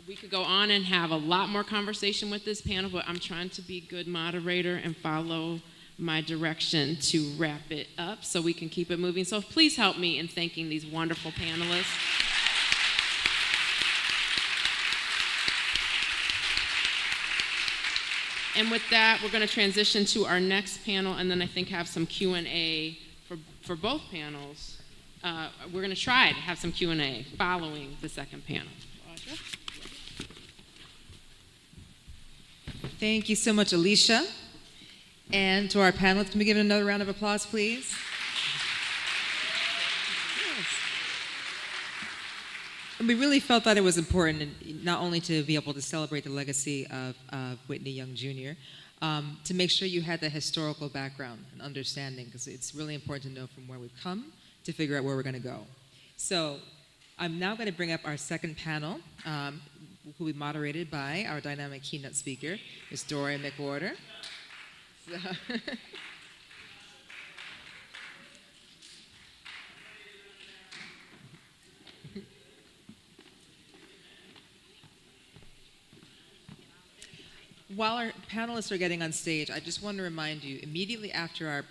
we could go on and have a lot more conversation with this panel, but I'm trying to be a good moderator and follow my direction to wrap it up so we can keep it moving. So please help me in thanking these wonderful panelists. And with that, we're going to transition to our next panel, and then I think have some Q&A for both panels. We're going to try to have some Q&A following the second panel. Audra? Thank you so much, Alicia. And to our panelists, can we give another round of applause, please? And we really felt that it was important not only to be able to celebrate the legacy of Whitney Young Jr., to make sure you had the historical background and understanding, because it's really important to know from where we've come to figure out where we're going to go. So I'm now going to bring up our second panel, who will be moderated by our dynamic keynote speaker, Ms. Dory McWhorter. While our panelists are getting on stage, I just want to remind you, immediately after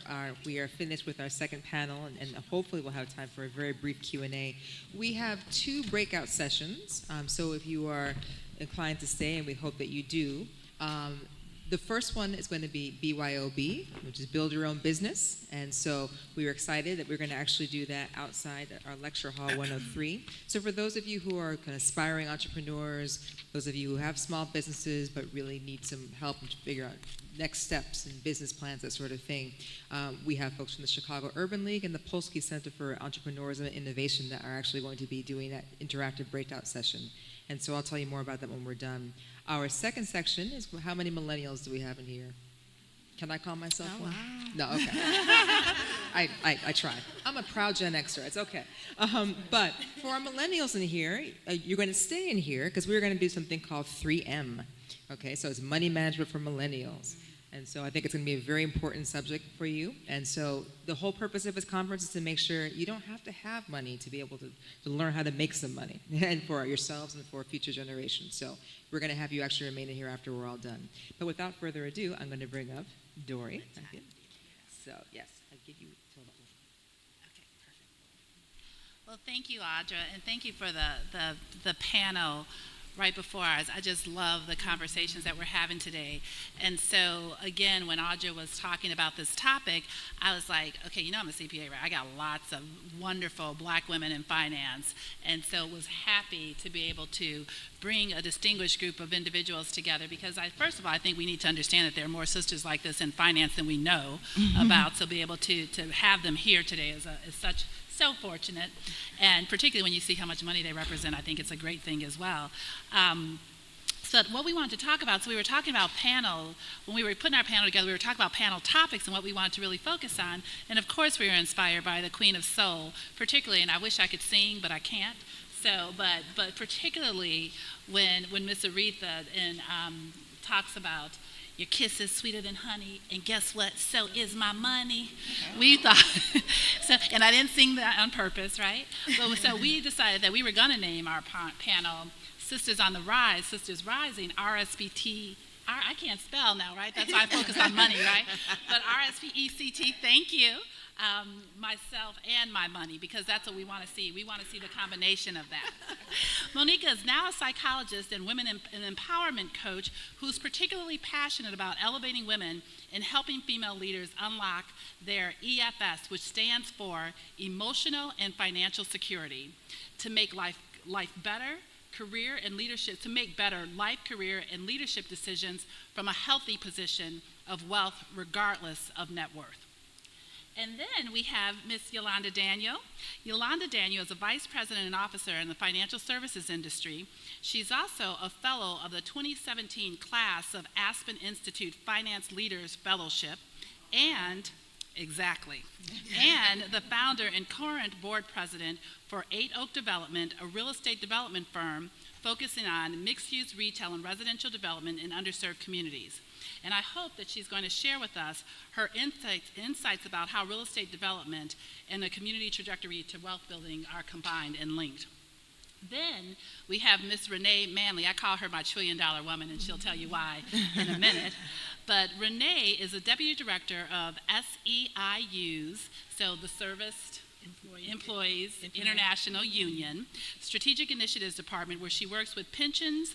we are finished with our second panel, and hopefully we'll have time for a very brief Q&A, we have 2 breakout sessions. So if you are inclined to stay, and we hope that you do, the first one is going to be BYOB, which is Build Your Own Business. And so we were excited that we're going to actually do that outside our lecture hall 103. So for those of you who are kind of aspiring entrepreneurs, those of you who have small businesses but really need some help to figure out next steps and business plans, that sort of thing, we have folks from the Chicago Urban League and the Polsky Center for Entrepreneurism and Innovation that are actually going to be doing that interactive breakout session. And so I'll tell you more about that when we're done. Our second section is how many millennials do we have in here? Can I call myself one? Wow. No, okay. I try. I'm a proud Gen Xer. It's okay. But for our millennials in here, you're going to stay in here because we're going to do something called 3M. Okay, so it's money management for millennials. And so I think it's going to be a very important subject for you. And so the whole purpose of this conference is to make sure you don't have to have money to be able to learn how to make some money, and for yourselves and for future generations. So we're going to have you actually remain in here after we're all done. But without further ado, I'm going to bring up Dory. So yes, I give you till about. Okay, perfect. Well, thank you, Audra, and thank you for the panel right before ours. I just love the conversations that we're having today. And so, again, when Audra was talking about this topic, I was like, okay, you know I'm a CPA, right? I got lots of wonderful Black women in finance, and so was happy to be able to bring a distinguished group of individuals together, because first of all, I think we need to understand that there are more sisters like this in finance than we know about, so be able to have them here today is so fortunate, and particularly when you see how much money they represent, I think it's a great thing as well. So what we wanted to talk about, so we were talking about panel, when we were putting our panel together, we were talking about panel topics and what we wanted to really focus on, and of course we were inspired by the Queen of Soul, particularly, and I wish I could sing, but I can't. So, but particularly when Miss Aretha talks about your kiss is sweeter than honey, and guess what? So is my money. We thought, and I didn't sing that on purpose, right? So we decided that we were going to name our panel Sisters on the Rise, Sisters Rising, RSVT. I can't spell now, right? That's why I focus on money, right? But RSVECT, thank you. Myself and my money, because that's what we want to see. We want to see the combination of that. Monica is now a psychologist and women and empowerment coach who's particularly passionate about elevating women and helping female leaders unlock their EFS, which stands for Emotional and Financial Security, to make life better, career and leadership, to make better life, career, and leadership decisions from a healthy position of wealth, regardless of net worth. And then we have Miss Yolanda Daniel. Yolanda Daniel is a vice president and officer in the financial services industry. She's also a fellow of the 2017 class of Aspen Institute Finance Leaders Fellowship, and the founder and current board president for 8 Oak Development, a real estate development firm focusing on mixed-use retail and residential development in underserved communities. And I hope that she's going to share with us her insights about how real estate development and the community trajectory to wealth building are combined and linked. Then we have Miss Renee Manley. I call her my $1 trillion woman, and she'll tell you why in a minute. But Renee is a deputy director of SEIU's, so the Service Employees International Union, Strategic Initiatives Department, where she works with pension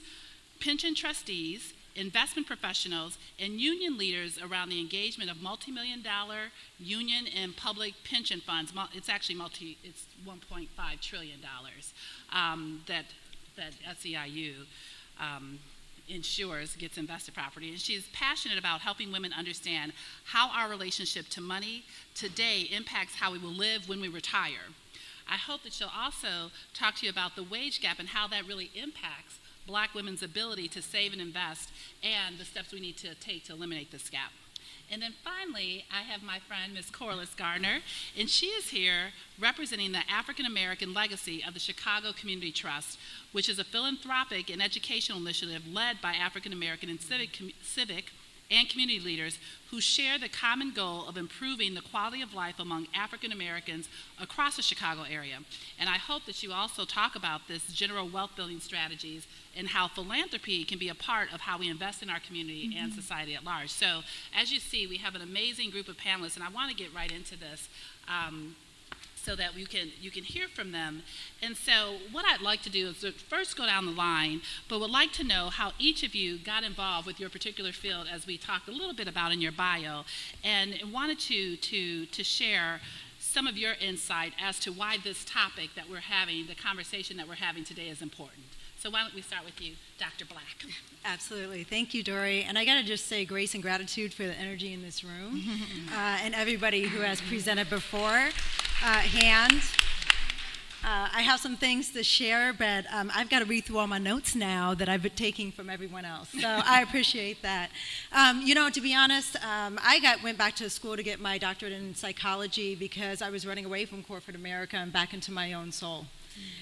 trustees, investment professionals, and union leaders around the engagement of multi-million-dollar union and public pension funds. It's actually it's $1.5 trillion that SEIU ensures gets invested property. And she's passionate about helping women understand how our relationship to money today impacts how we will live when we retire. I hope that she'll also talk to you about the wage gap and how that really impacts Black women's ability to save and invest, and the steps we need to take to eliminate this gap. And then finally, I have my friend, Ms. Corliss Gardner, and she is here representing the African American legacy of the Chicago Community Trust, which is a philanthropic and educational initiative led by African American and civic and community leaders who share the common goal of improving the quality of life among African Americans across the Chicago area. And I hope that you also talk about this general wealth building strategies and how philanthropy can be a part of how we invest in our community and society at large. So as you see, we have an amazing group of panelists, and I want to get right into this. So that you can hear from them. And so what I'd like to do is to first go down the line, but would like to know how each of you got involved with your particular field, as we talked a little bit about in your bio, and wanted to share some of your insight as to why this topic that we're having, the conversation that we're having today, is important. So why don't we start with you, Dr. Black? Absolutely. Thank you, Dory. And I got to just say grace and gratitude for the energy in this room and everybody who has presented before. I have some things to share, but I've got to read through all my notes now that I've been taking from everyone else. So I appreciate that. To be honest, I went back to school to get my doctorate in psychology because I was running away from corporate America and back into my own soul.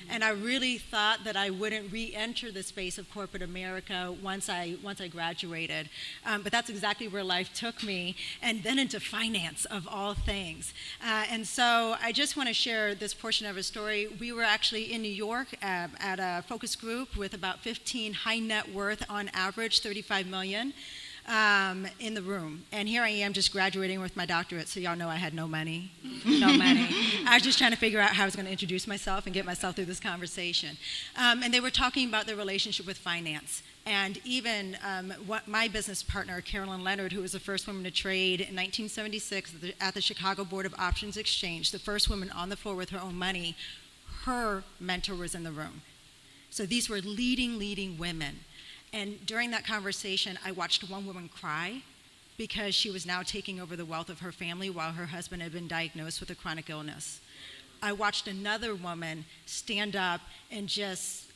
And I really thought that I wouldn't re-enter the space of corporate America once I graduated. But that's exactly where life took me, and then into finance, of all things. And so I just want to share this portion of a story. We were actually in New York at a focus group with about 15 high net worth, on average, 35 million. In the room. And here I am just graduating with my doctorate, so y'all know I had no money. No money. I was just trying to figure out how I was going to introduce myself and get myself through this conversation. And they were talking about their relationship with finance. And even my business partner, Carolyn Leonard, who was the first woman to trade in 1976 at the Chicago Board of Options Exchange, the first woman on the floor with her own money, her mentor was in the room. So these were leading women. And during that conversation, I watched one woman cry because she was now taking over the wealth of her family while her husband had been diagnosed with a chronic illness. I watched another woman stand up and just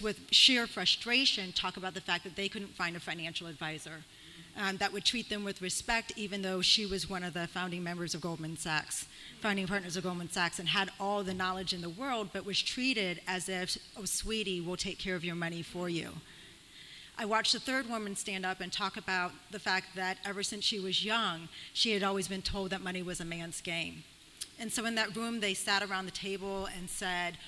with sheer frustration talk about the fact that they couldn't find a financial advisor that would treat them with respect, even though she was one of the founding members of Goldman Sachs, founding partners of Goldman Sachs, and had all the knowledge in the world, but was treated as if, oh, sweetie, we'll take care of your money for you. I watched a third woman stand up and talk about the fact that ever since she was young, she had always been told that money was a man's game. And so in that room, they sat around the table and said,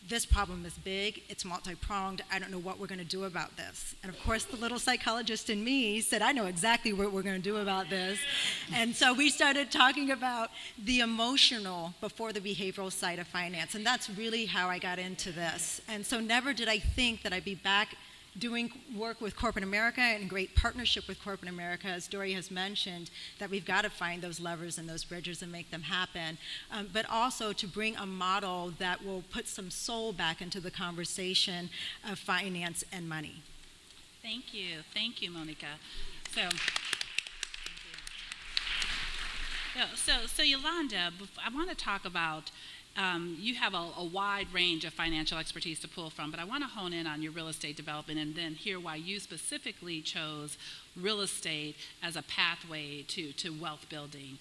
this problem is big, it's multi-pronged, I don't know what we're going to do about this. And of course, the little psychologist in me said, I know exactly what we're going to do about this. And so we started talking about the emotional before the behavioral side of finance. And that's really how I got into this. And so never did I think that I'd be back doing work with corporate America and in great partnership with corporate America, as Dory has mentioned, that we've got to find those levers and those bridges and make them happen, but also to bring a model that will put some soul back into the conversation of finance and money. Thank you, Monica. So Yolanda, I want to talk about, you have a wide range of financial expertise to pull from, but I want to hone in on your real estate development and then hear why you specifically chose real estate as a pathway to wealth building.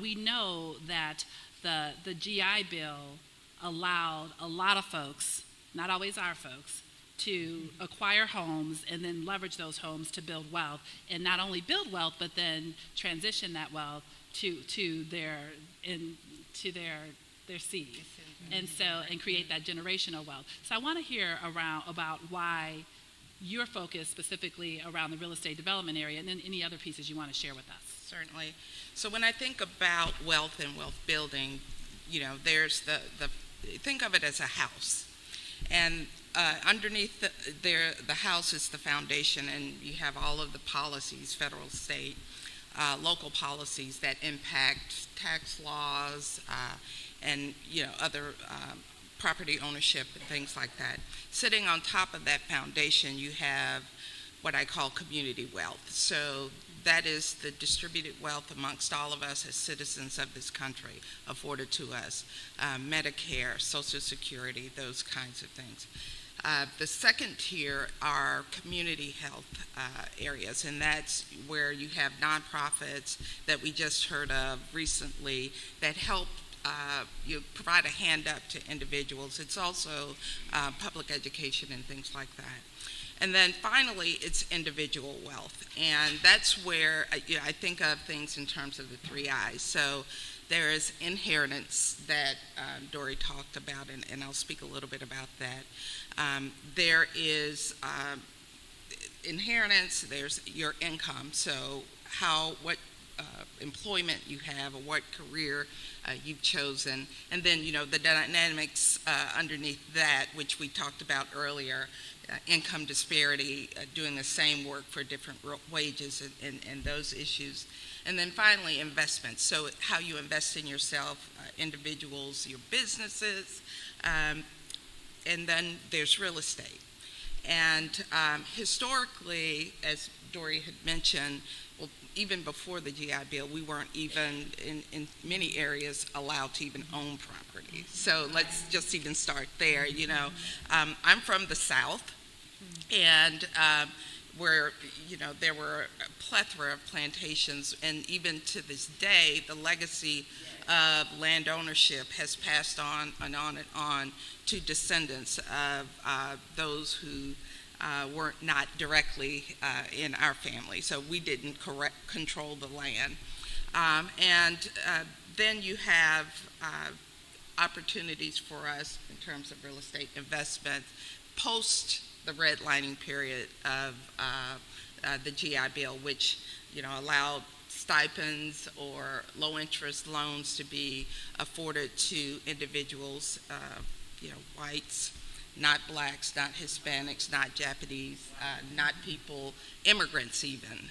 We know that the GI Bill allowed a lot of folks, not always our folks, to acquire homes and then leverage those homes to build wealth, and not only build wealth, but then transition that wealth to their seeds, and create that generational wealth. So I want to hear about why you're focused specifically around the real estate development area, and then any other pieces you want to share with us. Certainly. So when I think about wealth and wealth building, there's think of it as a house, and underneath the house is the foundation, and you have all of the policies, federal, state, local policies that impact tax laws and other property ownership and things like that. Sitting on top of that foundation, you have what I call community wealth. So that is the distributed wealth amongst all of us as citizens of this country afforded to us. Medicare, Social Security, those kinds of things. The second tier are community health areas, and that's where you have nonprofits that we just heard of recently that help you provide a hand up to individuals. It's also public education and things like that. And then finally, it's individual wealth, and that's where I think of things in terms of the 3 I's. So there is inheritance that Dory talked about, and I'll speak a little bit about that. There is inheritance, there's your income, so what employment you have or what career you've chosen, and then the dynamics underneath that, which we talked about earlier, income disparity, doing the same work for different wages and those issues. And then finally, investments. So how you invest in yourself, individuals, your businesses, and then there's real estate. And historically, as Dory had mentioned, well, even before the GI Bill, we weren't even in many areas allowed to even own property. So let's just even start there. I'm from the South, and where there were a plethora of plantations, and even to this day, the legacy of land ownership has passed on and on and on to descendants of those who were not directly in our family. So we didn't control the land. And then you have opportunities for us in terms of real estate investment post the redlining period of the GI Bill, which allowed stipends or low-interest loans to be afforded to individuals, whites, not blacks, not Hispanics, not Japanese, not immigrants even,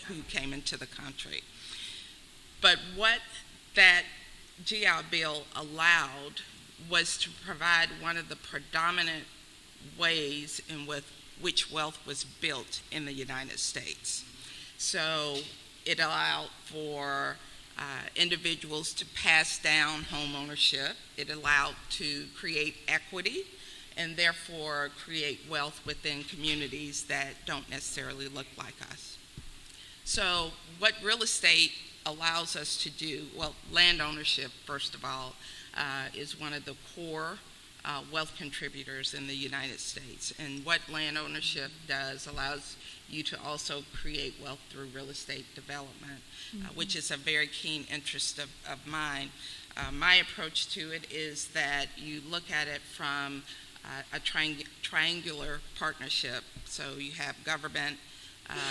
who came into the country. But what that GI Bill allowed was to provide one of the predominant ways in which wealth was built in the United States. So it allowed for individuals to pass down home ownership. It allowed to create equity and therefore create wealth within communities that don't necessarily look like us. So what real estate allows us to do, well, land ownership, first of all, is one of the core wealth contributors in the United States. And what land ownership does allows you to also create wealth through real estate development, which is a very keen interest of mine. My approach to it is that you look at it from a triangular partnership. So you have government,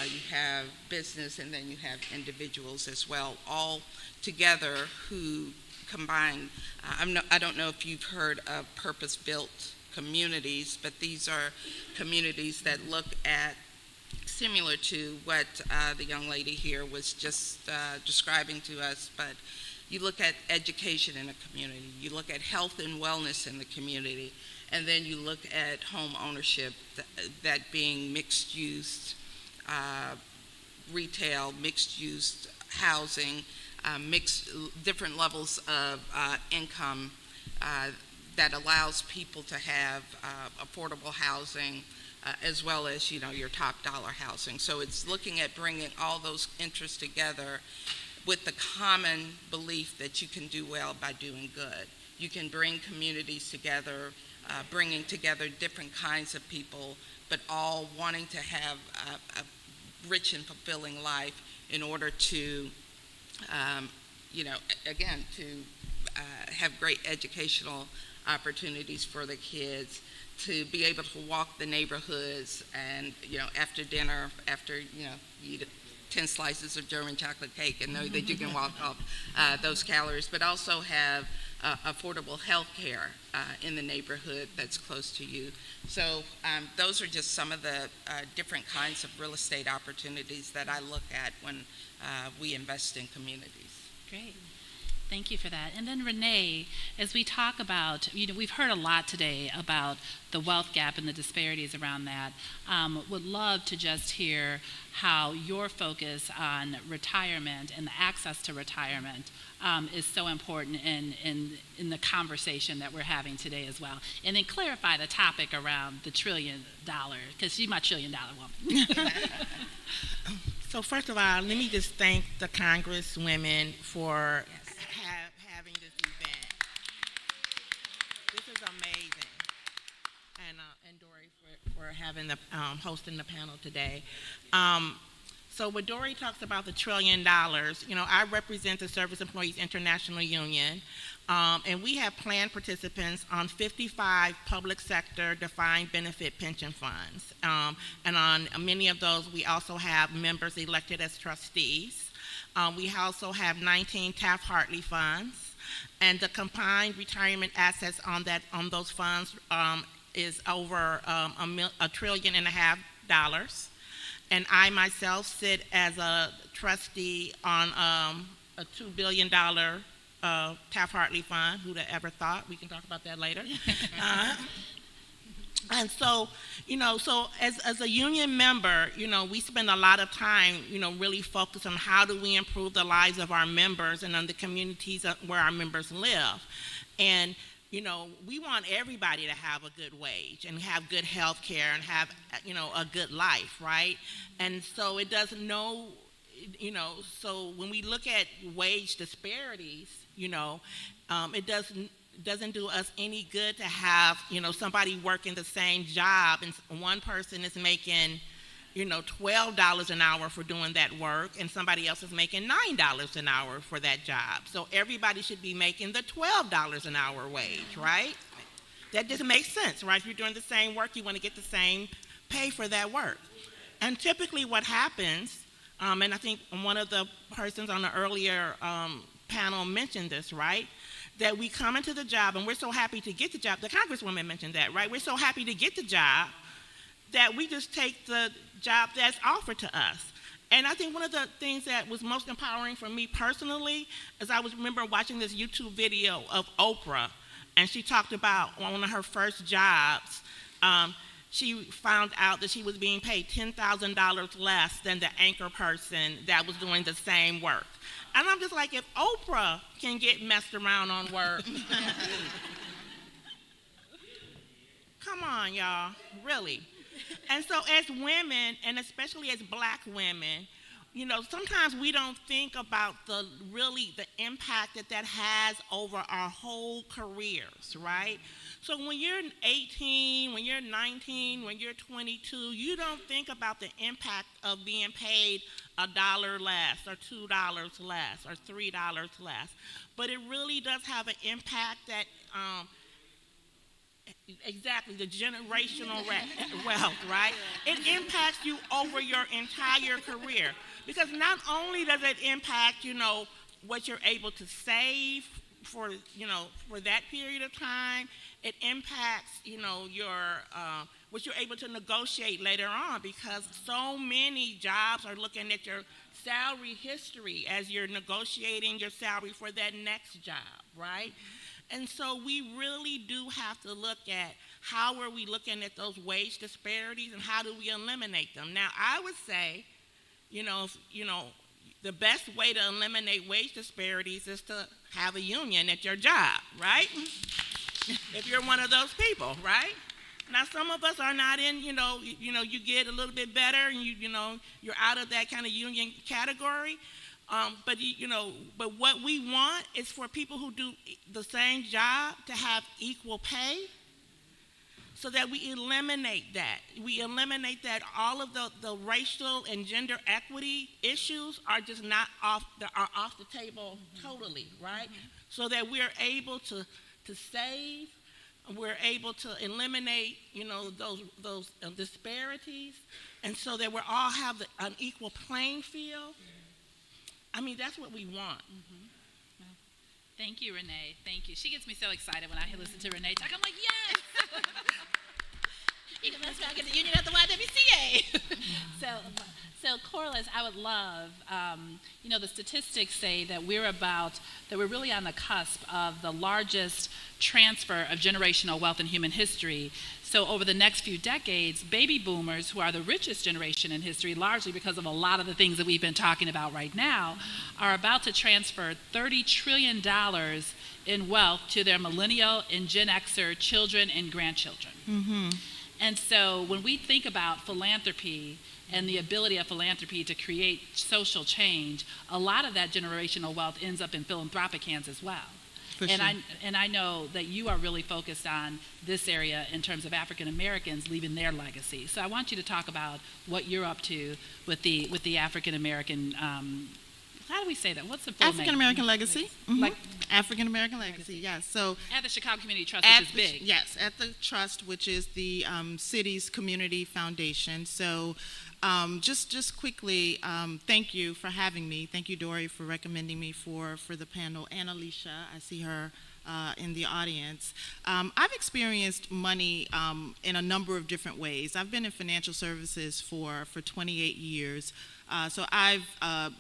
you have business, and then you have individuals as well, all together who combine. I don't know if you've heard of purpose-built communities, but these are communities that look at, similar to what the young lady here was just describing to us, but you look at education in a community, you look at health and wellness in the community, and then you look at home ownership, that being mixed use, retail, mixed use housing, different levels of income that allows people to have affordable housing, as well as your top dollar housing. So it's looking at bringing all those interests together with the common belief that you can do well by doing good. You can bring communities together, bringing together different kinds of people, but all wanting to have a rich and fulfilling life in order to have great educational opportunities for the kids, to be able to walk the neighborhoods and, after dinner, after, you eat 10 slices of German chocolate cake and know that you can walk off those calories, but also have affordable health care in the neighborhood that's close to you. So those are just some of the different kinds of real estate opportunities that I look at when we invest in communities. Great. Thank you for that. And then Renee, as we talk about, we've heard a lot today about the wealth gap and the disparities around that. Would love to just hear how your focus on retirement and the access to retirement is so important in the conversation that we're having today as well. And then clarify the topic around the $1 trillion, because she's my $1 trillion woman. So first of all, let me just thank the Congresswomen for having this event. This is amazing, and Dory for having the hosting the panel today. So when Dory talks about the $1 trillion, I represent the Service Employees International Union, and we have plan participants on 55 public sector defined benefit pension funds. And on many of those, we also have members elected as trustees. We also have 19 Taft-Hartley funds, and the combined retirement assets on those funds is over $1.5 trillion. And I myself sit as a trustee on a $2 billion Taft-Hartley fund. Who'd have ever thought? We can talk about that later. And so, so as a union member, we spend a lot of time, really focused on how do we improve the lives of our members and on the communities where our members live. And we want everybody to have a good wage and have good health care and have, a good life, right? And so it doesn't so when we look at wage disparities, it doesn't do us any good to have, somebody working the same job and one person is making, $12 an hour for doing that work, and somebody else is making $9 an hour for that job. So everybody should be making the $12 an hour wage, right? That doesn't make sense, right? If you're doing the same work, you want to get the same pay for that work. And typically what happens, and I think one of the persons on the earlier panel mentioned this, right? That we come into the job and we're so happy to get the job. The Congresswoman mentioned that, right? We're so happy to get the job that we just take the job that's offered to us. And I think one of the things that was most empowering for me personally is I remember watching this YouTube video of Oprah, and she talked about one of her first jobs. She found out that she was being paid $10,000 less than the anchor person that was doing the same work. And I'm just like, if Oprah can get messed around on work, come on, y'all, really. And so as women, and especially as Black women, sometimes we don't think about the impact that has over our whole careers, right? So when you're 18, when you're 19, when you're 22, you don't think about the impact of being paid $1 less or $2 less or $3 less. But it really does have an impact that exactly, the generational wealth, right? It impacts you over your entire career, because not only does it impact, what you're able to save for that period of time, it impacts, what you're able to negotiate later on, because so many jobs are looking at your salary history as you're negotiating your salary for that next job, right? And so we really do have to look at how are we looking at those wage disparities and how do we eliminate them. Now, I would say, the best way to eliminate wage disparities is to have a union at your job, right? If you're one of those people, right? Now, some of us are not in, you get a little bit better and you're out of that kind of union category. But what we want is for people who do the same job to have equal pay, so that we eliminate that. We eliminate that all of the racial and gender equity issues are just not off the table totally, right? So that we're able to save, we're able to eliminate, those disparities, and so that we all have an equal playing field. I mean, that's what we want. Well, thank you, Renee. Thank you. She gets me so excited when I listen to Renee talk. I'm like, yes! You can let's get the union at the YWCA. So Corliss, I would love, the statistics say that we're about that we're really on the cusp of the largest transfer of generational wealth in human history. So over the next few decades, baby boomers, who are the richest generation in history, largely because of a lot of the things that we've been talking about right now, are about to transfer $30 trillion in wealth to their millennial and Gen Xer children and grandchildren. Mm-hmm. And so when we think about philanthropy and the ability of philanthropy to create social change, a lot of that generational wealth ends up in philanthropic hands as well. And I know that you are really focused on this area in terms of African Americans leaving their legacy. So I want you to talk about what you're up to with the African American. How do we say that? What's the full name? African American Legacy. Mm-hmm. Like African American Legacy. Yes. So at the Chicago Community Trust, which is big. Yes, at the trust, which is the city's community foundation. So. Just quickly, thank you for having me. Thank you, Dory, for recommending me for the panel. And Alicia, I see her in the audience. I've experienced money in a number of different ways. I've been in financial services for 28 years. So I've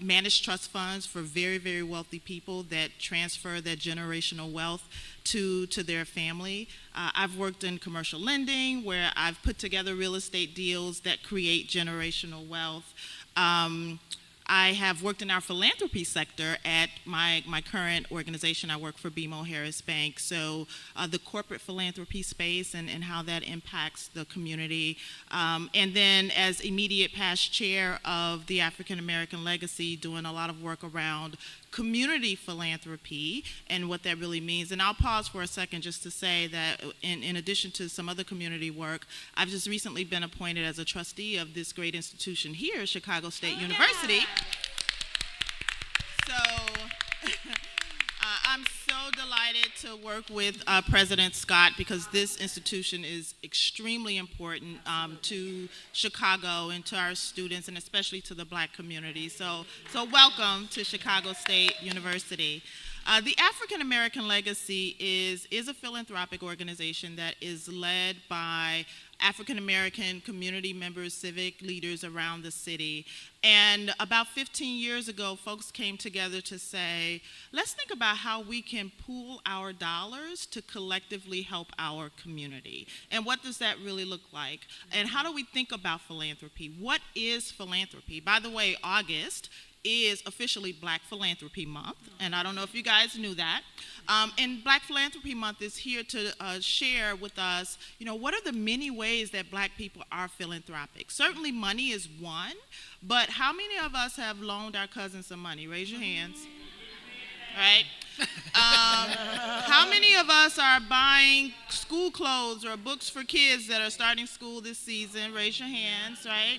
managed trust funds for very, very wealthy people that transfer their generational wealth to their family. I've worked in commercial lending where I've put together real estate deals that create generational wealth. I have worked in our philanthropy sector at my current organization. I work for BMO Harris Bank. So the corporate philanthropy space and how that impacts the community. And then as immediate past chair of the African American Legacy, doing a lot of work around community philanthropy and what that really means. And I'll pause for a second just to say that in addition to some other community work, I've just recently been appointed as a trustee of this great institution here, Chicago State University. So I'm so delighted to work with President Scott because this institution is extremely important to Chicago and to our students and especially to the Black community. So welcome to Chicago State University. The African American Legacy is a philanthropic organization that is led by African American community members, civic leaders around the city. And about 15 years ago, folks came together to say, let's think about how we can pool our dollars to collectively help our community. And what does that really look like? And how do we think about philanthropy? What is philanthropy? By the way, August is officially Black Philanthropy Month, and I don't know if you guys knew that. And Black Philanthropy Month is here to share with us, what are the many ways that Black people are philanthropic? Certainly money is one, but how many of us have loaned our cousins some money? Raise your hands. Right? How many of us are buying school clothes or books for kids that are starting school this season? Raise your hands, right?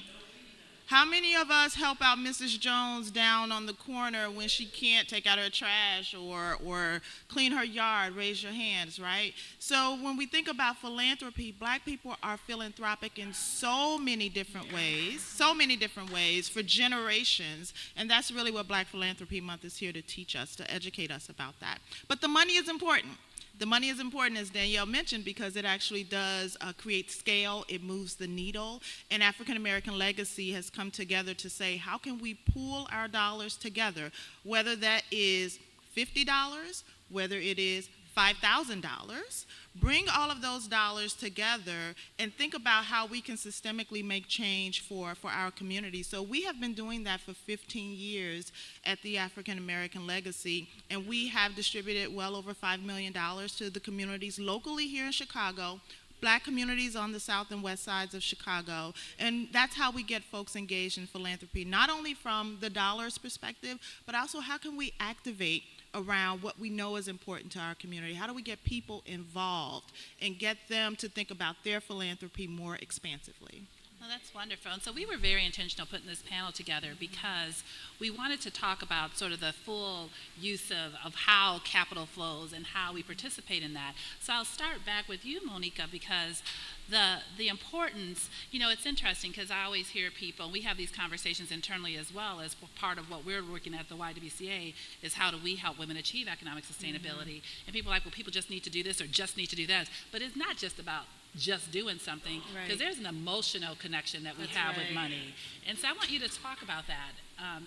How many of us help out Mrs. Jones down on the corner when she can't take out her trash or clean her yard? Raise your hands, right? So when we think about philanthropy, Black people are philanthropic in so many different ways for generations, and that's really what Black Philanthropy Month is here to teach us, to educate us about that. But the money is important. The money is important, as Danielle mentioned, because it actually does create scale. It moves the needle. And African American Legacy has come together to say, how can we pool our dollars together, whether that is $50, whether it is $5,000, bring all of those dollars together and think about how we can systemically make change for our community. So we have been doing that for 15 years at the African American Legacy, and we have distributed well over $5 million to the communities locally here in Chicago, Black communities on the south and west sides of Chicago. And that's how we get folks engaged in philanthropy, not only from the dollars perspective, but also how can we activate around what we know is important to our community? How do we get people involved and get them to think about their philanthropy more expansively? Well, that's wonderful. And so we were very intentional putting this panel together because we wanted to talk about sort of the full use of how capital flows and how we participate in that. So I'll start back with you, Monica, because the importance, it's interesting because I always hear people, we have these conversations internally as well as part of what we're working at the YWCA is how do we help women achieve economic sustainability. And people are like, well, people just need to do this or just need to do that. But it's not just about just doing something, because there's an emotional connection that we have with money. And so I want you to talk about that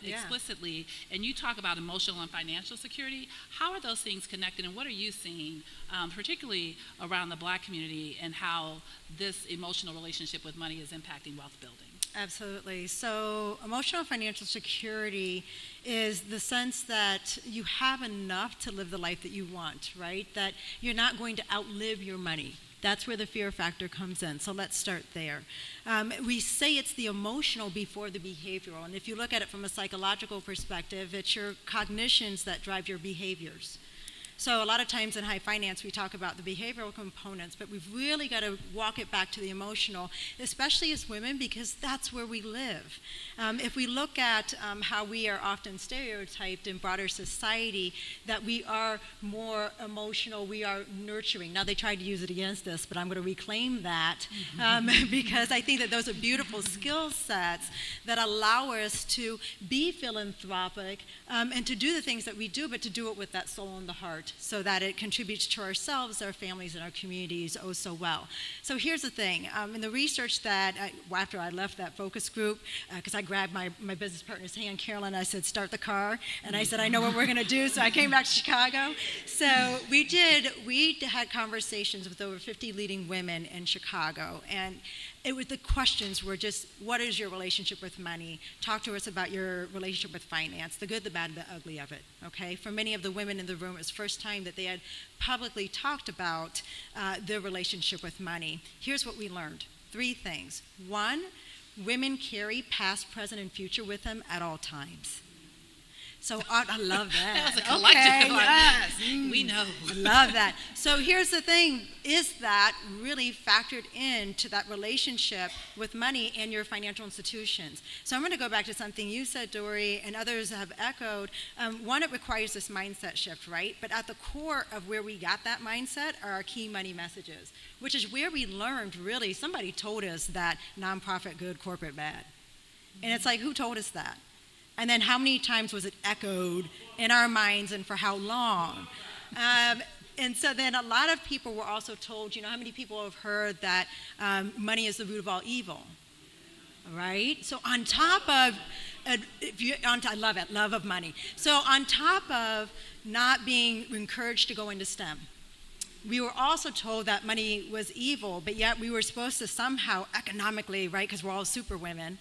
explicitly. And you talk about emotional and financial security. How are those things connected, and what are you seeing, particularly around the Black community, and how this emotional relationship with money is impacting wealth building? Absolutely. So emotional financial security is the sense that you have enough to live the life that you want, right? That you're not going to outlive your money. That's where the fear factor comes in. So let's start there. We say it's the emotional before the behavioral. And if you look at it from a psychological perspective, it's your cognitions that drive your behaviors. So a lot of times in high finance, we talk about the behavioral components, but we've really got to walk it back to the emotional, especially as women, because that's where we live. If we look at how we are often stereotyped in broader society, that we are more emotional, we are nurturing. Now, they tried to use it against us, but I'm going to reclaim that because I think that those are beautiful skill sets that allow us to be philanthropic and to do the things that we do, but to do it with that soul in the heart, so that it contributes to ourselves, our families, and our communities oh so well. So here's the thing. In the research that, after I left that focus group, because I grabbed my business partner's hand, Carolyn, I said, start the car. And I said, I know what we're going to do. So I came back to Chicago. So we had conversations with over 50 leading women in Chicago. And the questions were just, what is your relationship with money? Talk to us about your relationship with finance, the good, the bad, and the ugly of it, okay? For many of the women in the room, it was the first time that they had publicly talked about their relationship with money. Here's what we learned. 3 things. 1, women carry past, present, and future with them at all times. So I love that. That was a collective. Yes. We know. I love that. So here's the thing, is that really factored into that relationship with money and your financial institutions? So I'm going to go back to something you said, Dory, and others have echoed. 1, it requires this mindset shift, right? But at the core of where we got that mindset are our key money messages, which is where we learned, really, somebody told us that nonprofit good, corporate bad. And it's like, who told us that? And then how many times was it echoed in our minds, and for how long? And so then a lot of people were also told, how many people have heard that money is the root of all evil, right? So on top of, I love it, love of money. So on top of not being encouraged to go into STEM, we were also told that money was evil, but yet we were supposed to somehow economically, right, because we're all super women.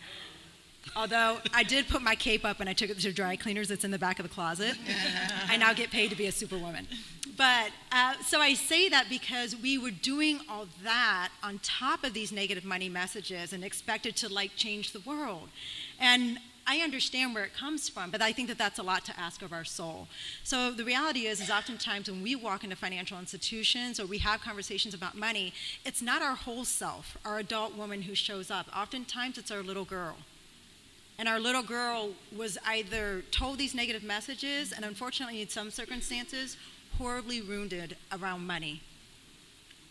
Although I did put my cape up and I took it to dry cleaners that's in the back of the closet. I now get paid to be a superwoman. But so I say that because we were doing all that on top of these negative money messages and expected to change the world. And I understand where it comes from, but I think that that's a lot to ask of our soul. So the reality is oftentimes when we walk into financial institutions or we have conversations about money, it's not our whole self, our adult woman who shows up. Oftentimes it's our little girl. And our little girl was either told these negative messages and unfortunately in some circumstances horribly wounded around money.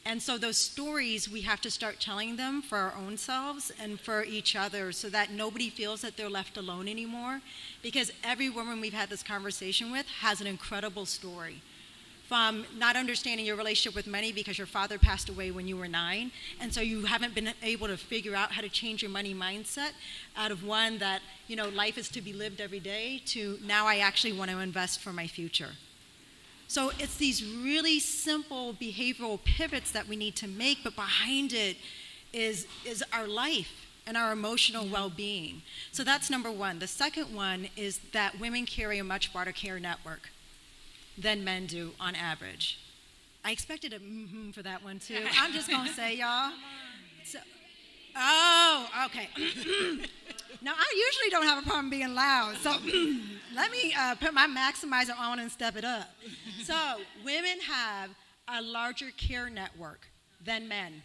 And so those stories, we have to start telling them for our own selves and for each other so that nobody feels that they're left alone anymore, because every woman we've had this conversation with has an incredible story. From not understanding your relationship with money because your father passed away when you were 9, and so you haven't been able to figure out how to change your money mindset out of one that, life is to be lived every day, to now I actually want to invest for my future. So it's these really simple behavioral pivots that we need to make, but behind it is our life and our emotional well-being. So that's number 1. The second one is that women carry a much broader care network than men do on average. I expected a for that one too. I'm just gonna say, y'all. Okay. Now, I usually don't have a problem being loud, so let me put my maximizer on and step it up. So women have a larger care network than men.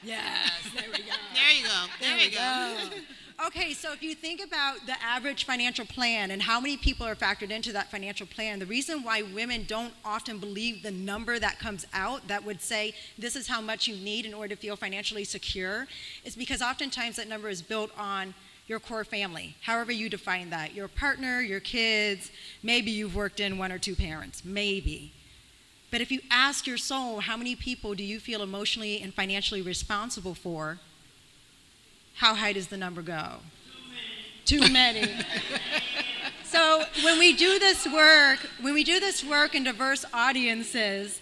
Yes, there we go. There you go. There you go. Okay, so if you think about the average financial plan and how many people are factored into that financial plan, the reason why women don't often believe the number that comes out that would say this is how much you need in order to feel financially secure is because oftentimes that number is built on your core family, however you define that. Your partner, your kids, maybe you've worked in 1 or 2 parents, maybe. But if you ask your soul, how many people do you feel emotionally and financially responsible for? How high does the number go? Too many. So when we do this work in diverse audiences,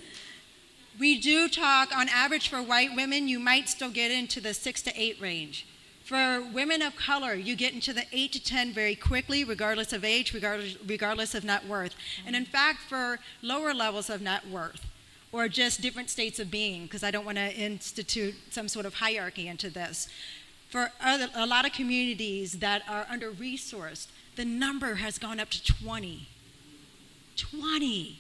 we do talk, on average for white women, you might still get into the 6 to 8 range. For women of color, you get into the 8 to 10 very quickly, regardless of age, regardless of net worth. And in fact, for lower levels of net worth, or just different states of being, because I don't want to institute some sort of hierarchy into this, for a lot of communities that are under-resourced, the number has gone up to 20. 20.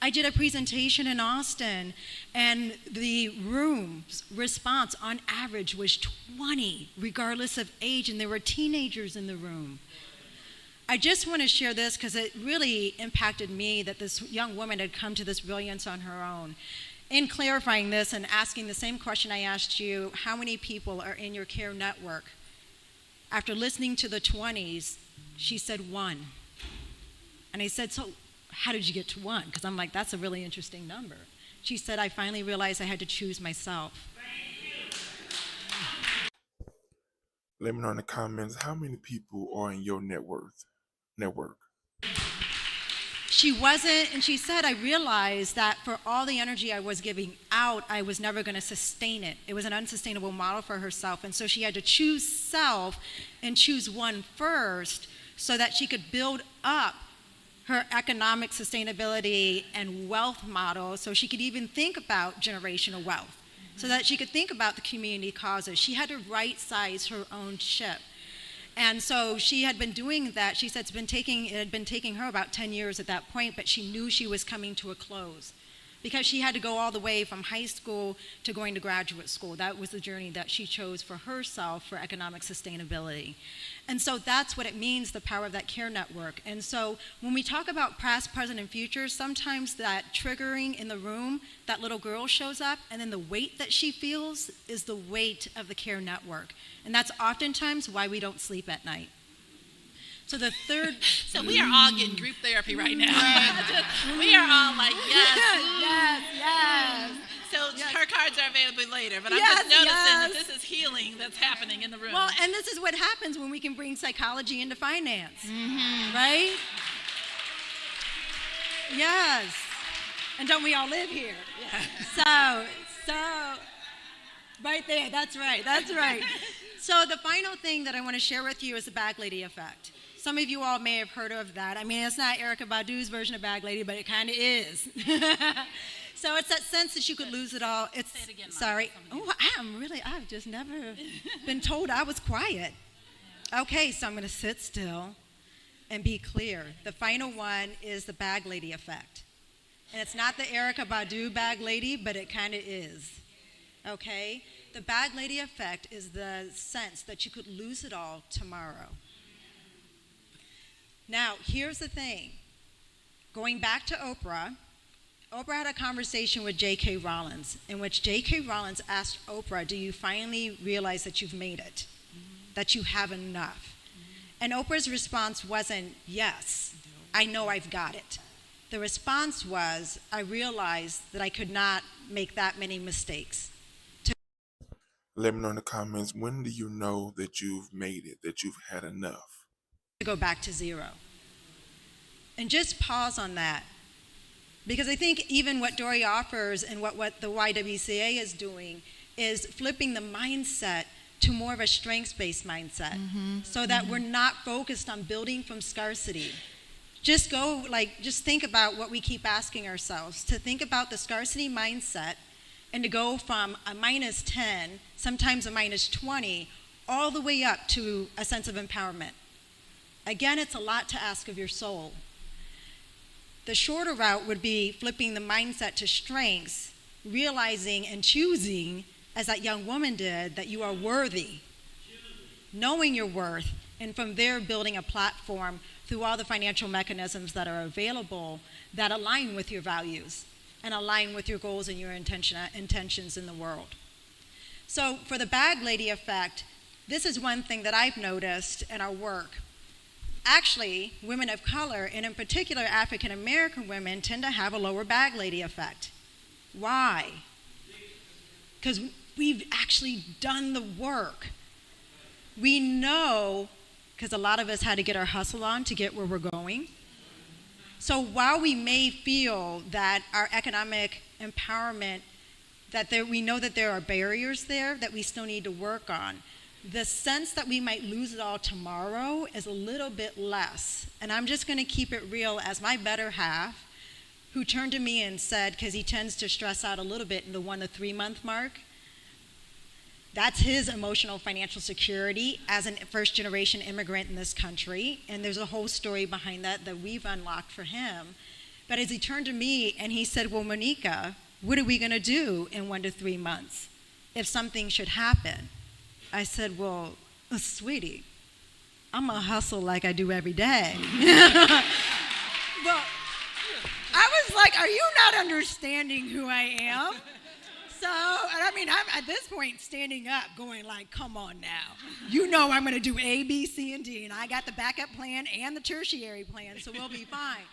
I did a presentation in Austin, and the room's response on average was 20, regardless of age, and there were teenagers in the room. I just want to share this because it really impacted me that this young woman had come to this brilliance on her own. In clarifying this and asking the same question I asked you, how many people are in your care network? After listening to the 20s, she said 1. And I said, so how did you get to 1? Because I'm like, that's a really interesting number. She said, I finally realized I had to choose myself. Let me know in the comments how many people are in your network. She wasn't, and she said, I realized that for all the energy I was giving out, I was never going to sustain it. It was an unsustainable model for herself. And so she had to choose self and choose 1 first so that she could build up her economic sustainability and wealth model so she could even think about generational wealth, so that she could think about the community causes. She had to right-size her own ship. And so she had been doing that. She said it had been taking her about 10 years at that point, but she knew she was coming to a close because she had to go all the way from high school to going to graduate school. That was the journey that she chose for herself for economic sustainability. And so that's what it means, the power of that care network. And so when we talk about past, present, and future, sometimes that triggering in the room, that little girl shows up, and then the weight that she feels is the weight of the care network. And that's oftentimes why we don't sleep at night. So the third... So we are all getting group therapy right now. We are all like, yes. So her cards are available later, but I'm just noticing that this is healing that's happening in the room. Well, and this is what happens when we can bring psychology into finance, right? Yes. And don't we all live here? Yeah. So, right there, that's right. So the final thing that I want to share with you is the bag lady effect. Some of you all may have heard of that. I mean, it's not Erykah Badu's version of bag lady, but it kind of is. So it's that sense that you could lose it all. Say it again, sorry. Oh, I've just never been told I was quiet. Okay, so I'm going to sit still and be clear. The final one is the bag lady effect. And it's not the Erykah Badu bag lady, but it kind of is. Okay? The bag lady effect is the sense that you could lose it all tomorrow. Now, here's the thing. Going back to Oprah had a conversation with J.K. Rowling, in which J.K. Rowling asked Oprah, do you finally realize that you've made it, that you have enough? And Oprah's response wasn't, yes, I know I've got it. The response was, I realized that I could not make that many mistakes. Let me know in the comments, when do you know that you've made it, that you've had enough? To go back to zero. And just pause on that. Because I think even what Dory offers and what the YWCA is doing is flipping the mindset to more of a strengths-based mindset so that we're not focused on building from scarcity. Just think about what we keep asking ourselves, to think about the scarcity mindset and to go from a -10, sometimes a -20, all the way up to a sense of empowerment. Again, it's a lot to ask of your soul. The shorter route would be flipping the mindset to strengths, realizing and choosing, as that young woman did, that you are worthy, knowing your worth, and from there building a platform through all the financial mechanisms that are available that align with your values and align with your goals and your intentions in the world. So for the bag lady effect, this is one thing that I've noticed in our work. actually, women of color, and in particular African American women, tend to have a lower bag lady effect. Why? Because we've actually done the work. We know, because a lot of us had to get our hustle on to get where we're going. So while we may feel that our economic empowerment, we know that there are barriers there that we still need to work on, the sense that we might lose it all tomorrow is a little bit less. And I'm just going to keep it real as my better half, who turned to me and said, because he tends to stress out a little bit in the 1 to 3 month mark, that's his emotional financial security as a first generation immigrant in this country. And there's a whole story behind that we've unlocked for him. But as he turned to me and he said, well, Monica, what are we going to do in 1 to 3 months if something should happen? I said, well, sweetie, I'm going to hustle like I do every day. Well, I was like, are you not understanding who I am? So, and I mean, I'm at this point standing up going like, come on now. You know I'm going to do A, B, C, and D, and I got the backup plan and the tertiary plan, so we'll be fine.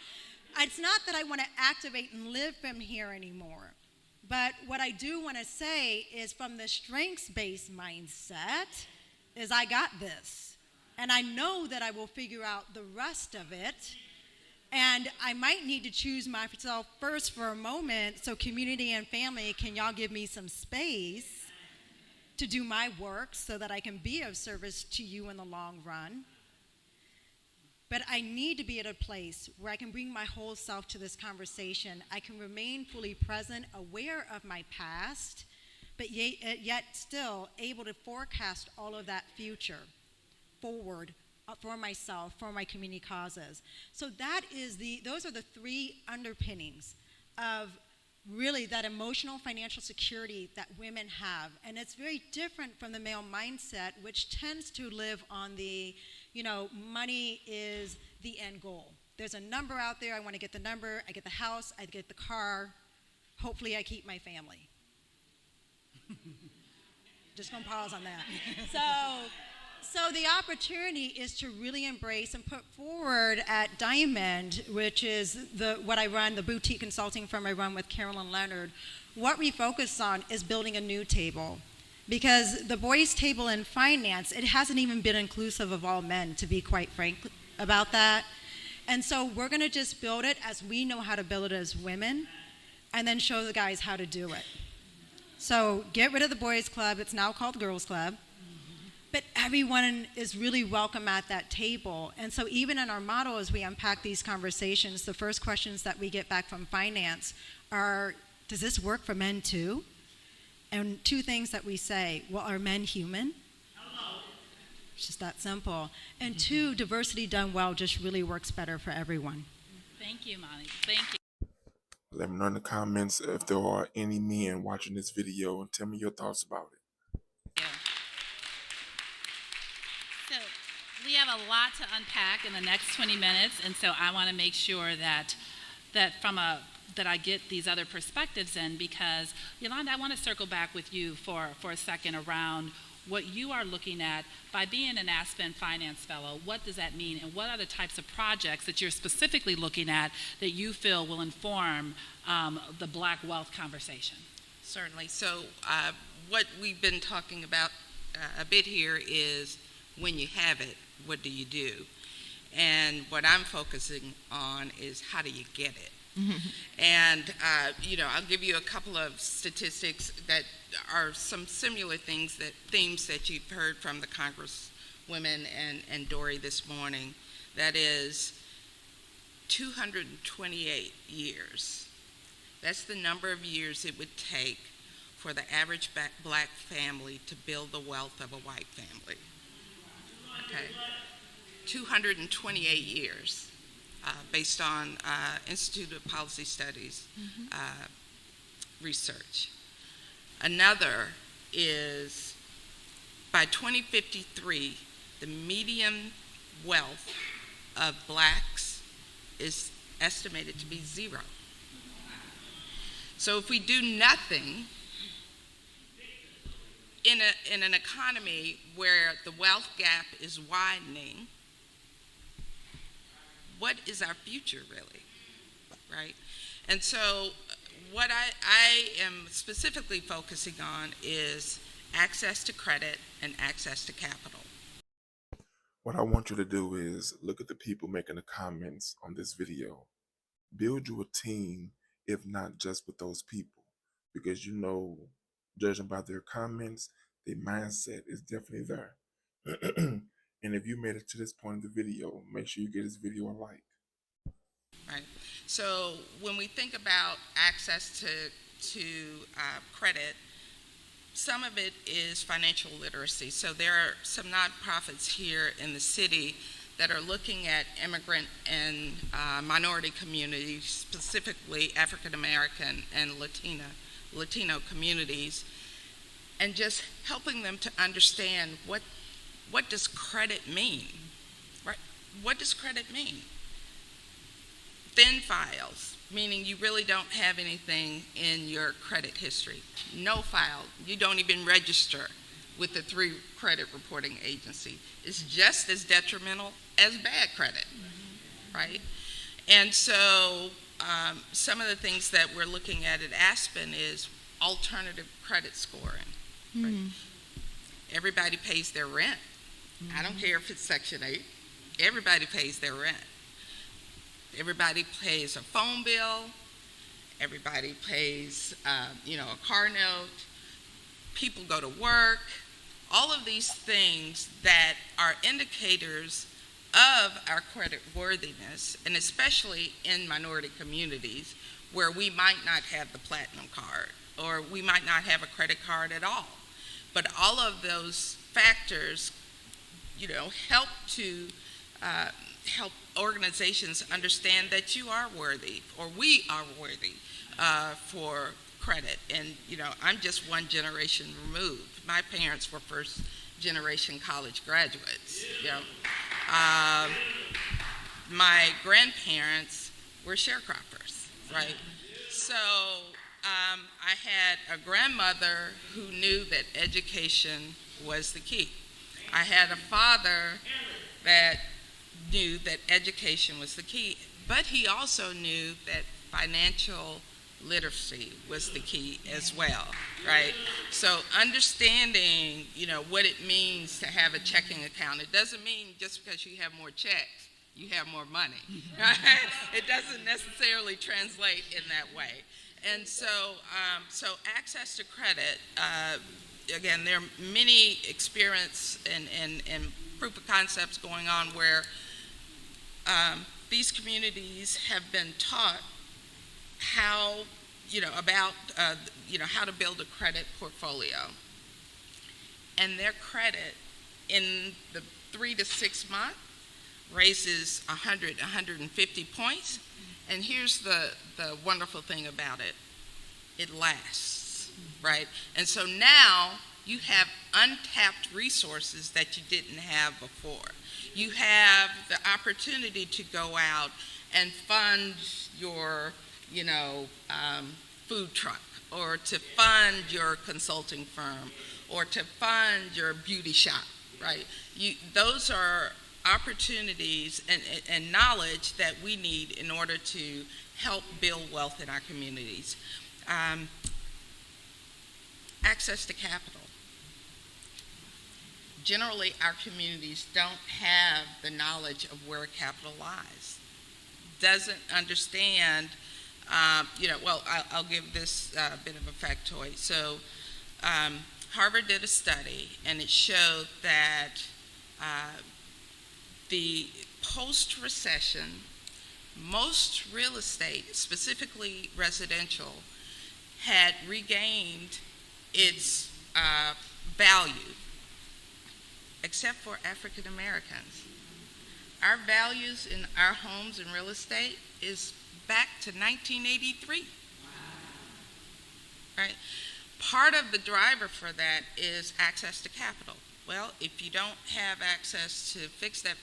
It's not that I want to activate and live from here anymore. But what I do want to say is from the strengths-based mindset is I got this. And I know that I will figure out the rest of it. And I might need to choose myself first for a moment. So community and family, can y'all give me some space to do my work so that I can be of service to you in the long run? But I need to be at a place where I can bring my whole self to this conversation. I can remain fully present, aware of my past, but yet still able to forecast all of that future forward for myself, for my community causes. So those are the 3 underpinnings of really that emotional financial security that women have. And it's very different from the male mindset, which tends to live on the, money is the end goal. There's a number out there, I want to get the number, I get the house, I get the car, hopefully I keep my family. Just gonna pause on that. So the opportunity is to really embrace and put forward at Diamond, which is what I run, the boutique consulting firm I run with Carolyn Leonard. What we focus on is building a new table. Because the boys' table in finance, it hasn't even been inclusive of all men, to be quite frank about that. And so we're going to just build it as we know how to build it as women, and then show the guys how to do it. So get rid of the boys' club. It's now called Girls' Club. But everyone is really welcome at that table. And so even in our model, as we unpack these conversations, the first questions that we get back from finance are, does this work for men too? And 2 things that we say, well, are men human? Hello. It's just that simple. And 2, diversity done well just really works better for everyone. Thank you, Molly. Thank you. Let me know in the comments if there are any men watching this video and tell me your thoughts about it. Yeah. So we have a lot to unpack in the next 20 minutes, and so I want to make sure that I get these other perspectives in, because Yolanda, I want to circle back with you for a second around what you are looking at by being an Aspen Finance Fellow. What does that mean, and what are the types of projects that you're specifically looking at that you feel will inform the Black wealth conversation? Certainly. So what we've been talking about a bit here is when you have it, what do you do? And what I'm focusing on is how do you get it? And, I'll give you a couple of statistics that are some similar themes that you've heard from the Congresswomen and Dory this morning. That is 228 years. That's the number of years it would take for the average Black family to build the wealth of a white family. Okay? 228 years. Based on Institute of Policy Studies research. Another is by 2053, the median wealth of Blacks is estimated to be 0. So if we do nothing in an economy where the wealth gap is widening, what is our future really, right? And so what I am specifically focusing on is access to credit and access to capital. What I want you to do is look at the people making the comments on this video. Build you a team, if not just with those people, because judging by their comments, their mindset is definitely there. And if you made it to this point in the video, make sure you give this video a like. Right. So when we think about access to credit, some of it is financial literacy. So there are some nonprofits here in the city that are looking at immigrant and minority communities, specifically African American and Latino communities, and just helping them to understand what does credit mean, right? What does credit mean? Thin files, meaning you really don't have anything in your credit history. No file, you don't even register with the 3 credit reporting agency. It's just as detrimental as bad credit, right? And so some of the things that we're looking at Aspen is alternative credit scoring. Right? Everybody pays their rent. I don't care if it's Section 8. Everybody pays their rent. Everybody pays a phone bill. Everybody pays, a car note. People go to work. All of these things that are indicators of our credit worthiness, and especially in minority communities where we might not have the platinum card or we might not have a credit card at all. But all of those factors, help to help organizations understand that you are worthy, or we are worthy for credit. And I'm just one generation removed. My parents were first generation college graduates. My grandparents were sharecroppers, right? So I had a grandmother who knew that education was the key. I had a father that knew that education was the key, but he also knew that financial literacy was the key as well, right? So understanding, what it means to have a checking account. It doesn't mean just because you have more checks, you have more money, right? It doesn't necessarily translate in that way. And so, access to credit, again, there are many experience and proof of concepts going on where these communities have been taught how, about, how to build a credit portfolio. And their credit in the 3 to 6 months raises 100, 150 points. And here's the wonderful thing about it. It lasts, right? And so now you have untapped resources that you didn't have before. You have the opportunity to go out and fund your, food truck, or to fund your consulting firm, or to fund your beauty shop, right? Those are opportunities and knowledge that we need in order to help build wealth in our communities. Access to capital. Generally, our communities don't have the knowledge of where capital lies. Doesn't understand, I'll give this bit of a factoid. So Harvard did a study, and it showed that the post-recession, most real estate, specifically residential, had regained its value, except for African Americans. Our values in our homes and real estate is back to 1983. Right? Part of the driver for that is access to capital. Well, if you don't have access to fix that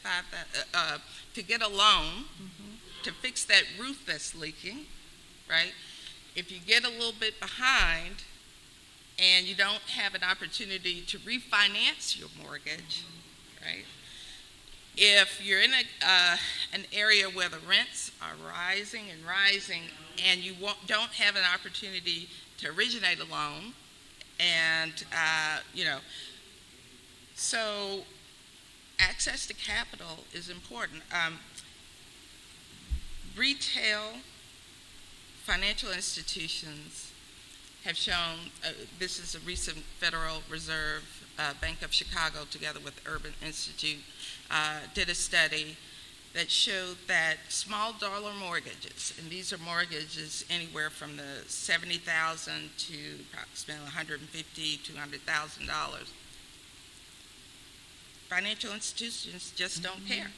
to get a loan, to fix that roof that's leaking, right? If you get a little bit behind and you don't have an opportunity to refinance your mortgage, right? if you're in an area where the rents are rising and rising, and you don't have an opportunity to originate a loan, and so access to capital is important. Retail financial institutions have shown, this is a recent Federal Reserve Bank of Chicago together with Urban Institute did a study that showed that small dollar mortgages, and these are mortgages anywhere from the $70,000 to approximately $150,000, $200,000. Financial institutions just don't care,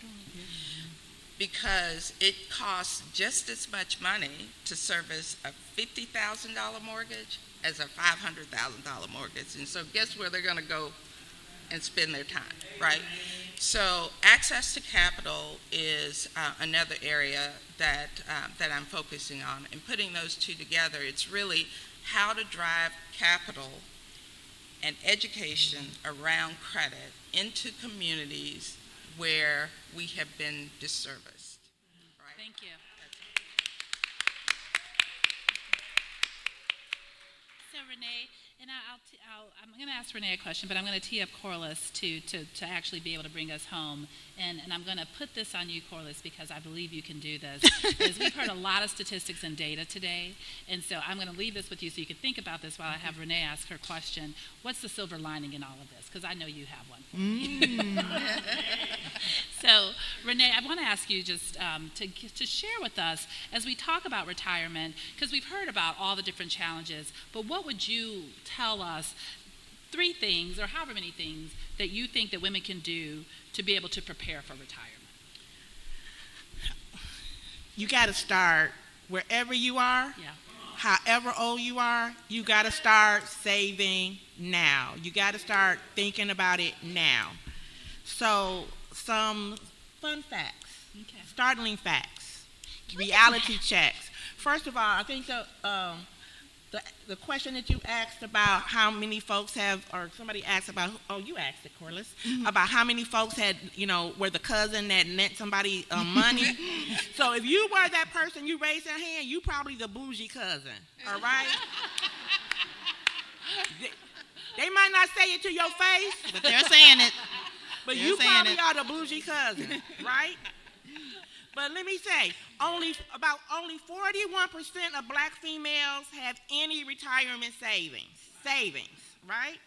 because it costs just as much money to service a $50,000 mortgage as a $500,000 mortgage. And so guess where they're going to go and spend their time, right? So access to capital is another area that I'm focusing on. And putting those two together, it's really how to drive capital and education around credit into communities where we have been disserviced. Right? Thank you. So Renee, and I'm going to ask Renee a question, but I'm going to tee up Corliss to actually be able to bring us home. And I'm going to put this on you, Corliss, because I believe you can do this. Because we've heard a lot of statistics and data today. And so I'm going to leave this with you so you can think about this while I have Renee ask her question. What's the silver lining in all of this? Because I know you have one for me. So, Renee, I want to ask you just to share with us as we talk about retirement, because we've heard about all the different challenges, but what would you tell us, 3 things or however many things that you think that women can do to be able to prepare for retirement? You got to start wherever you are. Yeah. However old you are, you got to start saving now. You got to start thinking about it now. So, some fun facts, startling facts, reality checks. First of all, I think the question that you asked about how many folks have, or somebody asked about, oh, you asked it, Corliss, about how many folks had, were the cousin that lent somebody money. So if you were that person, you raised your hand, you probably the bougie cousin, all right? They might not say it to your face, But they're saying it. but They're you saying probably it. are the bougie cousin, right? But let me say, only 41% of black females have any retirement savings, right?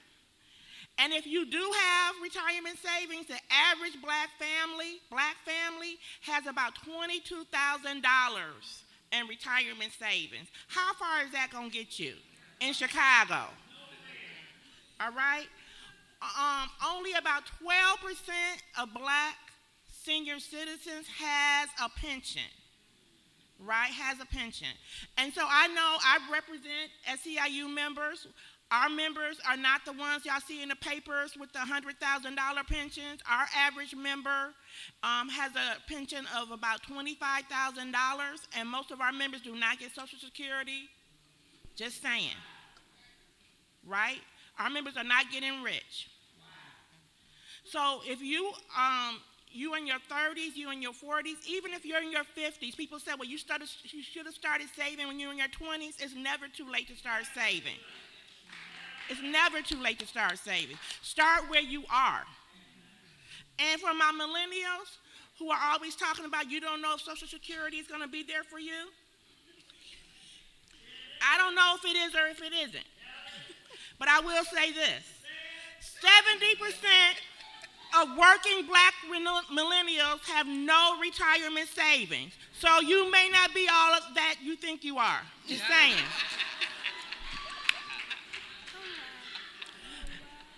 And if you do have retirement savings, the average black family has about $22,000 in retirement savings. How far is that gonna get you in Chicago? All right? Only about 12% of black senior citizens has a pension, right? Has a pension. And so I know I represent SEIU members. Our members are not the ones y'all see in the papers with the $100,000 pensions. Our average member has a pension of about $25,000, and most of our members do not get Social Security. Just saying, right? Our members are not getting rich. So if you in your 30s, you in your 40s, even if you're in your 50s, people say, well, you should have started saving when you were in your 20s. It's never too late to start saving. It's never too late to start saving. Start where you are. And for my millennials who are always talking about you don't know if Social Security is going to be there for you, I don't know if it is or if it isn't. But I will say this. 70% of working black millennials have no retirement savings. So you may not be all of that you think you are. Just saying.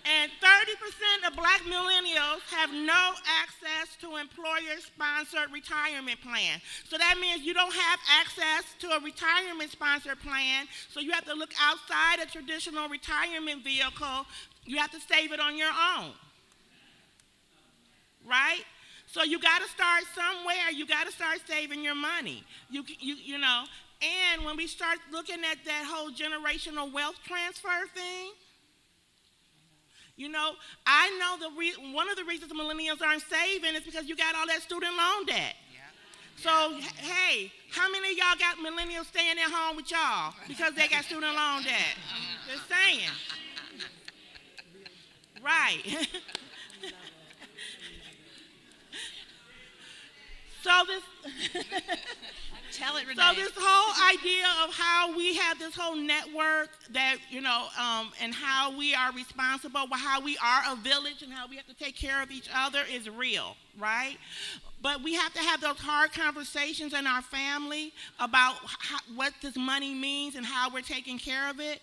And 30% of black millennials have no access to employer-sponsored retirement plan. So that means you don't have access to a retirement-sponsored plan, so you have to look outside a traditional retirement vehicle. You have to save it on your own, right? So you got to start somewhere. You got to start saving your money. You know, and when we start looking at that whole generational wealth transfer thing, You know, I know one of the reasons the millennials aren't saving is because you got all that student loan debt. So, hey, how many of y'all got millennials staying at home with y'all because they got student loan debt? Just saying. Right. So Tell it, Renee. So this whole idea of how we have this whole network that, and how we are responsible, how we are a village and how we have to take care of each other is real, right? But we have to have those hard conversations in our family about what this money means and how we're taking care of it.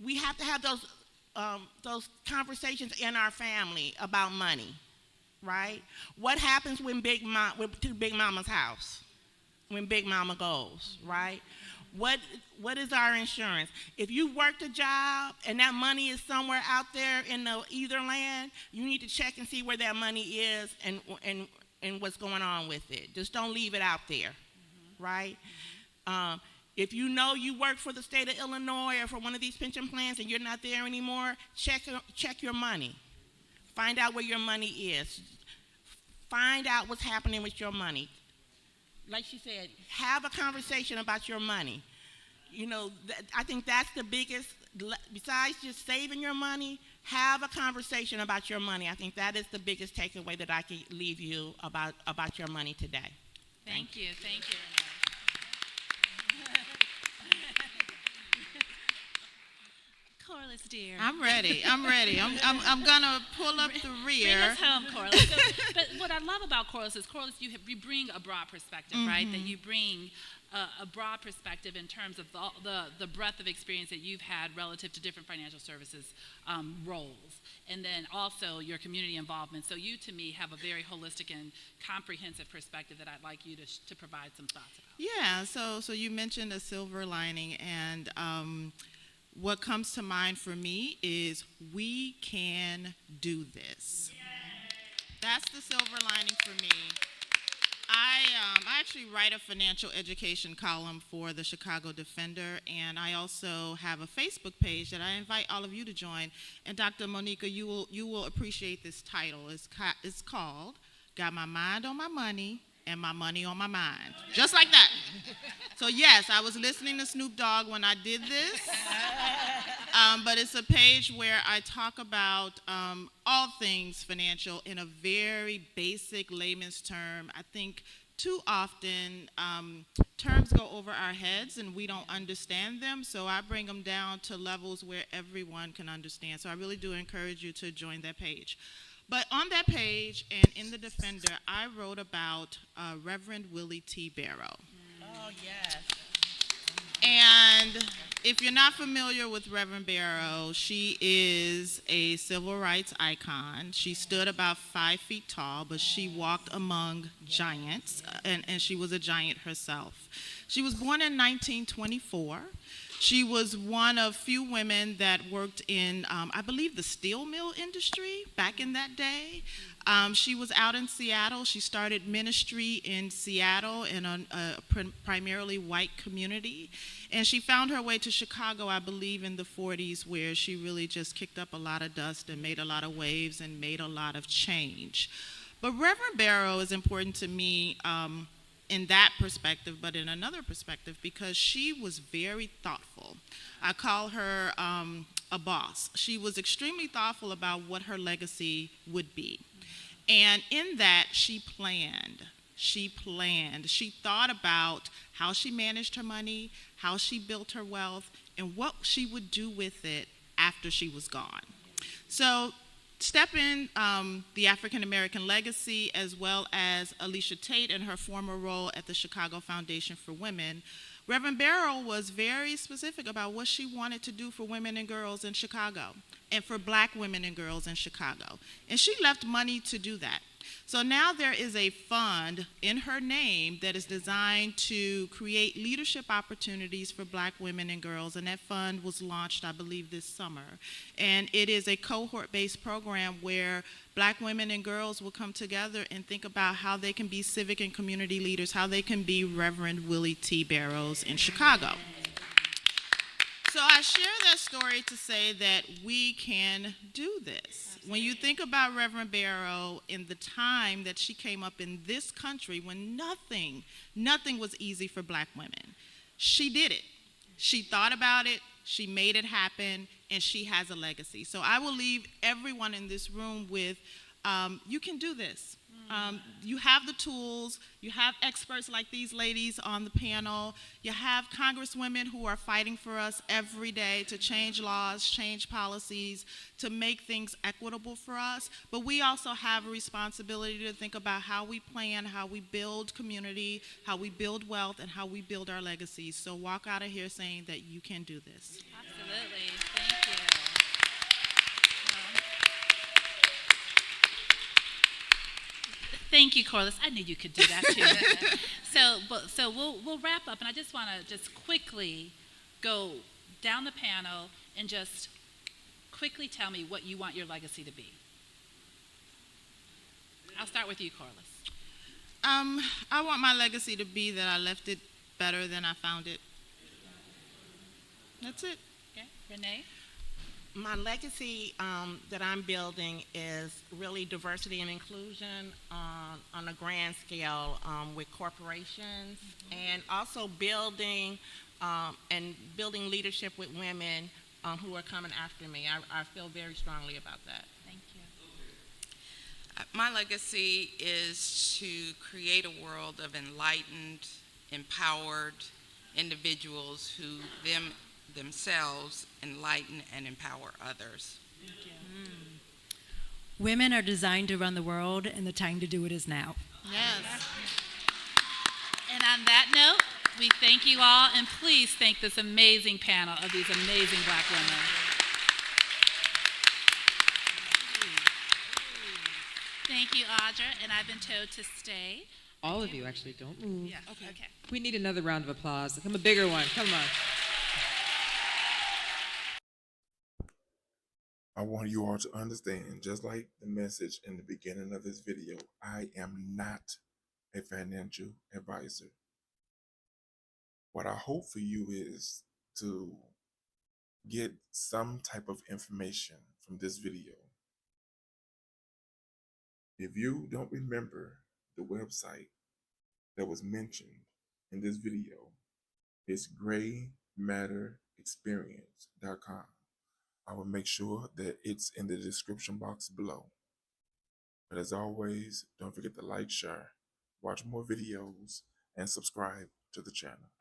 We have to have those conversations in our family about money, right? What happens when to Big Mama's house? When Big Mama goes, right? What is our insurance? If you worked a job and that money is somewhere out there in the either land, you need to check and see where that money is and what's going on with it. Just don't leave it out there, right? If you know you work for the state of Illinois or for one of these pension plans and you're not there anymore, check your money. Find out where your money is. Find out what's happening with your money. Like she said, have a conversation about your money. I think that's the biggest, besides just saving your money, have a conversation about your money. I think that is the biggest takeaway that I can leave you about your money today. Thank you. Corliss, dear. I'm ready. I'm gonna pull up the rear. Bring us home, Corliss. But what I love about Corliss is, you bring a broad perspective, right? That you bring a broad perspective in terms of the breadth of experience that you've had relative to different financial services roles, and then also your community involvement. So you, to me, have a very holistic and comprehensive perspective that I'd like you to provide some thoughts about. Yeah. So you mentioned a silver lining, and what comes to mind for me is we can do this. That's the silver lining for me. I actually write a financial education column for the Chicago Defender, and I also have a Facebook page that I invite all of you to join. And Dr. Monica, you will appreciate this title. It's called "Got My Mind on My Money and My Money on My Mind." Just like that. So yes, I was listening to Snoop Dogg when I did this. But it's a page where I talk about all things financial in a very basic layman's term. I think too often terms go over our heads and we don't understand them, so I bring them down to levels where everyone can understand. So I really do encourage you to join that page. But on that page and in the Defender, I wrote about Reverend Willie T. Barrow. Oh, yes. And if you're not familiar with Reverend Barrow, she is a civil rights icon. She stood about 5 feet tall, but she walked among giants, and she was a giant herself. She was born in 1924. She was one of few women that worked in, I believe, the steel mill industry back in that day. She was out in Seattle. She started ministry in Seattle in a primarily white community. And she found her way to Chicago, I believe, in the 40s, where she really just kicked up a lot of dust and made a lot of waves and made a lot of change. But Reverend Barrow is important to me in that perspective, but in another perspective, because she was very thoughtful. I call her a boss. She was extremely thoughtful about what her legacy would be. And in that, she planned. She thought about how she managed her money, how she built her wealth, and what she would do with it after she was gone. So step in the African American legacy, as well as Alicia Tate in her former role at the Chicago Foundation for Women. Reverend Barrow was very specific about what she wanted to do for women and girls in Chicago and for black women and girls in Chicago. And she left money to do that. So now there is a fund in her name that is designed to create leadership opportunities for black women and girls, and that fund was launched, I believe, this summer. And it is a cohort-based program where black women and girls will come together and think about how they can be civic and community leaders, how they can be Reverend Willie T. Barrows in Chicago. So I share that story to say that we can do this. When you think about Reverend Barrow in the time that she came up in this country when nothing was easy for black women, she did it. She thought about it, she made it happen, and she has a legacy. So I will leave everyone in this room with, you can do this. You have the tools, you have experts like these ladies on the panel, you have congresswomen who are fighting for us every day to change laws, change policies, to make things equitable for us, but we also have a responsibility to think about how we plan, how we build community, how we build wealth, and how we build our legacies. So walk out of here saying that you can do this. Absolutely. Thank you. Thank you, Corliss. I knew you could do that too. So we'll wrap up, and I just want to just quickly go down the panel and just quickly tell me what you want your legacy to be. I'll start with you, Corliss. I want my legacy to be that I left it better than I found it. That's it. Okay, Renee. My legacy that I'm building is really diversity and inclusion on a grand scale with corporations, and also building leadership with women who are coming after me. I feel very strongly about that. Thank you. My legacy is to create a world of enlightened, empowered individuals who themselves enlighten and empower others. Thank you. Women are designed to run the world, and the time to do it is now. Yes. And on that note, we thank you all, and please thank this amazing panel of these amazing black women. Thank you, Audra, and I've been told to stay. All of you, actually, don't move. Yeah, okay. We need another round of applause. Come a bigger one. Come on. I want you all to understand, just like the message in the beginning of this video, I am not a financial advisor. What I hope for you is to get some type of information from this video. If you don't remember the website that was mentioned in this video, it's graymatterexperience.com. I will make sure that it's in the description box below. But as always, don't forget to like, share, watch more videos, and subscribe to the channel.